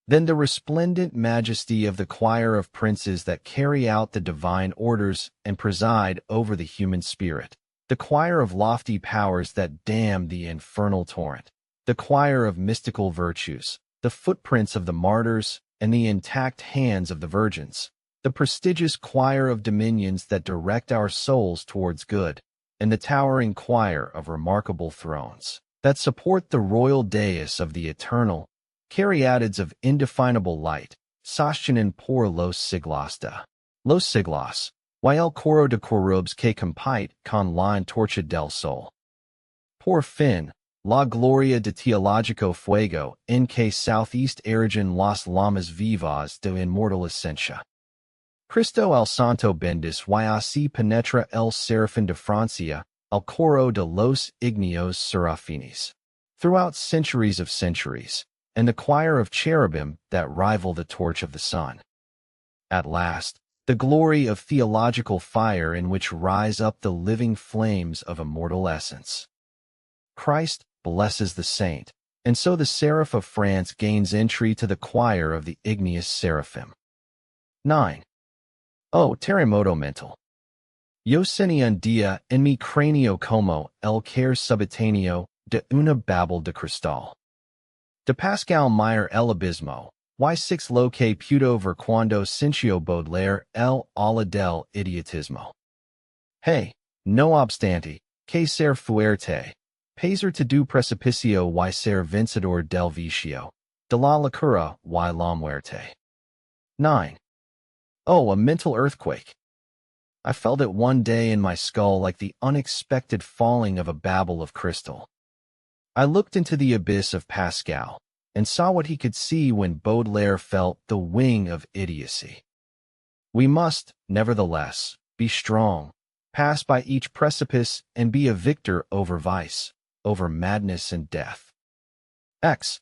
[SPEAKER 2] Then the resplendent majesty of the choir of princes that carry out the divine orders and preside over the human spirit, the choir of lofty powers that dam the infernal torrent, the choir of mystical virtues, the footprints of the martyrs and the intact hands of the virgins, the prestigious choir of dominions that direct our souls towards good, and the towering choir of remarkable thrones that support the royal dais of the eternal, caryatids of indefinable light, sostienen por los siglos de los siglos, y el coro de corrubs que compite con la antorcha del sol. Por fin, la gloria de teológico fuego en que southeast erigen las llamas vivas de inmortal esencia. Cristo el santo bendis y así penetra el serafín de Francia, el coro de los ignios serafines. Throughout centuries of centuries, and the choir of cherubim that rival the torch of the sun. At last, the glory of theological fire in which rise up the living flames of immortal essence. Christ blesses the saint, and so the seraph of France gains entry to the choir of the igneous seraphim. 9. O terremoto mental. Yo tenía un día en mi cráneo como el care subitáneo de una babel de cristal. De Pascal Meyer el abismo, y6 lo que pudo ver cuando sintió Baudelaire el ala del idiotismo. Hey, no obstante, que ser fuerte, peser to du precipicio y ser vencedor del vicio, de la locura y la muerte. 9. Oh, a mental earthquake. I felt it one day in my skull like the unexpected falling of a babel of crystal. I looked into the abyss of Pascal, and saw what he could see when Baudelaire felt the wing of idiocy. We must, nevertheless, be strong, pass by each precipice, and be a victor over vice, over madness and death. X.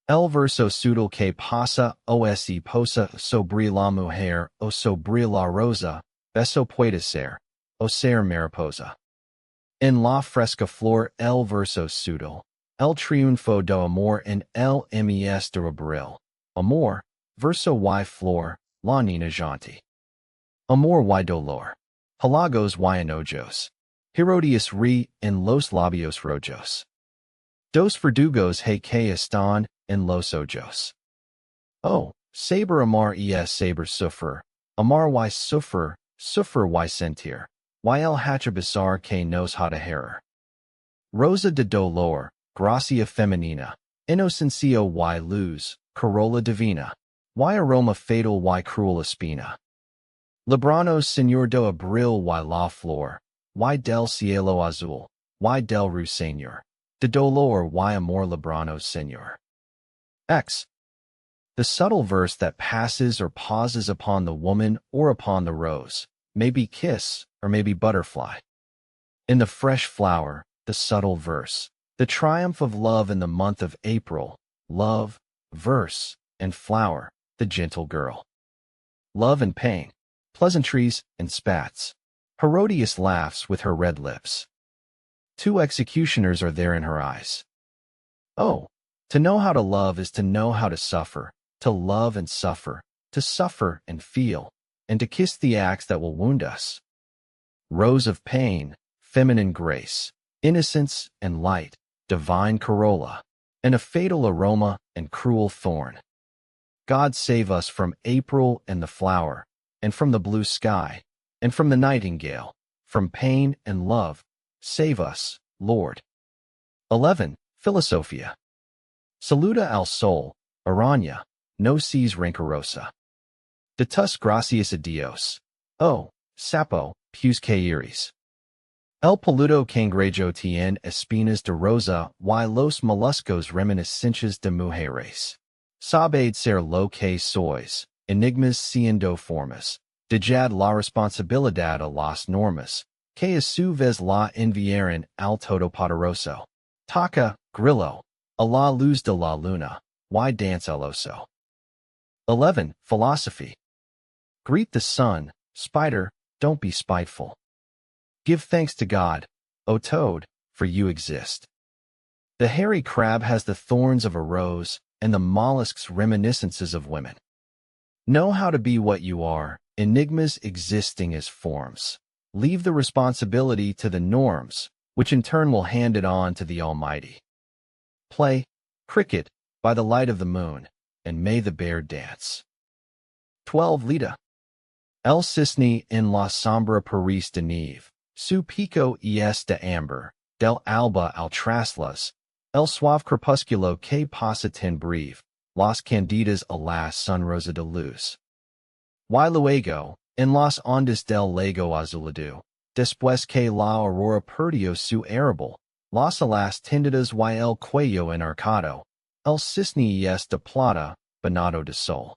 [SPEAKER 2] El verso sutil que pasa os y posa sobre la mujer o sobre la rosa, beso puede ser, o ser mariposa. En la fresca flor el verso sutil, el triunfo do amor en el mes de abril. Amor, verso y flor, la niña janti. Amor y dolor. Halagos y enojos. Herodias ri en los labios rojos. Dos verdugos he que están en los ojos. Oh, saber amar es saber suffer. Amar y suffer, suffer y sentir. Y el hachabasar que nos hataherer. Rosa de dolor, gracia femenina, inocencio y luz, corolla divina, y aroma fatal y cruel espina. Libranos señor do abril y la flor, y del cielo azul, y del ruiseñor, de dolor y amor libranos señor. X. The subtle verse that passes or pauses upon the woman or upon the rose, may be kiss or may be butterfly. In the fresh flower, the subtle verse, the triumph of love in the month of April, love, verse, and flower, the gentle girl. Love and pain, pleasantries and spats. Herodias laughs with her red lips. Two executioners are there in her eyes. Oh, to know how to love is to know how to suffer, to love and suffer, to suffer and feel, and to kiss the acts that will wound us. Rose of pain, feminine grace, innocence and light, divine corolla, and a fatal aroma and cruel thorn. God save us from April and the flower, and from the blue sky, and from the nightingale, from pain and love. Save us, Lord. 11. Philosophia. Saluda al sol, araña, no seas rencorosa. De tus gracias a Dios. Oh, sapo, pues que iris. El peludo cangrejo tiene espinas de rosa y los moluscos reminiscencias de mujeres. Sabe ser lo que sois, enigmas siendo formas. Dejad la responsabilidad a las normas, que a su vez la enviaron al todopoderoso. Taca, grillo, a la luz de la luna, y dance el oso. 11. Philosophy. Greet the sun, spider, don't be spiteful. Give thanks to God, O toad, for you exist. The hairy crab has the thorns of a rose, and the mollusk's reminiscences of women. Know how to be what you are, enigmas existing as forms. Leave the responsibility to the norms, which in turn will hand it on to the Almighty. Play cricket by the light of the moon, and may the bear dance. 12. Lita. El cisne en la sombra paris de nieve, su pico es de amber, del alba al traslas, el suave crepúsculo que pasa tan breve, las candidas a la sonrosa de luz. Y luego, en las ondas del lago azulado, después que la aurora perdió su arrabal, las alas tendidas y el cuello enarcado, el cisne es de plata, banado de sol.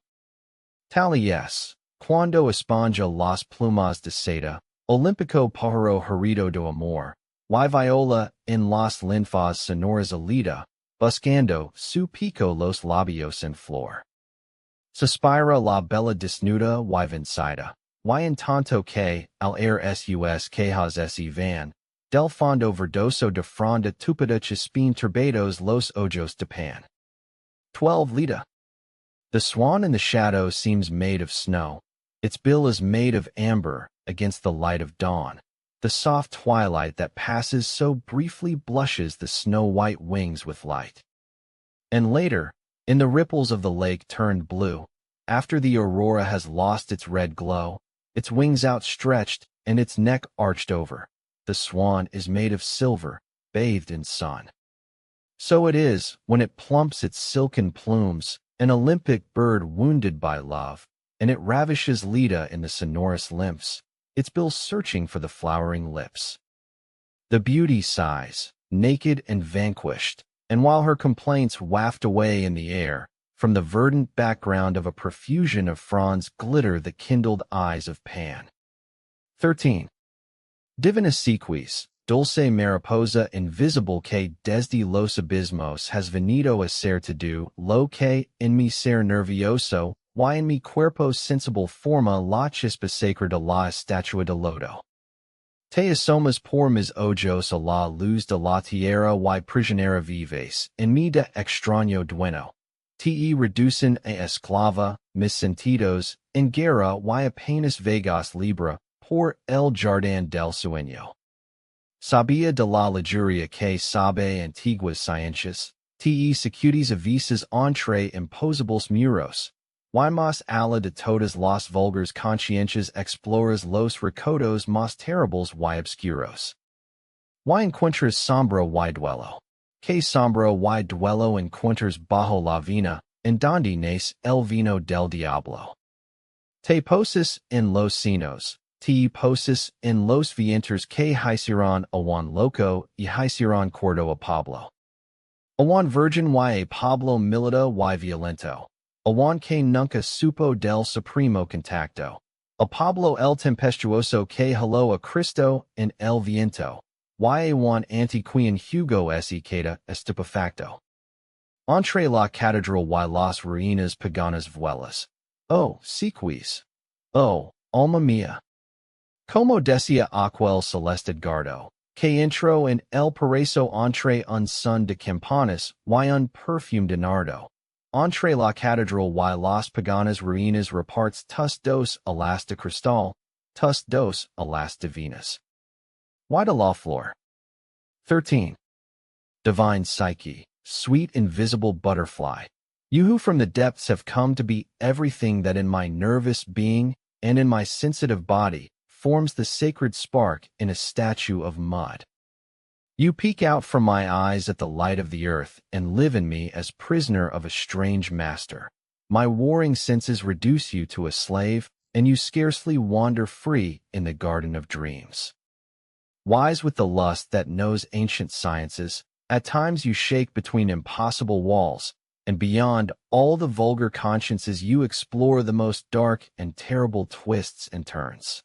[SPEAKER 2] Tal es, cuando esponja las plumas de seda, olímpico pájaro herido de amor, y viola en las linfas sonoras alida, buscando su pico los labios en flor. Suspira la bella desnuda y vencida, y en tanto que, al air sus quejas se van, del fondo verdoso de fronda tupida chispin turbados los ojos de pan. 12. Lita. The swan in the shadow seems made of snow. Its bill is made of amber against the light of dawn. The soft twilight that passes so briefly blushes the snow-white wings with light. And later, in the ripples of the lake turned blue, after the aurora has lost its red glow, its wings outstretched and its neck arched over, the swan is made of silver, bathed in sun. So it is, when it plumps its silken plumes, an Olympic bird wounded by love, and it ravishes Leda in the sonorous lymphs, its bill searching for the flowering lips. The beauty sighs, naked and vanquished, and while her complaints waft away in the air, from the verdant background of a profusion of fronds glitter the kindled eyes of Pan. 13. Divina sequis, dulce mariposa invisible que desde los abismos has venido a ser to do, lo que en mi ser nervioso, y en mi cuerpo sensible forma la chispa sacra de la estatua de lodo. Te asomas por mis ojos a la luz de la tierra y prisionera vives, en mi de extraño dueno. Te reducen a esclava, mis sentidos, en guerra y apenas vegas libra, por el jardín del sueño. Sabía de la lujuria que sabe antiguas ciencias, te secutis avises entre imposibles muros, y más ala de todas las vulgares conscientias exploras los recodos más terribles y obscuros. Y encuentras sombra y duelo. Que sombra y duelo encuentras bajo la vina, en donde nace el vino del diablo. Te poses en los sinos, te poses en los vientres que hicieron a Juan loco y hicieron cordo a Pablo. A Juan virgin y a Pablo milita y violento. A Juan que nunca supo del supremo contacto. A Pablo el tempestuoso que heló a Cristo en el viento. Y a Juan antiquien Hugo se queda estupefacto. Entre la catedral y las ruinas paganas vuelas. Oh, sequis. Oh, alma mía. Como decía aquel celeste Edgardo, que entró en el paraíso entre un son de campanas y un perfume de nardo. Entre la catedral y las paganas ruinas reparts tus dos alas de cristal, tus dos alas divinas. Y de la flor. 13. Divine Psyche, sweet invisible butterfly, you who from the depths have come to be everything that in my nervous being and in my sensitive body forms the sacred spark in a statue of mud. You peek out from my eyes at the light of the earth and live in me as prisoner of a strange master. My warring senses reduce you to a slave, and you scarcely wander free in the garden of dreams. Wise with the lust that knows ancient sciences, at times you shake between impossible walls, and beyond all the vulgar consciences you explore the most dark and terrible twists and turns.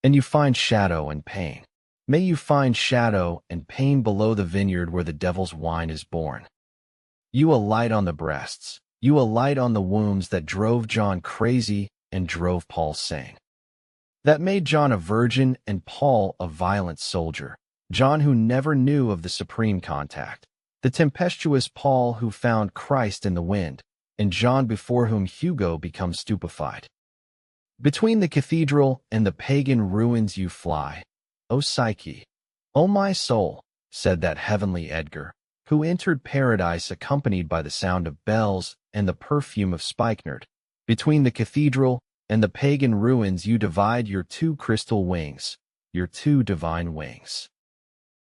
[SPEAKER 2] And you find shadow and pain. May you find shadow and pain below the vineyard where the devil's wine is born. You alight on the breasts, you alight on the wombs that drove John crazy and drove Paul sane. That made John a virgin and Paul a violent soldier. John who never knew of the supreme contact. The tempestuous Paul who found Christ in the wind, and John before whom Hugo becomes stupefied. Between the cathedral and the pagan ruins you fly, O Psyche, O my soul, said that heavenly Edgar, who entered paradise accompanied by the sound of bells and the perfume of spikenard. Between the cathedral and the pagan ruins you divide your two crystal wings, your two divine wings.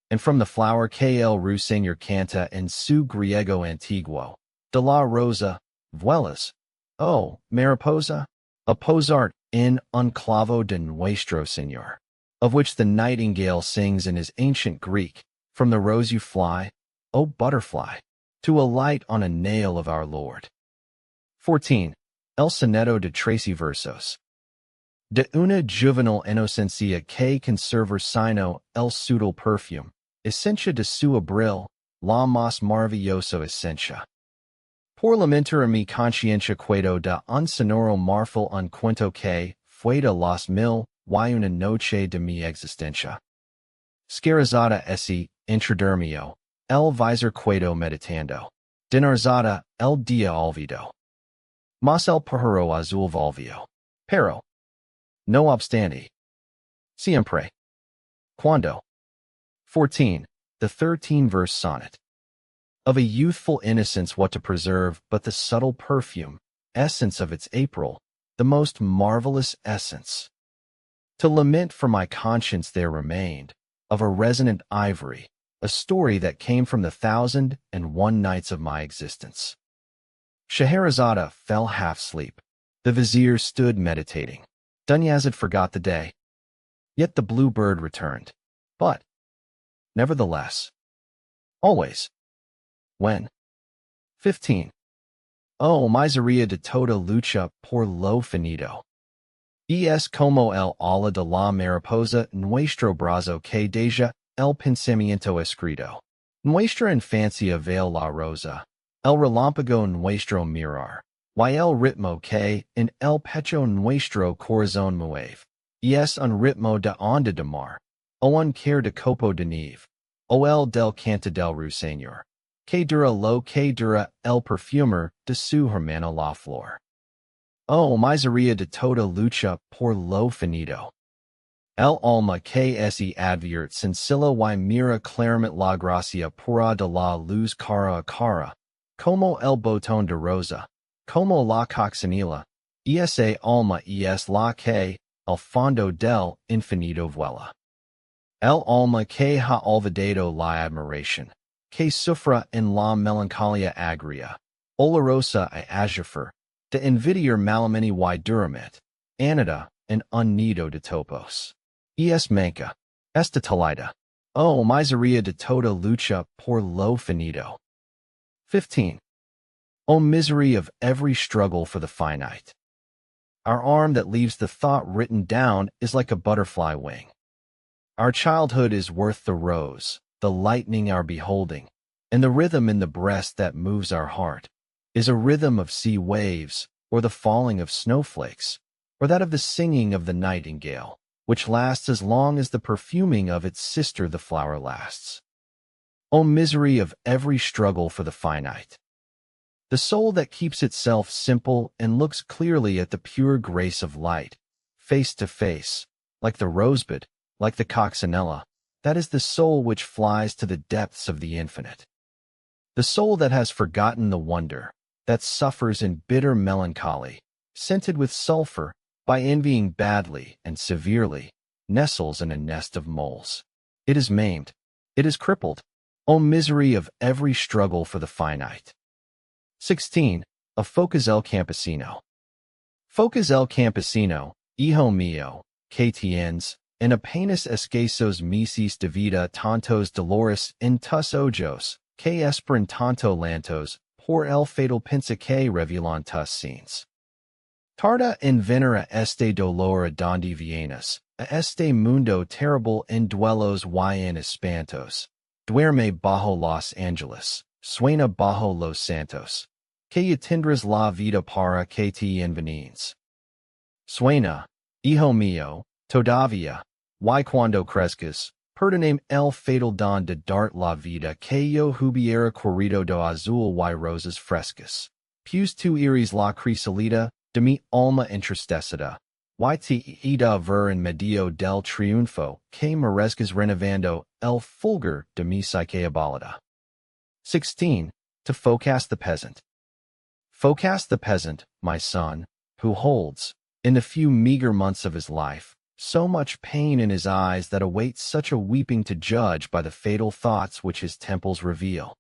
[SPEAKER 2] And from the flower KL Ruiseñor canta en su griego antiguo, de la rosa, vuelas, oh, mariposa, a posart en un clavo de nuestro Señor, of which the nightingale sings in his ancient Greek, from the rose you fly, O butterfly, to alight on a nail of our Lord. 14. El soneto de Tracy versos. De una juvenil inocencia que conserva sino el sutil perfume, esencia de su abril, la más maravillosa esencia. Por lamentar a mi conciencia cuedo da un sonoro marfil un cuento que fue de las mil y una noche de mi existencia. Scarizada esse intradermio, el visor cuedo meditando. Dinarzada el dia olvido. Mas el pájaro azul volvió. Pero, no obstante, siempre. Cuando. 14. The 13-verse sonnet. Of a youthful innocence what to preserve but the subtle perfume, essence of its April, the most marvelous essence. To lament for my conscience there remained, of a resonant ivory, a story that came from the 1,001 nights of my existence. Scheherazade fell half-asleep. The vizier stood meditating. Dunyazad forgot the day. Yet the blue bird returned. But, nevertheless, always. When? 15. Oh, miseria de toda lucha por lo finito. Es como el ala de la mariposa nuestro brazo que deja el pensamiento escrito. Nuestra infancia veo la rosa. El relámpago nuestro mirar. Y el ritmo que en el pecho nuestro corazón mueve. Es un ritmo de onda de mar. O un care de copo de nieve. O el del canta del ruiseñor. Que dura lo que dura el perfumer de su hermano la flor. Oh, miseria de toda lucha por lo finito. El alma que se advierte sencilla y mira claramente la gracia pura de la luz cara a cara. Como el botón de rosa, como la coccinilla, esa alma es la que, al fondo del infinito vuela. El alma que ha olvidado la admiración, que sufra en la melancolía agria, olorosa y azufer, de envidiar malamente y duramente, anida en un nido de topos. Es manca, esta talida. Oh, miseria de toda lucha por lo finito. 15. O misery of every struggle for the finite. Our arm that leaves the thought written down is like a butterfly wing. Our childhood is worth the rose, the lightning our beholding, and the rhythm in the breast that moves our heart is a rhythm of sea waves, or the falling of snowflakes, or that of the singing of the nightingale, which lasts as long as the perfuming of its sister the flower lasts. O misery of every struggle for the finite. The soul that keeps itself simple and looks clearly at the pure grace of light, face to face, like the rosebud, like the coccinella, that is the soul which flies to the depths of the infinite. The soul that has forgotten the wonder, that suffers in bitter melancholy, scented with sulfur, by envying badly and severely, nestles in a nest of moles. It is maimed. It is crippled. O misery of every struggle for the finite. 16. A Focus el Campesino. Focus el Campesino, hijo mío, que tienes, en apenas escasos meses de vida tantos dolores en tus ojos, que esperan tanto lantos, por el fatal pinza que revelan tus scenes. Tarda en venir a este dolor a donde vienes, a este mundo terrible en duelos y en espantos. Duerme bajo los ángeles, sueña bajo los santos, que ya tendrás la vida para que te envenenes. Sueña, hijo mío, todavía, y cuando crezcas, perdoname el fatal don de dart la vida que yo hubiera corrido de azul y rosas frescas. Pues tu iris la crisalida, de mi alma entristecida, y te ida ver en medio del triunfo que merezcas renovando el fulgor de mi psyche abolida. 16. To Phocas the Peasant. Phocas the peasant, my son, who holds, in the few meager months of his life, so much pain in his eyes that awaits such a weeping to judge by the fatal thoughts which his temples reveal.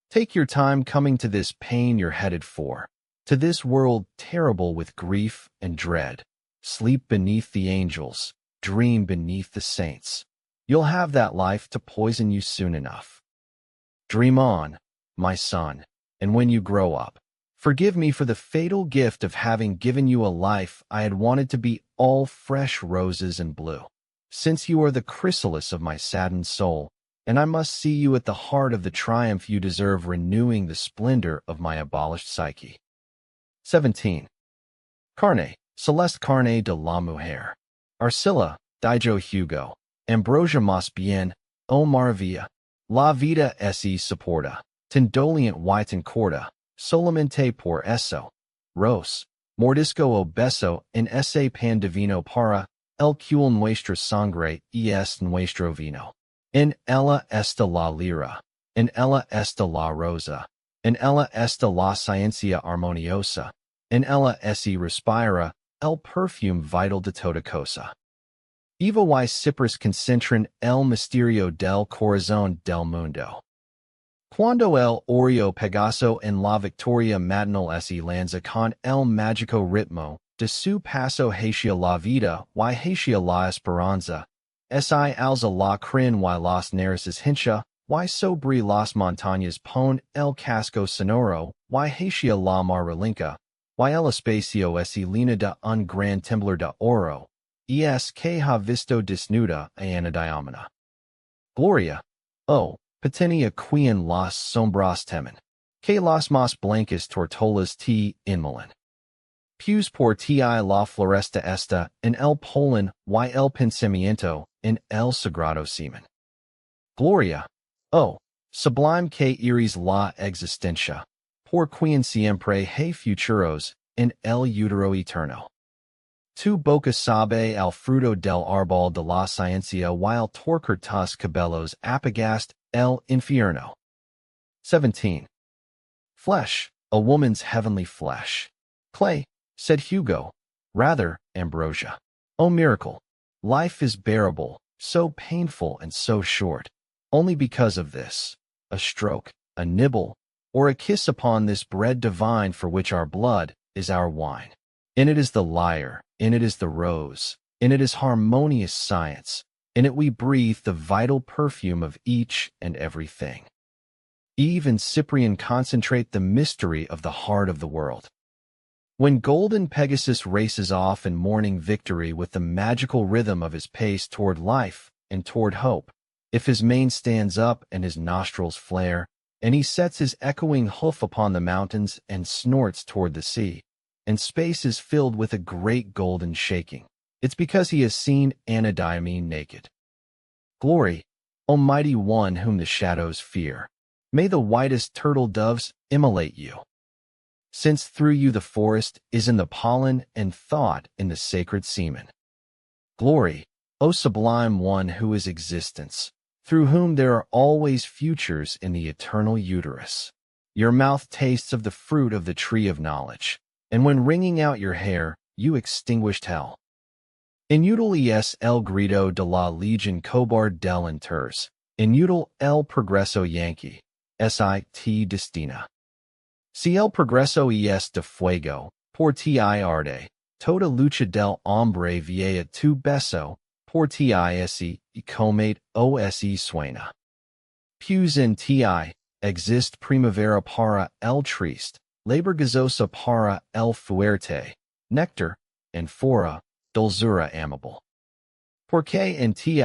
[SPEAKER 2] Take your time coming to this pain you're headed for, to this world terrible with grief and dread. Sleep beneath the angels, dream beneath the saints. You'll have that life to poison you soon enough. Dream on, my son, and when you grow up, forgive me for the fatal gift of having given you a life I had wanted to be all fresh roses and blue. Since you are the chrysalis of my saddened soul, and I must see you at the heart of the triumph you deserve renewing the splendor of my abolished psyche. 17. Carne, Celeste Carne de la Mujer. Arcilla, Dijo Hugo. Ambrosia más bien, o maravilla. La vida se soporta. Tendolient y tencorda. Solamente por eso. Ros. Mordisco obeso en ese pan divino para el cual nuestra sangre es nuestro vino. En ella está la lira. En ella está la rosa. En ella está la ciencia armoniosa. En ella se respira el perfume vital de toda cosa. Eva y Cyprus concentran el misterio del corazón del mundo. Cuando el Oreo Pegaso en la victoria matinal se lanza con el mágico ritmo de su paso hacia la vida y hacia la esperanza, si alza la crin y las narices hincha, y sobre las montañas pon el casco sonoro, y hacia la mar relinca, y el espacio se llena de un gran temblor de oro, y es que ha visto desnuda a Ana Diamana. Gloria, oh, Patinia quien las sombras temen, que las más blancas tortolas te inmolan. Pues por ti la floresta esta en el polen y el pensamiento en el sagrado semen. Gloria, oh, sublime que iris la existencia, por quien siempre hay futuros en el útero eterno. Tu boca sabe al fruto del árbol de la ciencia while torcer tus cabellos apagast el infierno. 17. Flesh, a woman's heavenly flesh. Clay, said Hugo. Rather, Ambrosia. Oh miracle! Life is bearable, so painful and so short, only because of this. A stroke, a nibble, or a kiss upon this bread divine for which our blood is our wine. In it is the lyre, in it is the rose, in it is harmonious science, in it we breathe the vital perfume of each and everything. Eve and Cyprian concentrate the mystery of the heart of the world. When golden Pegasus races off in morning victory with the magical rhythm of his pace toward life and toward hope, if his mane stands up and his nostrils flare, and he sets his echoing hoof upon the mountains and snorts toward the sea, and space is filled with a great golden shaking, it's because he has seen Anadyomene naked. Glory, Almighty One whom the shadows fear, may the whitest turtle doves immolate you. Since through you the forest is in the pollen and thought in the sacred semen. Glory, O sublime one who is existence, through whom there are always futures in the eternal uterus. Your mouth tastes of the fruit of the tree of knowledge, and when wringing out your hair, you extinguished hell. Inútil es el grito de la legión cobarde del enters. Inútil el progreso Yankee. Sit destina. Si el progreso es de fuego, por ti arde. Toda lucha del hombre vieja tu beso, por ti y comate os suena. Pues en ti exist primavera para el triste, labor gazosa para el fuerte, nectar, and fora, dulzura amable. Porque en ti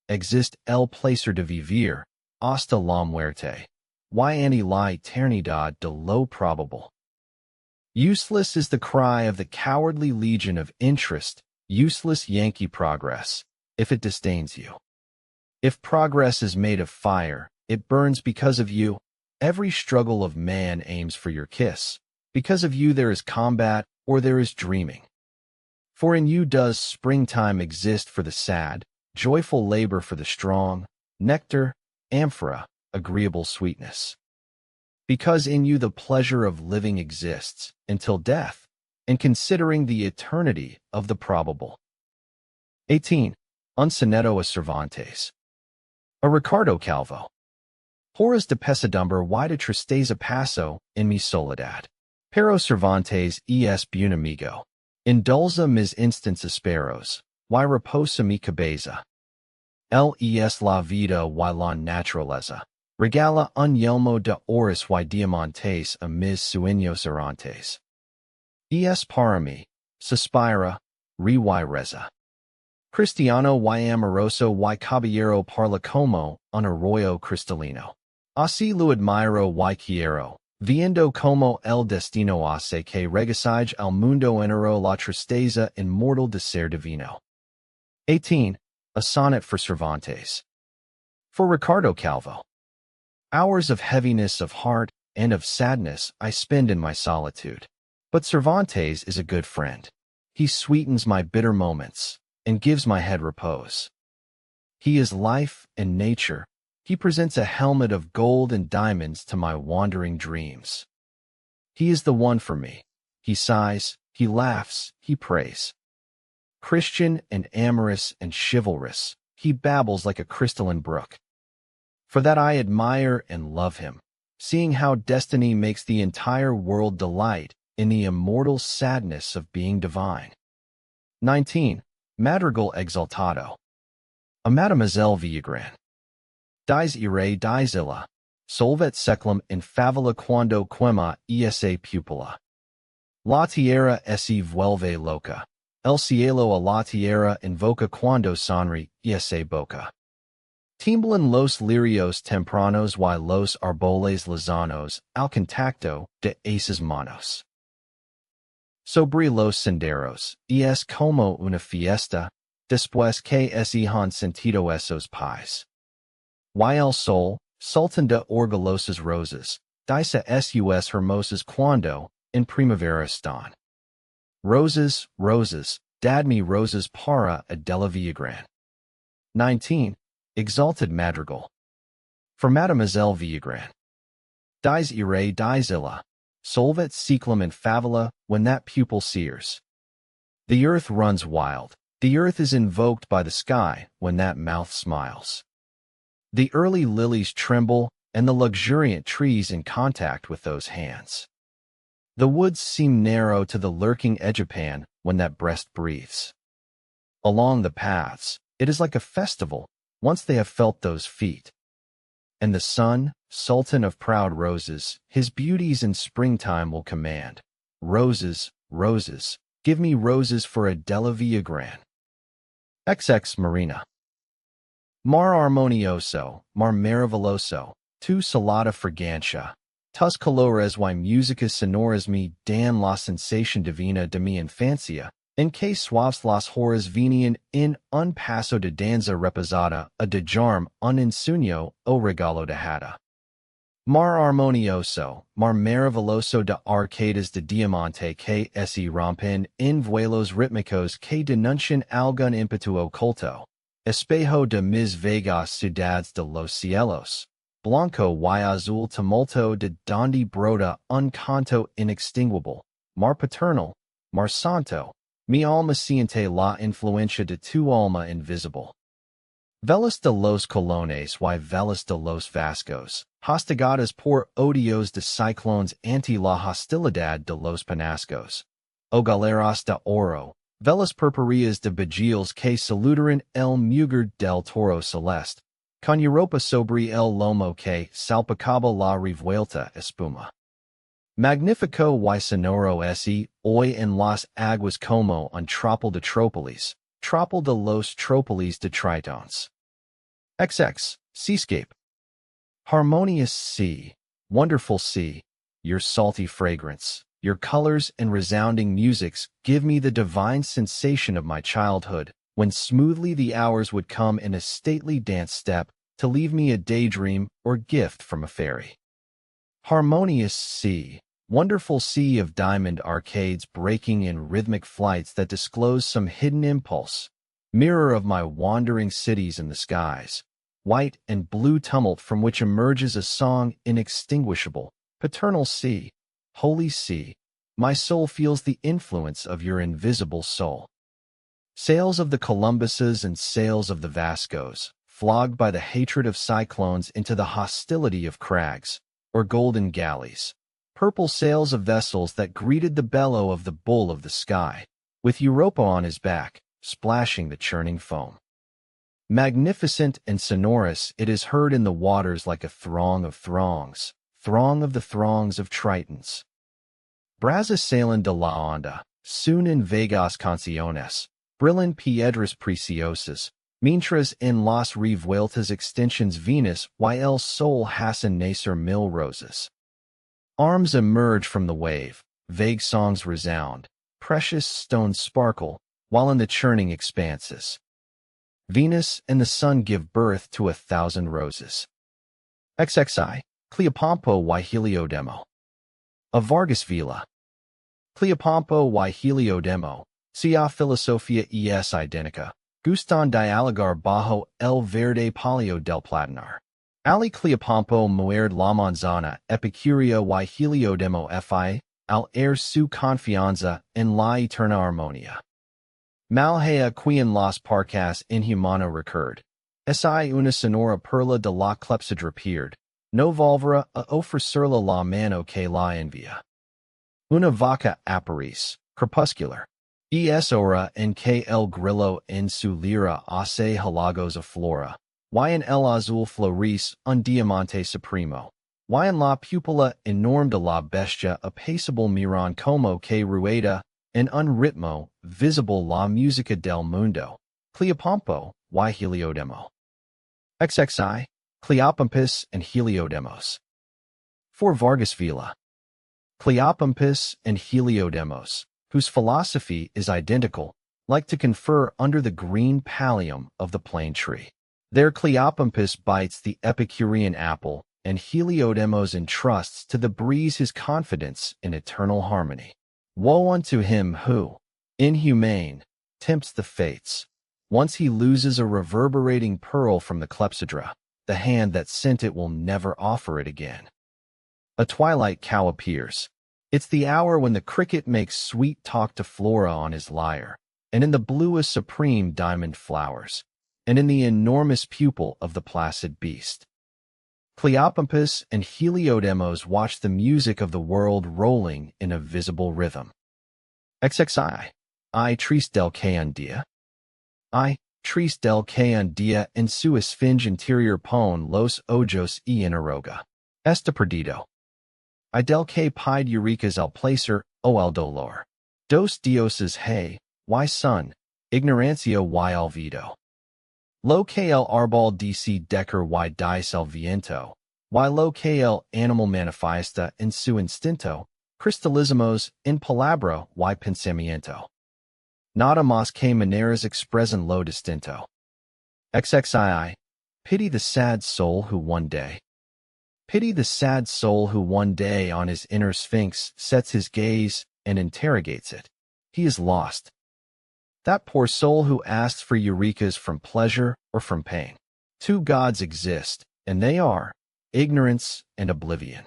[SPEAKER 2] exist el placer de vivir, hasta la muerte, y anti la eternidad de lo probable. Useless is the cry of the cowardly legion of interest, useless Yankee progress, if it disdains you. If progress is made of fire, it burns because of you. Every struggle of man aims for your kiss. Because of you there is combat, or there is dreaming. For in you does springtime exist for the sad, joyful labor for the strong, nectar, amphora, agreeable sweetness. Because in you the pleasure of living exists, until death, and considering the eternity of the probable. 18. Un soneto a Cervantes. A Ricardo Calvo. Horas de pesadumbre y de tristeza paso en mi soledad. Pero Cervantes es buen amigo. Indulza mis instants esperos, y reposa mi cabeza. Él es la vida y la naturaleza. Regala un yelmo de oros y diamantes a mis sueños errantes. Es para mí, suspira, ri y reza. Cristiano y amoroso y caballero parla como un arroyo cristalino. Así lo admiro y quiero, viendo como el destino hace que regocije al mundo entero la tristeza inmortal de ser divino. 18. A sonnet for Cervantes. For Ricardo Calvo. Hours of heaviness of heart and of sadness I spend in my solitude. But Cervantes is a good friend. He sweetens my bitter moments and gives my head repose. He is life and nature. He presents a helmet of gold and diamonds to my wandering dreams. He is the one for me. He sighs, he laughs, he prays. Christian and amorous and chivalrous, he babbles like a crystalline brook. For that I admire and love him, seeing how destiny makes the entire world delight in the immortal sadness of being divine. 19. Madrigal Exaltado. A Mademoiselle Villagrán. Dies ire dies illa, solvet seclum in favela quando quema esa pupilla. La tierra se vuelve loca, el cielo a la tierra invoca cuando sonri esa boca. Tiemblan los lirios tempranos y los árboles lozanos al contacto de esas manos. Sobre los senderos, es como una fiesta, después que se han sentido esos pies. Y el sol, sultan de orgulosas rosas, dice sus hermosas cuando, en primavera están. Rosas, rosas, dadme rosas para Adela Villagrán. 19. Exalted Madrigal. For Mademoiselle Villagrán. Dies ire dies illa, solvet seclum in favela when that pupil sears. The earth runs wild, the earth is invoked by the sky when that mouth smiles. The early lilies tremble, and the luxuriant trees in contact with those hands. The woods seem narrow to the lurking edgepan when that breast breathes. Along the paths, it is like a festival, once they have felt those feet. And the sun, sultan of proud roses, his beauties in springtime will command. Roses, roses, give me roses for Adela Villagrán. XX Marina. Mar armonioso, mar maravilloso, tu salada fragancia, tus colores y músicas sonoras me dan la sensación divina de mi infancia, en que suaves las horas venían en un paso de danza reposada a dejarme un ensueño o regalo de hada. Mar armonioso, mar maravilloso de arcadas de diamante que se rompen en vuelos rítmicos que denuncian algún ímpetu oculto. Espejo de mis vegas ciudades de los cielos, blanco y azul tumulto de donde brota un canto inextinguible, mar paternal, mar santo, Mi alma siente la influencia de tu alma invisible. Velas de los colones y velas de los vascos, hostigadas por odios de ciclones ante la hostilidad de los penascos. O galeras de oro, velas purpureas de vigils que saludaran el mugre del toro celeste, con Europa sobre el lomo que salpicaba la revuelta espuma. Magnifico y sonoro ese, hoy en las aguas como un tropel de Trópolis, tropel de los Trópolis de Tritons. XX, Seascape. Harmonious sea, wonderful sea, your salty fragrance, your colors and resounding musics give me the divine sensation of my childhood, when smoothly the hours would come in a stately dance step to leave me a daydream or gift from a fairy. Harmonious sea, wonderful sea of diamond arcades breaking in rhythmic flights that disclose some hidden impulse, mirror of my wandering cities in the skies, white and blue tumult from which emerges a song inextinguishable, paternal sea, holy sea, my soul feels the influence of your invisible soul. Sails of the Columbuses and sails of the Vascos, flogged by the hatred of cyclones into the hostility of crags, or golden galleys, purple sails of vessels that greeted the bellow of the bull of the sky, with Europa on his back, splashing the churning foam. Magnificent and sonorous, it is heard in the waters like a throng of throngs, throng of the throngs of Tritons. Braza salen de la onda, soon in Vegas canciones, brillan piedras preciosas, mientras en las revueltas extensions Venus y el sol hacen nacer mil rosas. Arms emerge from the wave, vague songs resound, precious stones sparkle, while in the churning expanses, Venus and the sun give birth to 1,000 roses. XXI, Cleopampo y Heliodemo. Of Vargas Vila. Cleopampo y Heliodemo, sia filosofia es identica, gustan dialogar bajo el verde palio del platanar. Ali Cleopampo muerd la manzana epicuria y Heliodemo fi, al air su confianza en la eterna armonía. Malhea quien las parcas inhumano recurred. Si una sonora perla de la clepsydra appeared, no volvera a ofrecerla la mano que la envía. Una vaca aparis, crepuscular. Es hora en que el grillo en su lira hace halagos a flora, y en el azul floris un diamante supremo, y en la pupila enorme de la bestia apacible miran como que rueda, en un ritmo visible la música del mundo, Cleopampo y Heliodemo. XXI, Cleopampus and Heliodemos. For Vargas Vila. Cleopampus and Heliodemos, whose philosophy is identical, like to confer under the green pallium of the plane tree. There Cleopampus bites the Epicurean apple, and Heliodemos entrusts to the breeze his confidence in eternal harmony. Woe unto him who, inhumane, tempts the fates. Once he loses a reverberating pearl from the clepsydra, the hand that sent it will never offer it again. A twilight cow appears. It's the hour when the cricket makes sweet talk to Flora on his lyre, and in the bluest supreme diamond flowers, and in the enormous pupil of the placid beast. Cleopampus and Heliodemos watch the music of the world rolling in a visible rhythm. XXI, I triste del que un dia. I triste del que un dia en su esfinge interior pon los ojos y interroga. Está perdido. I del que pide Eureka's el placer o el dolor. Dos dioses hey, y son, ignorancia y olvido. Lo que el árbol dice decker y dice el viento, y lo que el animal manifiesta en su instinto, cristalizamos en palabra y pensamiento. Nada más que maneras expresan lo distinto. XXII, pity the sad soul who one day. Pity the sad soul who one day on his inner sphinx sets his gaze and interrogates it. He is lost. That poor soul who asks for eurekas from pleasure or from pain. Two gods exist, and they are ignorance and oblivion.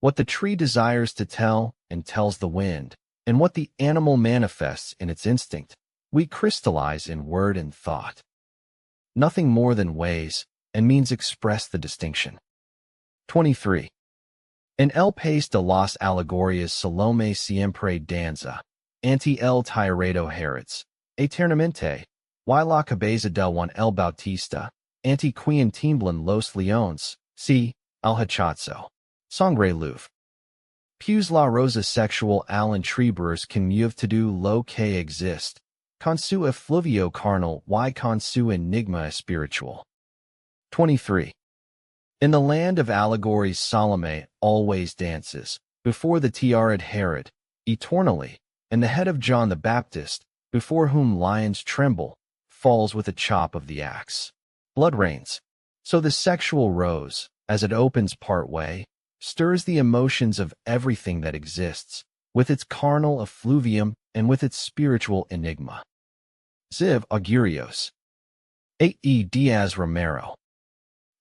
[SPEAKER 2] What the tree desires to tell and tells the wind, and what the animal manifests in its instinct, we crystallize in word and thought. Nothing more than ways and means express the distinction. 23. En el país de las alegorias Salome siempre danza, ante el tirado Herodes, eternamente, y la cabeza de Juan el Bautista, ante quien tiemblan los leones, si, al hachazo. Sangre Louvre. Pues la rosa sexual al entrebres can mueve todo lo que existe, con su effluvio carnal y con su enigma espiritual. 23. In the land of allegories Salome always dances, before the tiared Herod, eternally, and the head of John the Baptist, before whom lions tremble, falls with a chop of the axe. Blood rains. So the sexual rose, as it opens part way, stirs the emotions of everything that exists, with its carnal effluvium and with its spiritual enigma. Ziv Augurios. A.E. Diaz Romero.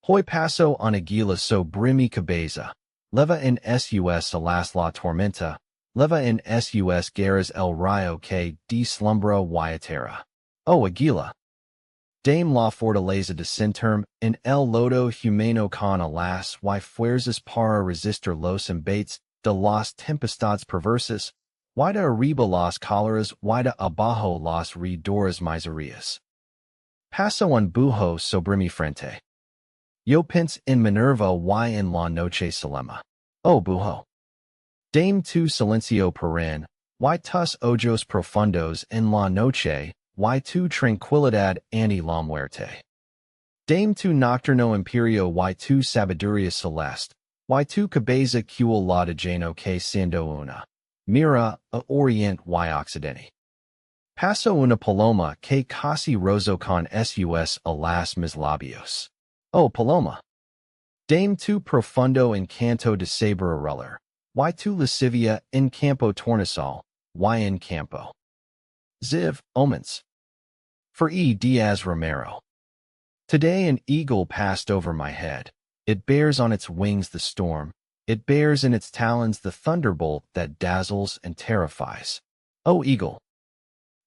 [SPEAKER 2] Hoy paso en aguila sobre mi cabeza, leva en sus alas la tormenta, leva en sus guerras el rayo que deslumbra y atera. O aguila. Dame la fortaleza de sentirme en el lodo humano con alas y fuerzas para resistir los embates de las tempestades perversas, y de arriba las cóleras y de abajo las reidoras miserias. Paso un bujo sobre mi frente. Yo pienso en Minerva y en la noche solemne. Oh bujo. Dame tu silencio perenne, y tus ojos profundos en la noche, y tu tranquilidad ante la muerte. Dame tu nocturno imperio y tu sabiduría celeste, y tu cabeza cual la de lleno que siendo una. Mira a orient y occidente. Paso una paloma que casi rozo con sus alas mis labios. Oh paloma. Dame tu profundo encanto de saber arelar, y tu lascivia en campo tornasol, y en campo. Ziv, omens. For E. Diaz Romero. Today an eagle passed over my head. It bears on its wings the storm. It bears in its talons the thunderbolt that dazzles and terrifies. O eagle,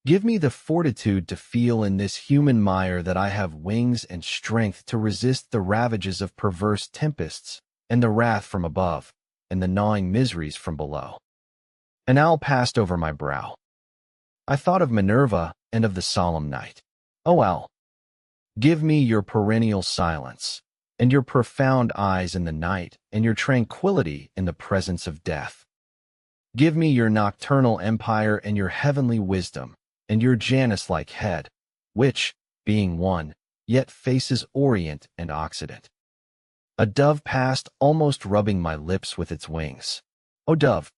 [SPEAKER 2] give me the fortitude to feel in this human mire that I have wings and strength to resist the ravages of perverse tempests, and the wrath from above, and the gnawing miseries from below. An owl passed over my brow. I thought of Minerva and of the solemn night. O owl, give me your perennial silence, and your profound eyes in the night, and your tranquility in the presence of death. Give me your nocturnal empire and your heavenly wisdom, and your Janus-like head, which, being one, yet faces Orient and Occident. A dove passed, almost rubbing my lips with its wings. O dove,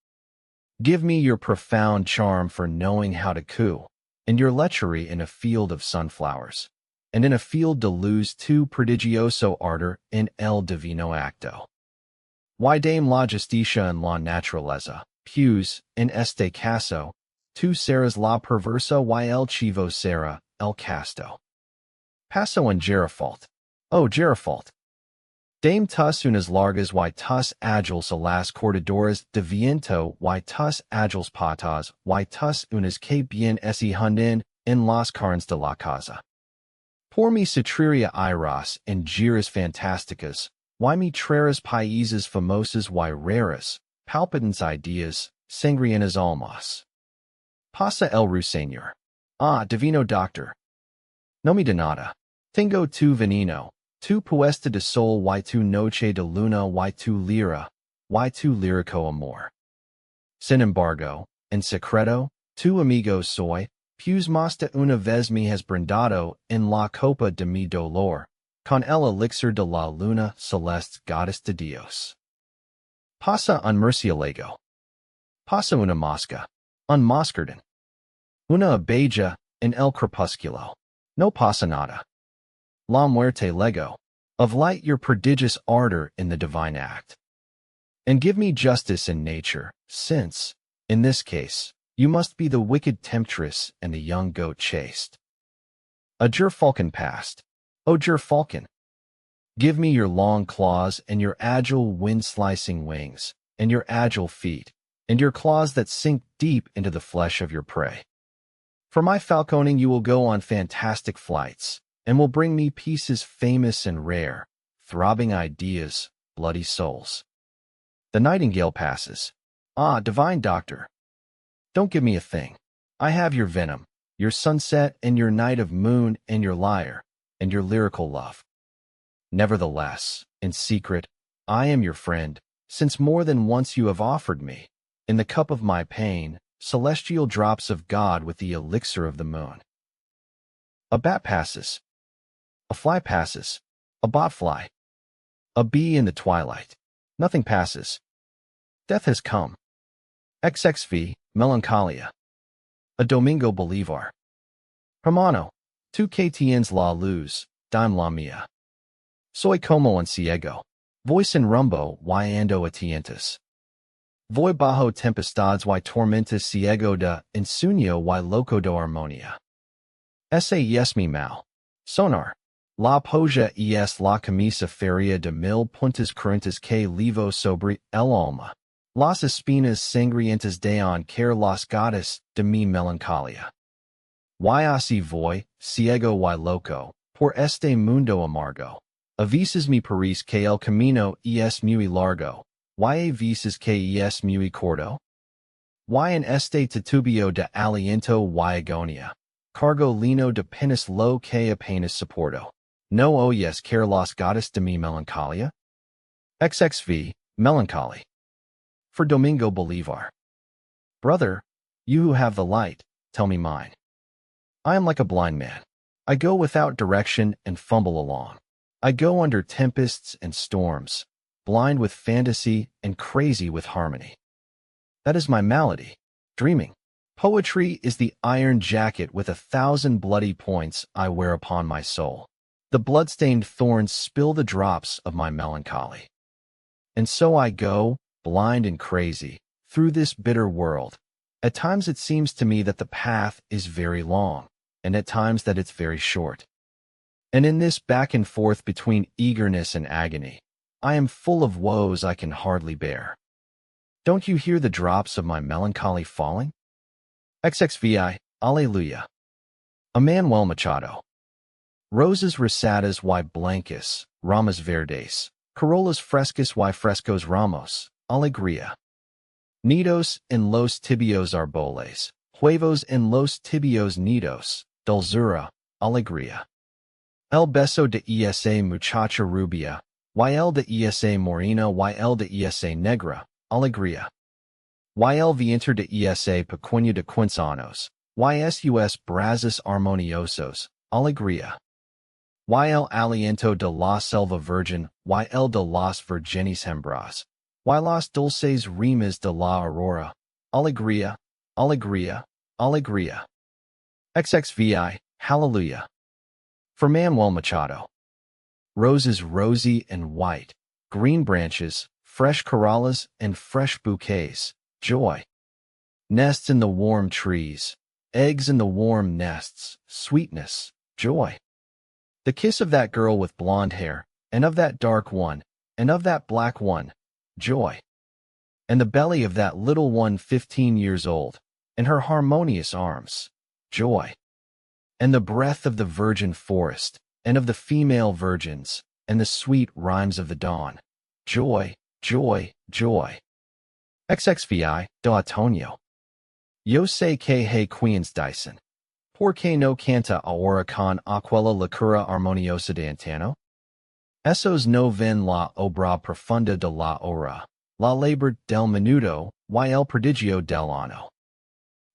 [SPEAKER 2] give me your profound charm for knowing how to coo, and your lechery in a field of sunflowers, and in a field de luz tu prodigioso ardor in el divino acto. Y dame la justicia en la naturaleza, pues, en este caso, tu serás la perversa y el chivo será el casto. Paso en Gerifalt. Oh, Gerifalt. Dame tus unas largas y tus ágiles a las cortadoras de viento y tus ágiles patas y tus unas que bien se hunden en las carnes de la casa. Por mi citriria iras en giras fantásticas, y mi traeras países famosas y raras, palpitants ideas, sangrientas almas. Pasa el ruiseñor. Ah, divino doctor. No me da nada. Tengo tu veneno, tu puesta de sol y tu noche de luna y tu lírico amor. Sin embargo, en secreto, tu amigo soy, pues más de una vez me has brindado en la copa de mi dolor, con el elixir de la luna celeste goddess de Dios. Pasa un murciélago. Pasa una mosca. Un moscardón. Una abeja en el crepúsculo. No pasa nada. La muerte lego. Of light your prodigious ardor in the divine act. And give me justice in nature, since, in this case, you must be the wicked temptress and the young goat chaste. A gerfalcon passed. O gerfalcon, give me your long claws and your agile wind-slicing wings, and your agile feet, and your claws that sink deep into the flesh of your prey. For my falconing you will go on fantastic flights, and will bring me pieces famous and rare, throbbing ideas, bloody souls. The nightingale passes. Ah, divine doctor! Don't give me a thing. I have your venom, your sunset and your night of moon and your lyre, and your lyrical love. Nevertheless, in secret, I am your friend, since more than once you have offered me, in the cup of my pain, celestial drops of God with the elixir of the moon. A bat passes. A fly passes. A botfly. A bee in the twilight. Nothing passes. Death has come. XXV, Melancholia. A Domingo Bolivar. Hermano, tu que tienes la luz, dime la mía. Soy como un ciego. Voice en rumbo y ando a tientas. Voy bajo tempestades y tormentas ciego de insueño y loco de armonía. Ese es mi mal. Sonar. La polla es la camisa feria de mil puntas corrientes que levo sobre el alma. Las espinas sangrientas de care las gotas de mi melancolía. Y así voy, ciego y loco, por este mundo amargo. A veces me parece que el camino es muy largo, y a veces que es muy corto. Y en este titubeo de aliento y agonía, cargo lino de penas lo que apenas soporto. No oyes care las gotas de mi melancolía? XXV, Melancholy. For Domingo Bolivar. Brother, you who have the light, tell me mine. I am like a blind man. I go without direction and fumble along. I go under tempests and storms, blind with fantasy and crazy with harmony. That is my malady, dreaming. Poetry is the iron jacket with 1,000 bloody points I wear upon my soul. The blood-stained thorns spill the drops of my melancholy. And so I go, blind and crazy, through this bitter world. At times it seems to me that the path is very long, and at times that it's very short. And in this back and forth between eagerness and agony, I am full of woes I can hardly bear. Don't you hear the drops of my melancholy falling? XXVI, Alleluia. Emmanuel Machado. Rosas rosadas y blancas, ramas verdes, corollas frescas y frescos ramos, alegría. Nidos en los tibios árboles, huevos en los tibios nidos, dulzura, alegría. El beso de esa muchacha rubia, y el de esa morena y el de esa negra, alegría. Y el viento de esa pequeña de quinzanos, y sus brazos armoniosos, alegría. Y el aliento de la selva virgen, y el de las virgenes hembras, y las dulces rimas de la aurora, alegría, alegría, alegría. XXVI, Hallelujah. For Manuel Machado. Roses rosy and white, green branches, fresh corollas and fresh bouquets, joy. Nests in the warm trees, eggs in the warm nests, sweetness, joy. The kiss of that girl with blonde hair, and of that dark one, and of that black one, joy. And the belly of that little one 15 years old, and her harmonious arms, joy. And the breath of the virgin forest, and of the female virgins, and the sweet rhymes of the dawn, joy, joy, joy. XXVI, de Antonio. Yo sé que hay queens dicen. ¿Por qué no canta ahora con aquella locura armoniosa de antano? Esos no ven la obra profunda de la hora, la labor del minuto, y el prodigio del ano.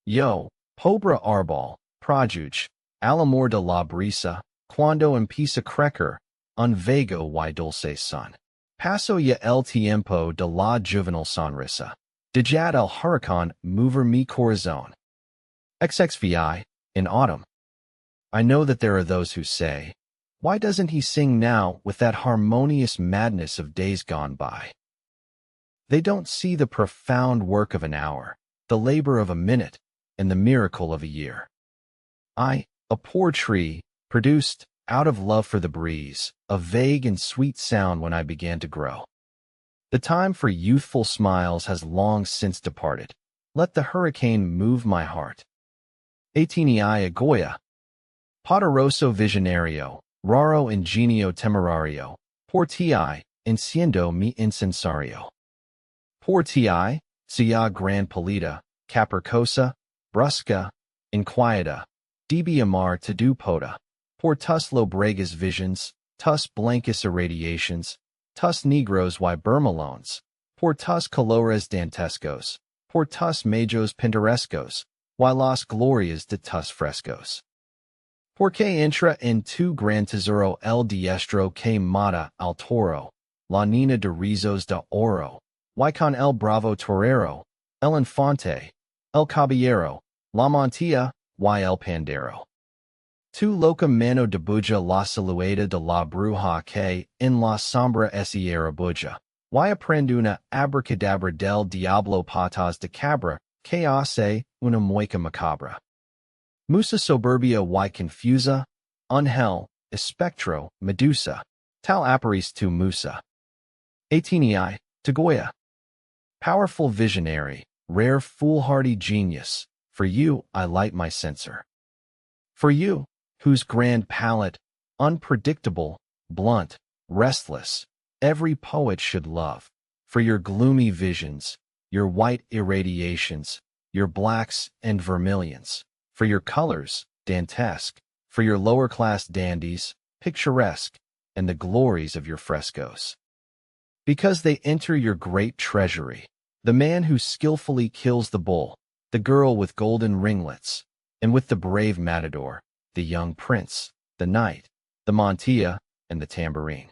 [SPEAKER 2] Yo, pobre árbol, prójuge, al amor de la brisa, cuando empieza crecer, un vago y dulce son. Paso ya el tiempo de la juvenil sonrisa. Dejad el huracán mover mi corazón. XXVI, in autumn. I know that there are those who say, why doesn't he sing now with that harmonious madness of days gone by? They don't see the profound work of an hour, the labor of a minute, and the miracle of a year. I, a poor tree, produced, out of love for the breeze, a vague and sweet sound when I began to grow. The time for youthful smiles has long since departed. Let the hurricane move my heart. 18 Goya. Poderoso visionario, raro ingenio temerario, por ti, enciendo mi incensario. Por ti, sia gran pálida, capricosa, brusca, inquieta, db amar to do poda. Por tus lobregas visions, tus blancas irradiations, tus negros y bermelones, por tus colores dantescos, por tus majos pintorescos, y las glorias de tus frescos. Porque entra en tu gran tesoro el diestro que mata al toro, la nina de rizos de oro, y con el bravo torero, el infante, el caballero, la mantilla, y el pandero. Tu loca mano de buja la silueta de la bruja que en la sombra esiera buja, y aprenduna abracadabra del diablo patas de cabra que hace una mueca macabra. Musa soberbia y confusa, ungel, espectro, medusa, tal aparis tu musa. 18 Goya. Powerful visionary, rare foolhardy genius, for you I light my censer. For you, whose grand palette, unpredictable, blunt, restless, every poet should love, for your gloomy visions, your white irradiations, your blacks and vermilions, for your colors, dantesque, for your lower-class dandies, picturesque, and the glories of your frescoes. Because they enter your great treasury, the man who skillfully kills the bull, the girl with golden ringlets, and with the brave matador, the young prince, the knight, the mantilla, and the tambourine.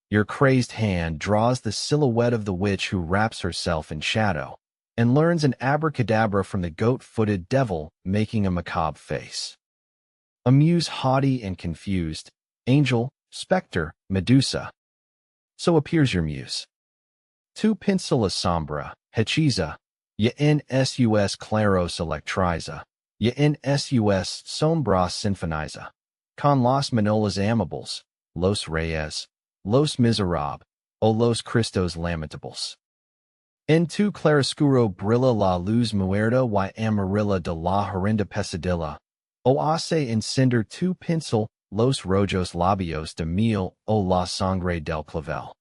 [SPEAKER 2] Your crazed hand draws the silhouette of the witch who wraps herself in shadow, and learns an abracadabra from the goat-footed devil making a macabre face. A muse haughty and confused, angel, spectre, Medusa. So appears your muse. Tu pincel sombra, hechiza, y en sus claros electriza, y en sus sombras sinfoniza, con los manolas amables, los reyes, los miserables, o los cristos lamentables. En tu claroscuro brilla la luz muerta y amarilla de la horrenda pesadilla, o hace encender tu pincel los rojos labios de miel o la sangre del clavel.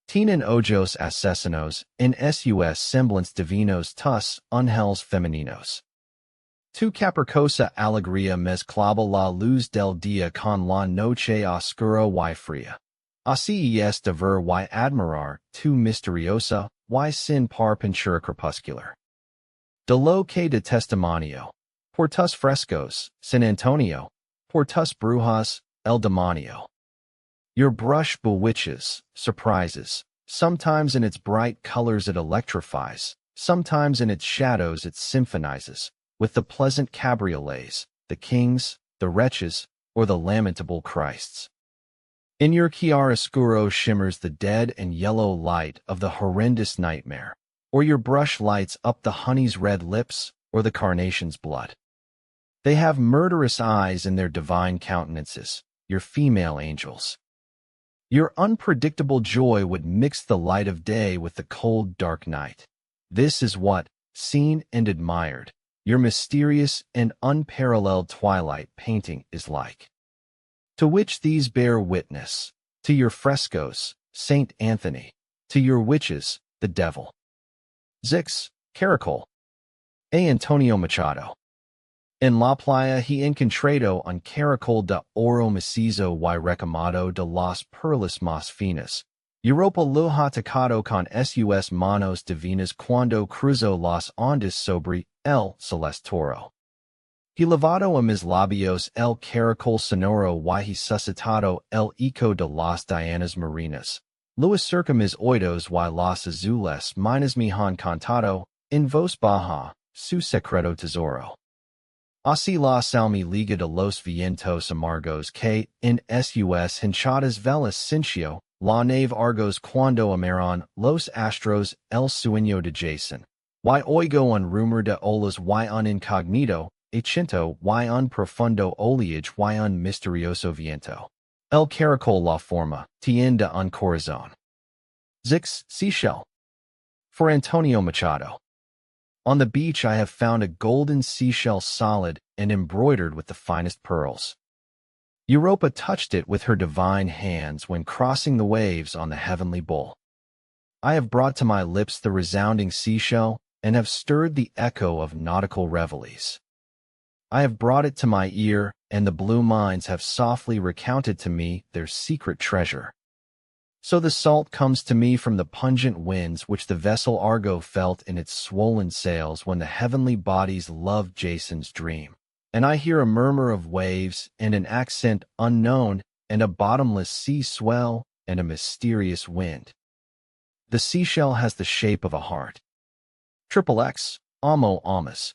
[SPEAKER 2] Tienen ojos asesinos en sus semblants divinos tus ángeles femeninos. Tu capricosa alegría mezclaba la luz del día con la noche oscura y fría. Así es de ver y admirar tu misteriosa y sin par pintura crepuscular. De lo que de testimonio, por tus frescos, San Antonio, por tus brujas, el demonio. Your brush bewitches, surprises, sometimes in its bright colors it electrifies, sometimes in its shadows it symphonizes, with the pleasant cabriolets, the kings, the wretches, or the lamentable Christs. In your chiaroscuro shimmers the dead and yellow light of the horrendous nightmare, or your brush lights up the honey's red lips or the carnation's blood. They have murderous eyes in their divine countenances, your female angels. Your unpredictable joy would mix the light of day with the cold, dark night. This is what, seen and admired, your mysterious and unparalleled twilight painting is like. To which these bear witness, to your frescoes, Saint Anthony, to your witches, the devil. Zix, Caracol. A. Antonio Machado. En la playa he encontrado un caracol de oro macizo y recamado de las perlas más finas. Europa lo ha tocado con sus manos divinas cuando cruzó las ondas sobre el celeste toro. He lavado a mis labios el caracol sonoro y he suscitado el eco de las dianas marinas. Lo acerca mis oídos y las azules minas me han cantado, en voz baja, su secreto tesoro. Así la salmi liga de los vientos amargos que, en sus hinchadas velas cinchio, la nave argos cuando amaron los astros el sueño de Jason. Y oigo un rumor de olas y un incognito, achinto y un profundo oleage y un misterioso viento. El caracol la forma, tiene un corazón. Zix, seashell. For Antonio Machado. On the beach I have found a golden seashell solid and embroidered with the finest pearls. Europa touched it with her divine hands when crossing the waves on the heavenly bull. I have brought to my lips the resounding seashell and have stirred the echo of nautical reveilles. I have brought it to my ear, and the blue minds have softly recounted to me their secret treasure. So the salt comes to me from the pungent winds which the vessel Argo felt in its swollen sails when the heavenly bodies loved Jason's dream. And I hear a murmur of waves and an accent unknown and a bottomless sea swell and a mysterious wind. The seashell has the shape of a heart. XXX, amo amas.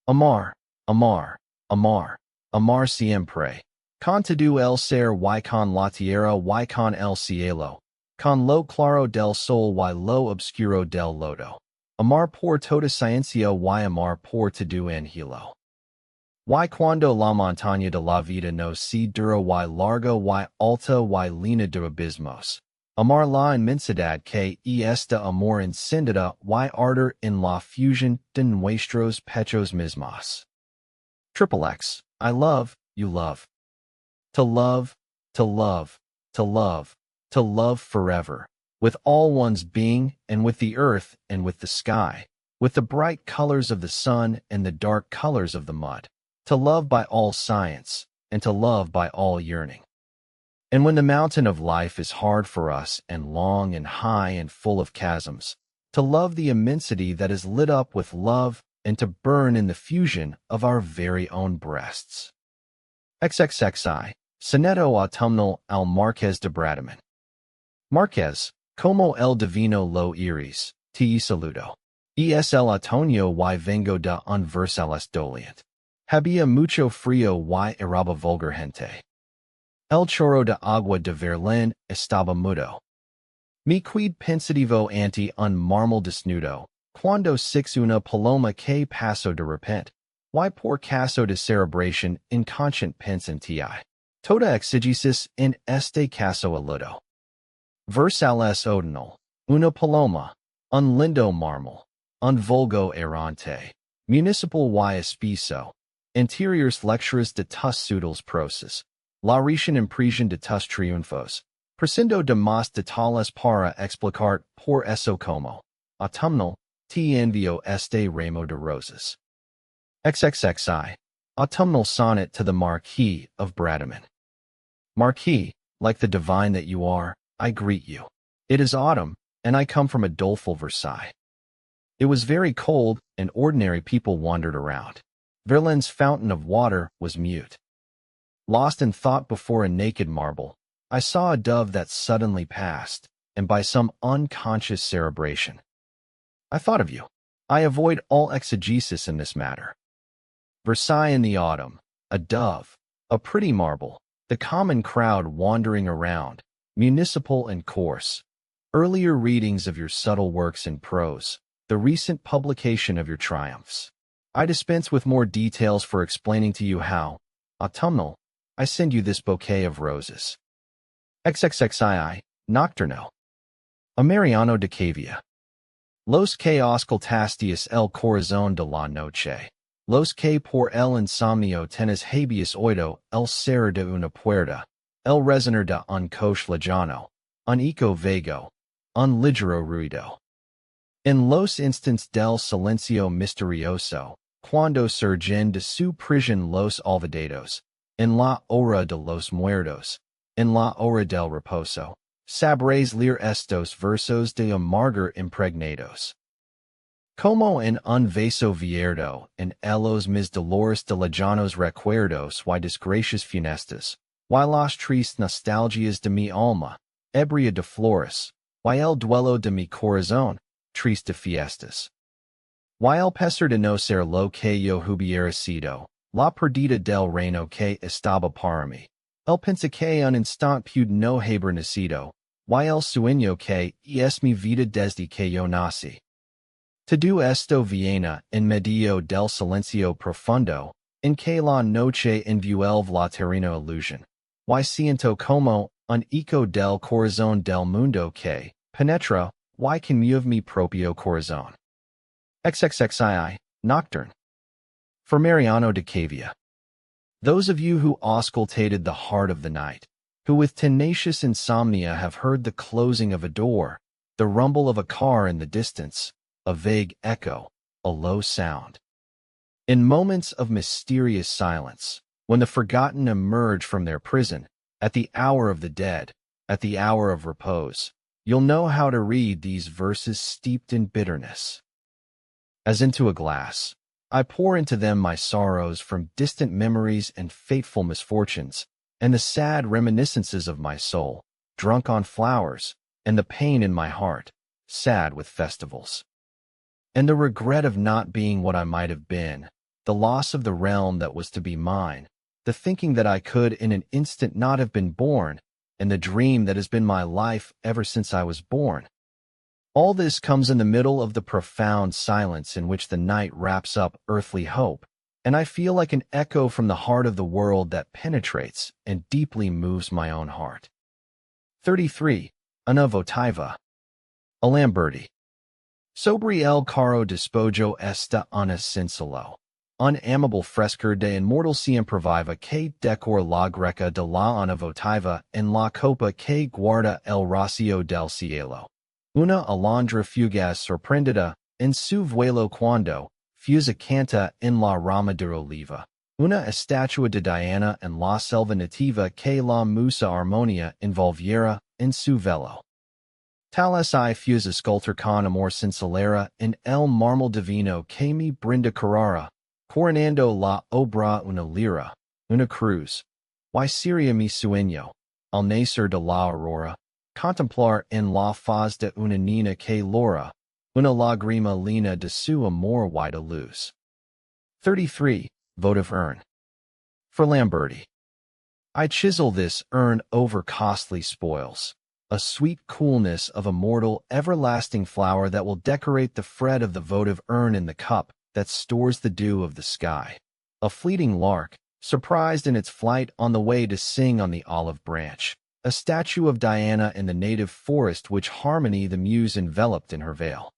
[SPEAKER 2] Amar, amar, amar, amar siempre. Con todo el ser y con la tierra y con el cielo, con lo claro del sol y lo obscuro del lodo. Amar por toda ciencia y amar por todo angelo. Y cuando la montaña de la vida no se dura y larga y alta y llena de abismos. Amar la inmensidad que esta amor encendida y ardor en la fusión de nuestros pechos mismos. XXX, I love, you love. To love, to love, to love, to love forever, with all one's being and with the earth and with the sky, with the bright colors of the sun and the dark colors of the mud, to love by all science and to love by all yearning. And when the mountain of life is hard for us and long and high and full of chasms, to love the immensity that is lit up with love and to burn in the fusion of our very own breasts. XXXI. Soneto autumnal al Marqués de Bradomín. Marqués, como el divino lo iris, te saludo. Es el otoño y vengo de un versales doliente. Había mucho frío y eraba vulgar gente. El chorro de agua de Berlín estaba mudo. Mi quid pensativo ante un mármol desnudo, cuando six una paloma que paso de repente, y por caso de cerebration inconscient pensanti. Toda exigesis in este caso aludo. Versales odinal, una paloma, un lindo mármol, un vulgo errante, municipal y espiso, interiors lecturas de tus sudals proces, la recién impresión de tus triunfos, prescindo de más detalles para explicar por eso como, autumnal, te envío este ramo de rosas. XXXI, autumnal sonnet to the Marquis of Bradomín. Marquis, like the divine that you are, I greet you. It is autumn, and I come from a doleful Versailles. It was very cold, and ordinary people wandered around. Verlaine's fountain of water was mute. Lost in thought before a naked marble, I saw a dove that suddenly passed, and by some unconscious cerebration. I thought of you. I avoid all exegesis in this matter. Versailles in the autumn, a dove, a pretty marble, the common crowd wandering around, municipal and coarse, earlier readings of your subtle works in prose, the recent publication of your triumphs. I dispense with more details for explaining to you how, autumnal, I send you this bouquet of roses. XXXII, Nocturno. A Mariano de Cavia. Los que auscultastias el corazón de la noche. Los que por el insomnio tenes habeas oído el cerrar de una puerta, el resonar de un coche lejano, un eco vago, un ligero ruido. En los instants del silencio misterioso, cuando surgen de su prisión los olvidados, en la hora de los muertos, en la hora del reposo, sabréis leer estos versos de amargor impregnados. Como en un vaso abierto en los mis dolores de lejanos recuerdos y desgracias funestas, y las tristes nostalgias de mi alma, ebria de flores, y el duelo de mi corazón, triste de fiestas. Y el pesar de no ser lo que yo hubiera sido, la perdida del reino que estaba para mí, el pensé que un instant pude no haber nacido, y el sueño que es mi vida desde que yo nací. Todo esto viene en medio del silencio profundo, en que la noche envuelve la terrena illusion, y siento como un eco del corazón del mundo que, Penetra, why can muove mi proprio corazon? XXXII, Nocturne. For Mariano de Cavia. Those of you who auscultated the heart of the night, who with tenacious insomnia have heard the closing of a door, the rumble of a car in the distance, a vague echo, a low sound. In moments of mysterious silence, when the forgotten emerge from their prison, at the hour of the dead, at the hour of repose, you'll know how to read these verses steeped in bitterness. As into a glass, I pour into them my sorrows from distant memories and fateful misfortunes, and the sad reminiscences of my soul, drunk on flowers, and the pain in my heart, sad with festivals. And the regret of not being what I might have been, the loss of the realm that was to be mine, the thinking that I could in an instant not have been born, and the dream that has been my life ever since I was born. All this comes in the middle of the profound silence in which the night wraps up earthly hope, and I feel like an echo from the heart of the world that penetrates and deeply moves my own heart. 33. Una votiva. Alamberti. Sobre el caro despojo esta una cincelo. Un amable frescor de inmortal siempre viva que decor la greca de la una votiva en la copa que guarda el rocío del cielo. Una alondra fugaz sorprendida en su vuelo cuando fusa canta en la rama de oliva. Una estatua de Diana en la selva nativa que la musa armonia envolviera en su velo. Tal es I fusa sculptor con amor sincera en el mármol divino que mi brinda Carrara, coronando la obra una lira, una cruz. Y sería mi sueño, al nacer de la aurora, contemplar en la faz de una niña que llora, una lágrima lina de su amor y de luz. 33. Votive urn. For Lamberti. I chisel this urn over costly spoils, a sweet coolness of immortal, everlasting flower that will decorate the fret of the votive urn in the cup that stores the dew of the sky. A fleeting lark, surprised in its flight on the way to sing on the olive branch. A statue of Diana in the native forest which Harmony the muse enveloped in her veil.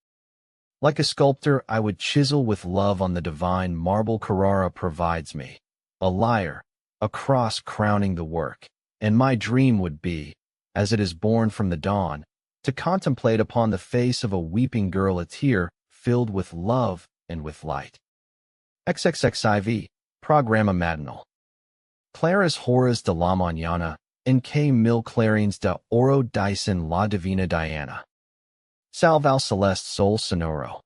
[SPEAKER 2] Like a sculptor, I would chisel with love on the divine marble Carrara provides me. A lyre, a cross crowning the work, and my dream would be, as it is born from the dawn, to contemplate upon the face of a weeping girl a tear filled with love and with light. XXXIV, Programa Matinal. Claras horas de la mañana, en que mil clarines de oro dicen la divina Diana. Salve celeste sol sonoro.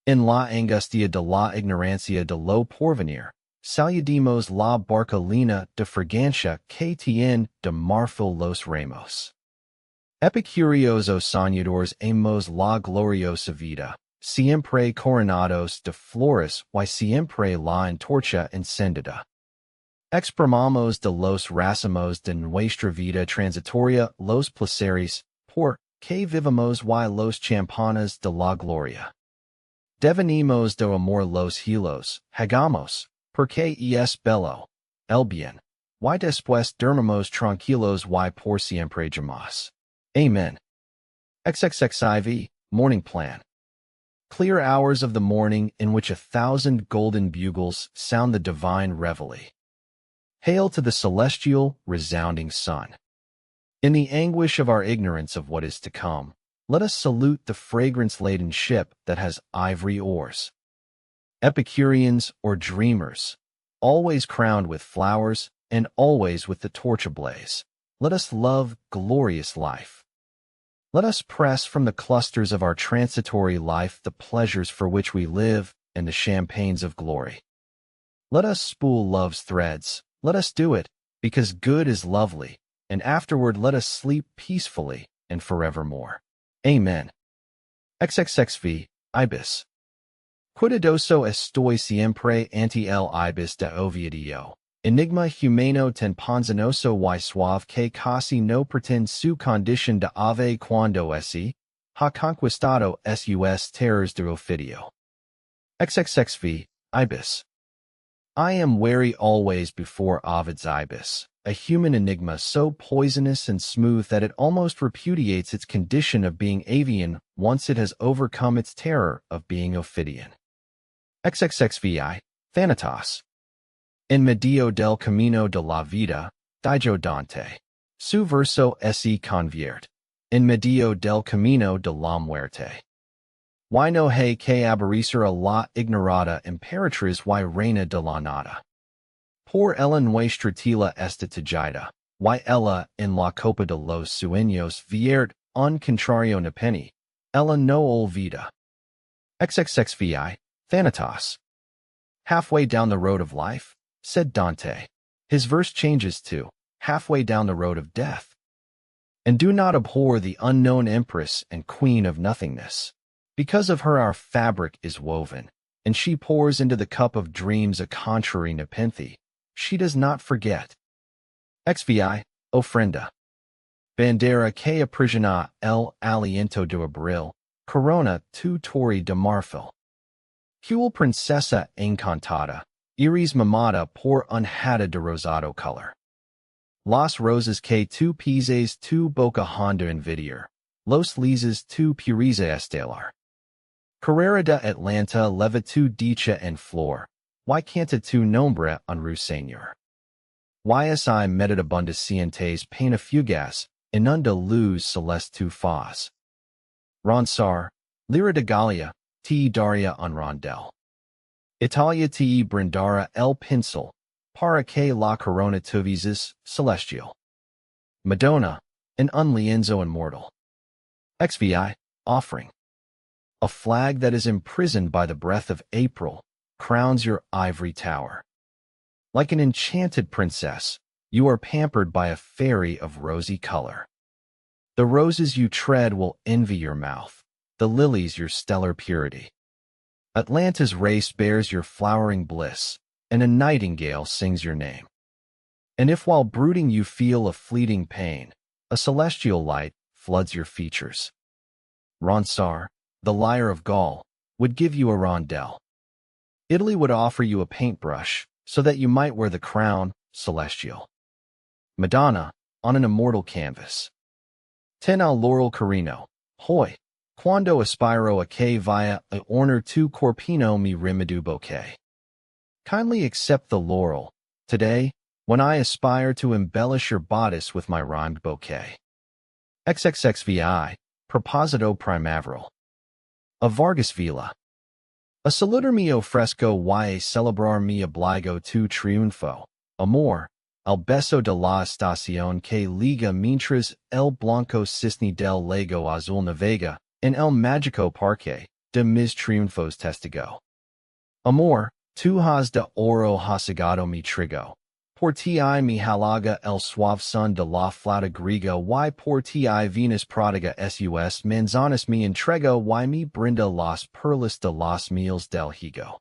[SPEAKER 2] En la angustia de la ignorancia de lo porvenir, saludimos la barca lina de fragancia que tiene de marfil los ramos. Epicurios o soñadores hemos la gloriosa vida, siempre coronados de flores y siempre la antorcha encendida. Exprimamos de los racimos de nuestra vida transitoria los placeres, por que vivamos y los champanas de la gloria. Devenimos de amor los hilos, hagamos, porque es bello, el bien, y después dormimos tranquilos y por siempre jamás. Amen. XXXIV, Morning Plan. Clear hours of the morning in which 1,000 golden bugles sound the divine reveille. Hail to the celestial, resounding sun. In the anguish of our ignorance of what is to come, let us salute the fragrance-laden ship that has ivory oars. Epicureans or dreamers, always crowned with flowers and always with the torch ablaze, let us love glorious life. Let us press from the clusters of our transitory life the pleasures for which we live and the champagnes of glory. Let us spool love's threads. Let us do it, because good is lovely, and afterward let us sleep peacefully and forevermore. Amen. XXXV, Ibis. Cuidadoso estoy siempre ante el ibis de Ovidio. Enigma humano tan ponzonoso y suave que casi no pretende su condición de ave cuando ese ha conquistado sus terrors de Ovidio. XXXV, Ibis. I am wary always before Ovid's ibis, a human enigma so poisonous and smooth that it almost repudiates its condition of being avian once it has overcome its terror of being Ophidian. XXXVI, Thanatos. In medio del camino de la vida, dijo Dante. Su verso se convierte. En medio del camino de la muerte. Y no hay que aborrecer a la ignorada imperatriz y reina de la nada. Por ella nuestra tela está tejida, y ella en la copa de los sueños vierte un contrario nepeni, ella no olvida. XXXVI, Thanatos. Halfway down the road of life, said Dante. His verse changes to, halfway down the road of death. And do not abhor the unknown empress and queen of nothingness. Because of her our fabric is woven, and she pours into the cup of dreams a contrary nepenthe. She does not forget. XVI, ofrenda. Bandera que aprisiona el aliento de abril, corona tu torre de marfil. Huel princesa encantada, iris mamada por unhada de rosado color. Las rosas que tu pises tu boca honda envidiar, los lises tu pureza estelar. Carrera de Atlanta leva tu dicha en flor, y canta tu nombre un ruiseñor. Ysi meditabuндescientes pena fugaz, inunda luz celeste tu faz. Ronsar, lira de Gallia, te daria un rondel. Italia te brindara el pincel, para que la corona tuvises celestial. Madonna, an unlienzo immortal. XVI, offering. A flag that is imprisoned by the breath of April crowns your ivory tower. Like an enchanted princess, you are pampered by a fairy of rosy color. The roses you tread will envy your mouth, the lilies your stellar purity. Atlanta's race bears your flowering bliss, and a nightingale sings your name. And if while brooding you feel a fleeting pain, a celestial light floods your features. Ronsard, the lyre of Gaul, would give you a rondel. Italy would offer you a paintbrush, so that you might wear the crown, celestial. Madonna, on an immortal canvas. Ten al laurel carino, hoy, quando aspiro a que via a orner tu corpino mi remedu bouquet. Kindly accept the laurel, today, when I aspire to embellish your bodice with my rhymed bouquet. XXXVI, Proposito Primaveral. A Vargas Villa. A salutar mio fresco y a celebrar mi obligo tu triunfo, amor, al beso de la estación que liga mientras el blanco cisne del lago azul navega, en el mágico parque de mis triunfos testigo. Amor, tu has de oro hasagado mi trigo. Por ti mi halaga el suave son de la flauta griega y por ti Venus prodiga sus manzanas mi entrego y mi brinda las perlas de las mieles del higo.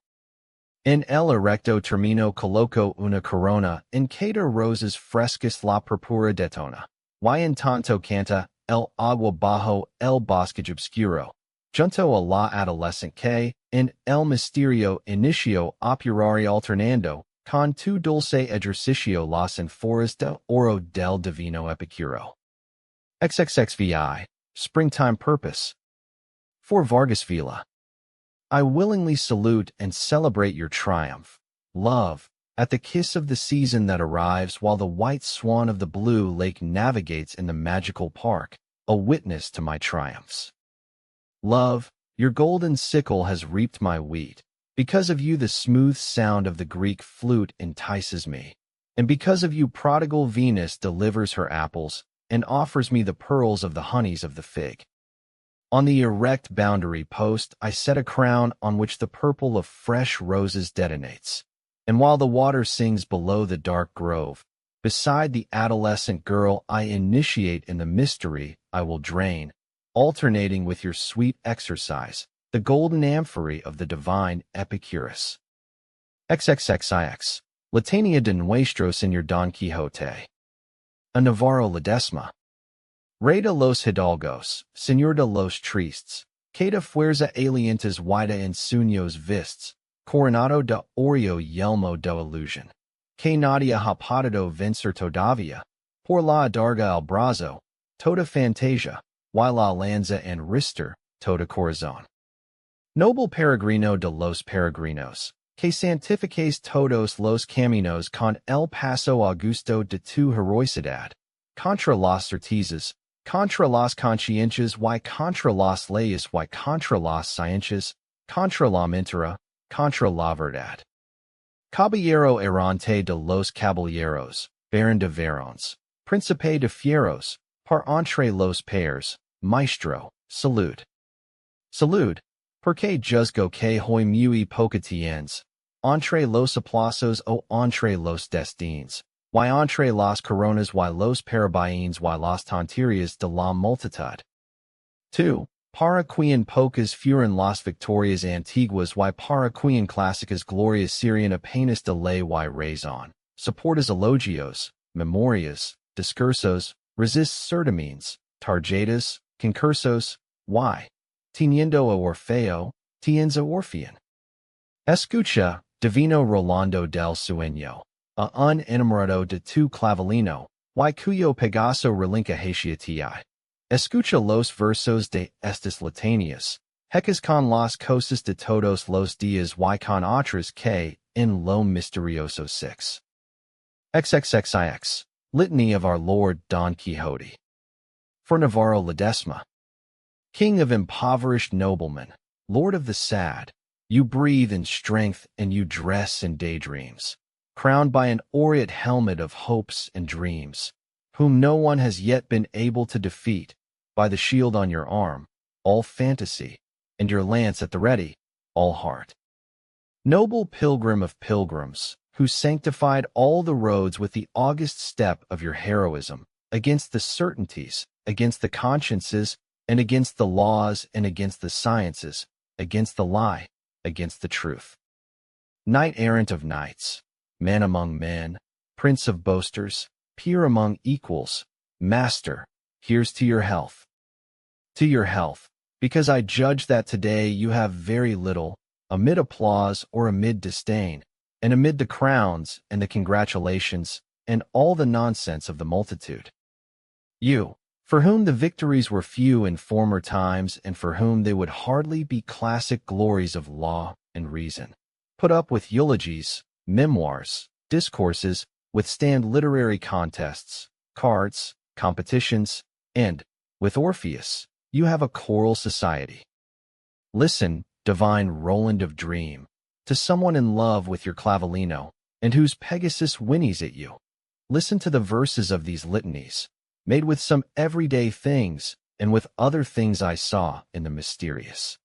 [SPEAKER 2] En el erecto termino coloco una corona en que de rosas frescas la purpura detona, y en tanto canta el agua bajo el bosque obscuro, junto a la adolescente que, en el misterio inicio operari alternando, con tu dulce ejercicio las enforas de oro del divino epicuro. XXXVI, Springtime Purpose. For Vargas Villa. I willingly salute and celebrate your triumph, love, at the kiss of the season that arrives while the white swan of the blue lake navigates in the magical park, a witness to my triumphs. Love, your golden sickle has reaped my wheat. Because of you the smooth sound of the Greek flute entices me, and because of you prodigal Venus delivers her apples and offers me the pearls of the honeys of the fig. On the erect boundary post I set a crown on which the purple of fresh roses detonates, and while the water sings below the dark grove, beside the adolescent girl I initiate in the mystery I will drain, alternating with your sweet exercise, the golden amphory of the divine Epicurus. XXXIX, Latania de Nuestro Señor Don Quixote. A Navarro Ledesma. Rey de los Hidalgos, Señor de los Tristes, que de fuerza alientas vida en sueños vistos, coronado de Oreo yelmo de illusion, que nadie ha podido vencer todavía, por la darga al brazo, toda fantasia, y la lanza en rister, toda corazón. Noble peregrino de los peregrinos, que santifiques todos los caminos con el paso augusto de tu heroicidad, contra las certezas, contra las consciencias y contra las leyes y contra las ciencias, contra la mentira, contra la verdad. Caballero errante de los caballeros, baron de varons, príncipe de fieros, par entre los pairs, maestro, salud. Salud, porque juzgo que hoy muy poca tienes, entre los aplausos o entre los destins, y entre las coronas y los parabienes y las tonterías de la multitud. 2. Para quien pocas fueron las victorias antiguas y para quien clásicas glorias serían apenas de ley y razón, soportas elogios, memorias, discursos, resist certimines, tarjetas, concursos, y, teniendo a Orfeo, tienes a Orfeon. Escucha, divino Rolando del Sueño, a un enamorado de tu clavelino, y cuyo Pegaso relinca hacia ti. Escucha los versos de estas letanías, hecas con las cosas de todos los días y con otras que, en lo misterioso 6. XXXIX, Litany of our Lord Don Quixote. For Navarro Ledesma. King of impoverished noblemen, Lord of the sad, you breathe in strength and you dress in daydreams, crowned by an aureate helmet of hopes and dreams, whom no one has yet been able to defeat, by the shield on your arm, all fantasy, and your lance at the ready, all heart. Noble pilgrim of pilgrims, who sanctified all the roads with the august step of your heroism, against the certainties, against the consciences, and against the laws, and against the sciences, against the lie, against the truth. Knight-errant of knights, man among men, prince of boasters, peer among equals, master, here's to your health. To your health, because I judge that today you have very little, amid applause or amid disdain, and amid the crowns and the congratulations, and all the nonsense of the multitude. You, for whom the victories were few in former times and for whom they would hardly be classic glories of law and reason, put up with eulogies, memoirs, discourses, withstand literary contests, cards, competitions, and, with Orpheus, you have a choral society. Listen, divine Roland of Dream, to someone in love with your clavelino, and whose Pegasus whinnies at you. Listen to the verses of these litanies, made with some everyday things, and with other things I saw in the mysterious.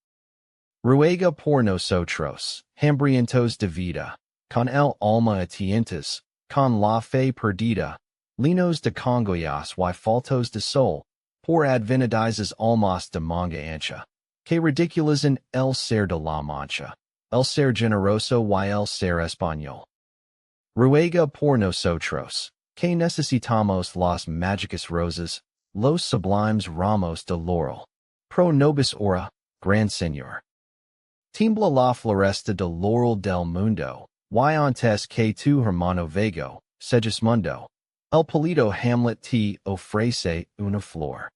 [SPEAKER 2] Ruega por nosotros, hambrientos de vida, con el alma atientas, con la fe perdida, linos de congoyas y faltos de sol, por advenedizes almas de manga ancha, que ridiculizan el ser de la mancha, el ser generoso y el ser español. Ruega por nosotros, que necesitamos las mágicas rosas, los sublimes ramos de laurel, pro nobis ora, gran señor. Tiembla la floresta de laurel del mundo, y antes que tu hermano Vego, Segismundo, el polido Hamlet te ofrece una flor.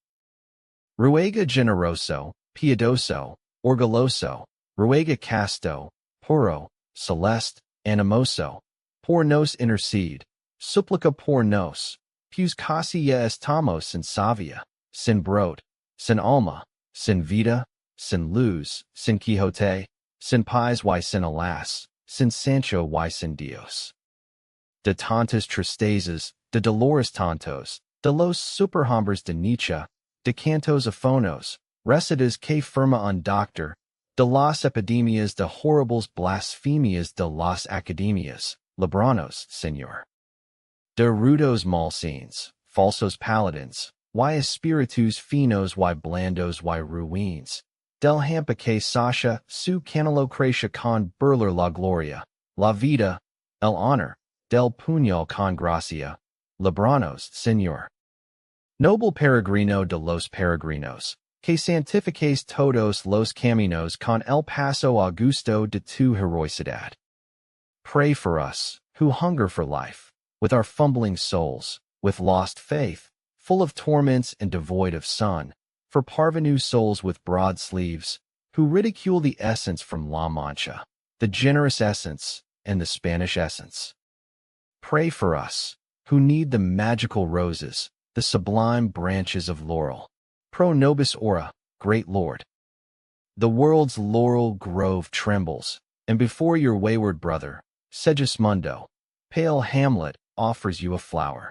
[SPEAKER 2] Ruega generoso, piadoso, orgulloso, ruega casto, puro, celeste, animoso, por nos intercede, supplica por nos, pues casi ya estamos sin savia, sin brot, sin alma, sin vida, sin luz, sin Quijote, sin pais y sin alas, sin Sancho y sin Dios. De tantas tristezas, de dolores tantos, de los superhombres de Nietzsche, de cantos afonos, recetas que firma un doctor, de las epidemias de horribles blasfemias de las academias, libranos, señor. De rudos malsins, falsos paladins, y espíritus finos y blandos y ruines, del hampa que sacia su canalocracia con burlar la gloria, la vida, el honor, del puñal con gracia, libranos, señor. Noble peregrino de los peregrinos, que santifiques todos los caminos con el paso augusto de tu heroicidad. Pray for us, who hunger for life, with our fumbling souls, with lost faith, full of torments and devoid of sun, for parvenu souls with broad sleeves, who ridicule the essence from La Mancha, the generous essence and the Spanish essence. Pray for us, who need the magical roses, the sublime branches of laurel. Pro nobis ora, great Lord. The world's laurel grove trembles, and before your wayward brother, Segismundo, pale Hamlet offers you a flower.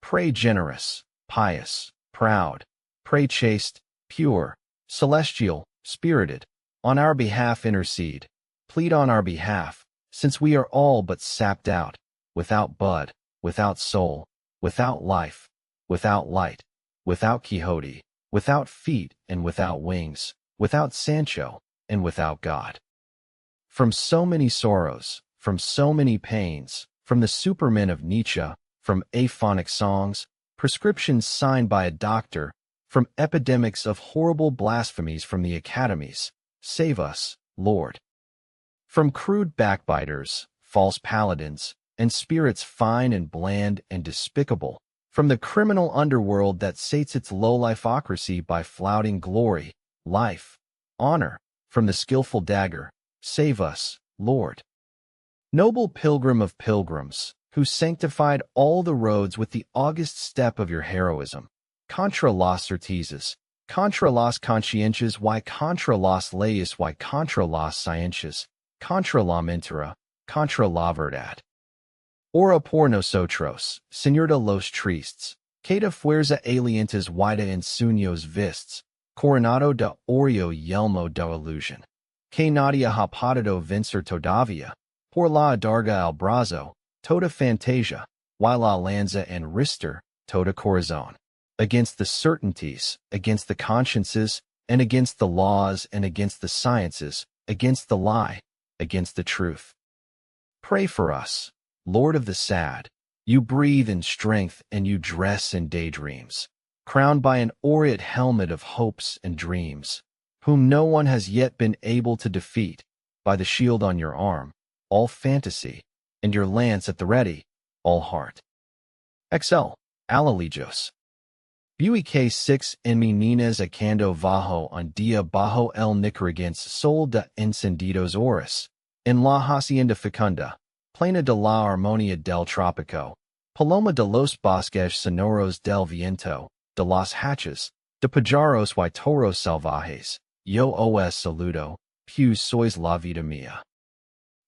[SPEAKER 2] Pray generous, pious, proud, pray chaste, pure, celestial, spirited, on our behalf intercede, plead on our behalf, since we are all but sapped out, without bud, without soul, without life, without light, without Quixote, without feet and without wings, without Sancho and without God. From so many sorrows, from so many pains, from the supermen of Nietzsche, from aphonic songs, prescriptions signed by a doctor, from epidemics of horrible blasphemies from the academies, save us, Lord. From crude backbiters, false paladins, and spirits fine and bland and despicable, from the criminal underworld that sates its low-lifocracy by flouting glory, life, honor, from the skillful dagger, save us, Lord. Noble pilgrim of pilgrims, who sanctified all the roads with the august step of your heroism, contra las certezas, contra las conscientias, why contra las leyes, why contra las scientias, contra la mentira, contra la verdad. Ora por nosotros, Señor de los tristes, que de fuerza alientas vida en sueños vistes, coronado de Oreo yelmo de illusion, que nadie ha podido vencer todavía, por la adarga al brazo, toda fantasia, while la lanza and rister, toda corazón, against the certainties, against the consciences, and against the laws, and against the sciences, against the lie, against the truth. Pray for us, Lord of the sad, you breathe in strength and you dress in daydreams, crowned by an aureate helmet of hopes and dreams, whom no one has yet been able to defeat, by the shield on your arm, all fantasy, and your lance at the ready, all heart. XL, Alalios. Bui K6 en meninas acando bajo un día bajo el Nicaragüense sol de encendidos horas, en la hacienda fecunda, plena de la armonía del trópico, paloma de los bosques sonoros del viento, de los haches, de pajaros y toros salvajes, yo os saludo, pues sois la vida mía.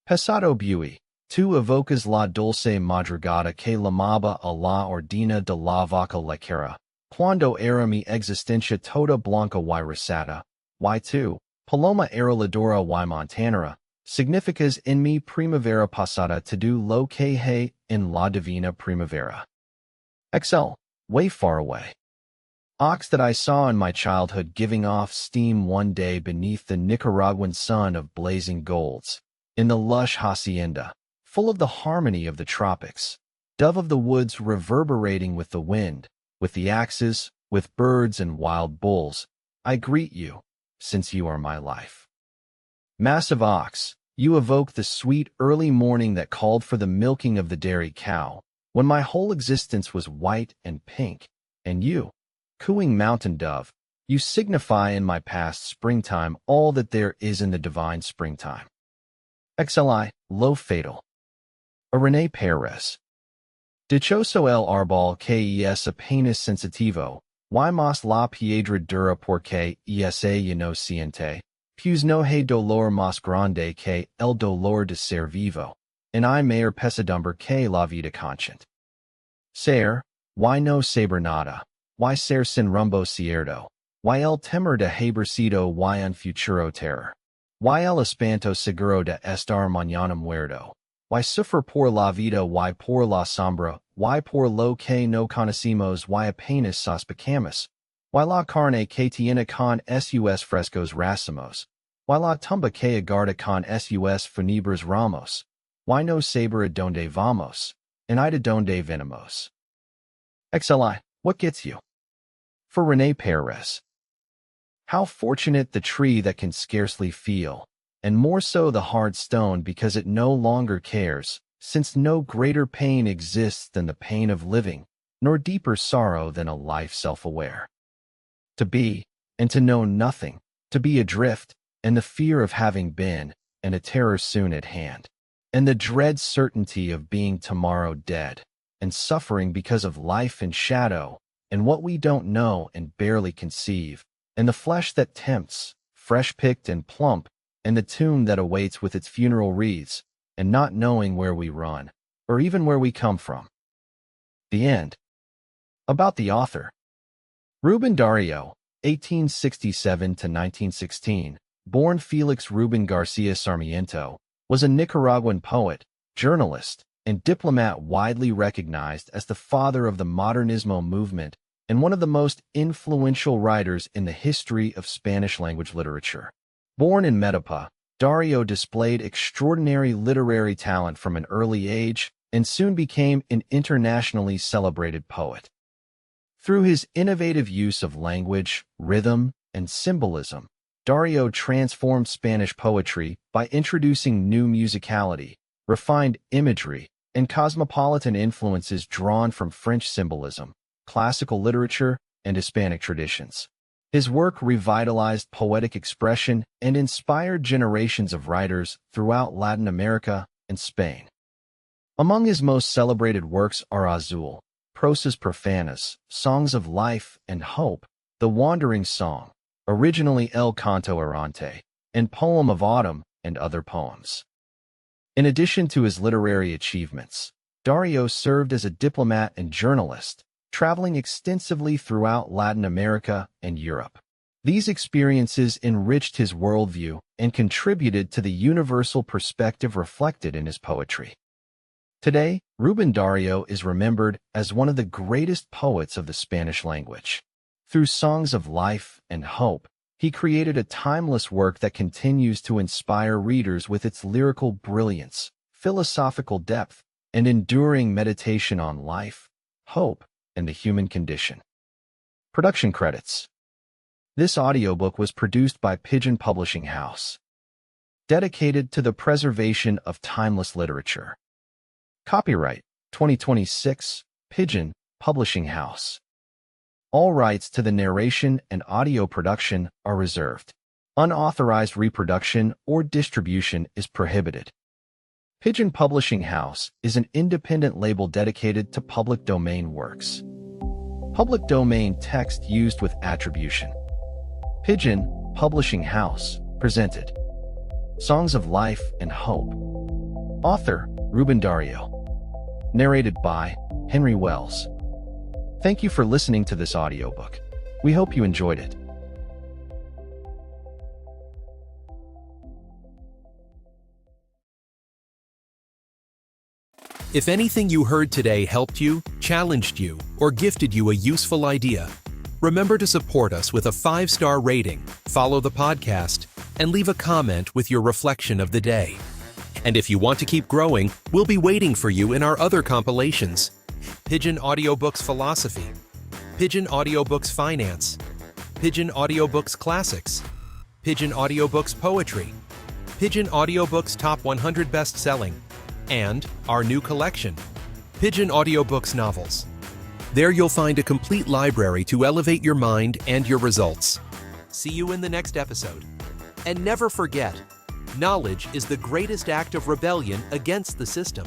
[SPEAKER 2] Pesado Bui, tú evocas la dulce madrugada que llamaba a la ordina de la vaca lechera, cuando era mi existencia toda blanca y rosada, y tú, paloma aroladora y montanera, significas en mi primavera pasada todo lo que hay en la divina primavera. XL, way far away. Ox that I saw in my childhood giving off steam one day beneath the Nicaraguan sun of blazing golds, in the lush hacienda, full of the harmony of the tropics, dove of the woods reverberating with the wind, with the axes, with birds and wild bulls, I greet you, since you are my life. Massive ox, you evoke the sweet early morning that called for the milking of the dairy cow, when my whole existence was white and pink, and you, cooing mountain dove, you signify in my past springtime all that there is in the divine springtime. XLI, lo fatal. A René Pérez. Dichoso el árbol que es apenas sensitivo, y más la piedra dura porque ese no siente, pues no hay dolor más grande que el dolor de ser vivo, en I mayor pesadumbre que la vida consciente. Ser, y no saber nada, y ser sin rumbo cierto, y el temor de habercido y un futuro terror, y el espanto seguro de estar mañana muerto, y sufrir por la vida y por la sombra, y por lo que no conocemos y apenas sospechamos, y la carne que tiene con sus frescos racemos, y la tumba que aguarda con sus funebres ramos, y no saber a donde vamos, and I de donde venimos. XLI, what gets you? For René Pérez. How fortunate the tree that can scarcely feel, and more so the hard stone because it no longer cares, since no greater pain exists than the pain of living, nor deeper sorrow than a life self-aware. To be, and to know nothing, to be adrift, and the fear of having been, and a terror soon at hand, and the dread certainty of being tomorrow dead, and suffering because of life and shadow, and what we don't know and barely conceive, and the flesh that tempts, fresh-picked and plump, and the tomb that awaits with its funeral wreaths, and not knowing where we run, or even where we come from. The end. About the author. Rubén Darío, 1867–1916, born Félix Rubén García Sarmiento, was a Nicaraguan poet, journalist, and diplomat widely recognized as the father of the Modernismo movement and one of the most influential writers in the history of Spanish-language literature. Born in Medellín, Darío displayed extraordinary literary talent from an early age and soon became an internationally celebrated poet. Through his innovative use of language, rhythm, and symbolism, Darío transformed Spanish poetry by introducing new musicality, refined imagery, and cosmopolitan influences drawn from French symbolism, classical literature, and Hispanic traditions. His work revitalized poetic expression and inspired generations of writers throughout Latin America and Spain. Among his most celebrated works are Azul, Prosas Profanas, Songs of Life and Hope, The Wandering Song, originally El Canto Errante, and Poem of Autumn, and other poems. In addition to his literary achievements, Darío served as a diplomat and journalist, traveling extensively throughout Latin America and Europe. These experiences enriched his worldview and contributed to the universal perspective reflected in his poetry. Today, Rubén Darío is remembered as one of the greatest poets of the Spanish language. Through Songs of Life and Hope, he created a timeless work that continues to inspire readers with its lyrical brilliance, philosophical depth, and enduring meditation on life, hope, and the human condition. Production credits. This audiobook was produced by Pigeon Publishing House. Dedicated to the preservation of timeless literature. Copyright 2026, Pigeon Publishing House. All rights to the narration and audio production are reserved. Unauthorized reproduction or distribution is prohibited. Pigeon Publishing House is an independent label dedicated to public domain works. Public domain text used with attribution. Pigeon Publishing House presented Songs of Life and Hope. Author Rubén Darío. Narrated by Henry Wells. Thank you for listening to this audiobook. We hope you enjoyed it.
[SPEAKER 1] If anything you heard today helped you, challenged you, or gifted you a useful idea, remember to support us with a 5-star rating, follow the podcast, and leave a comment with your reflection of the day. And if you want to keep growing, we'll be waiting for you in our other compilations: Pigeon Audiobooks Philosophy, Pigeon Audiobooks Finance, Pigeon Audiobooks Classics, Pigeon Audiobooks Poetry, Pigeon Audiobooks Top 100 Best-Selling, and our new collection, Pigeon Audiobooks Novels. There you'll find a complete library to elevate your mind and your results. See you in the next episode. And never forget, knowledge is the greatest act of rebellion against the system.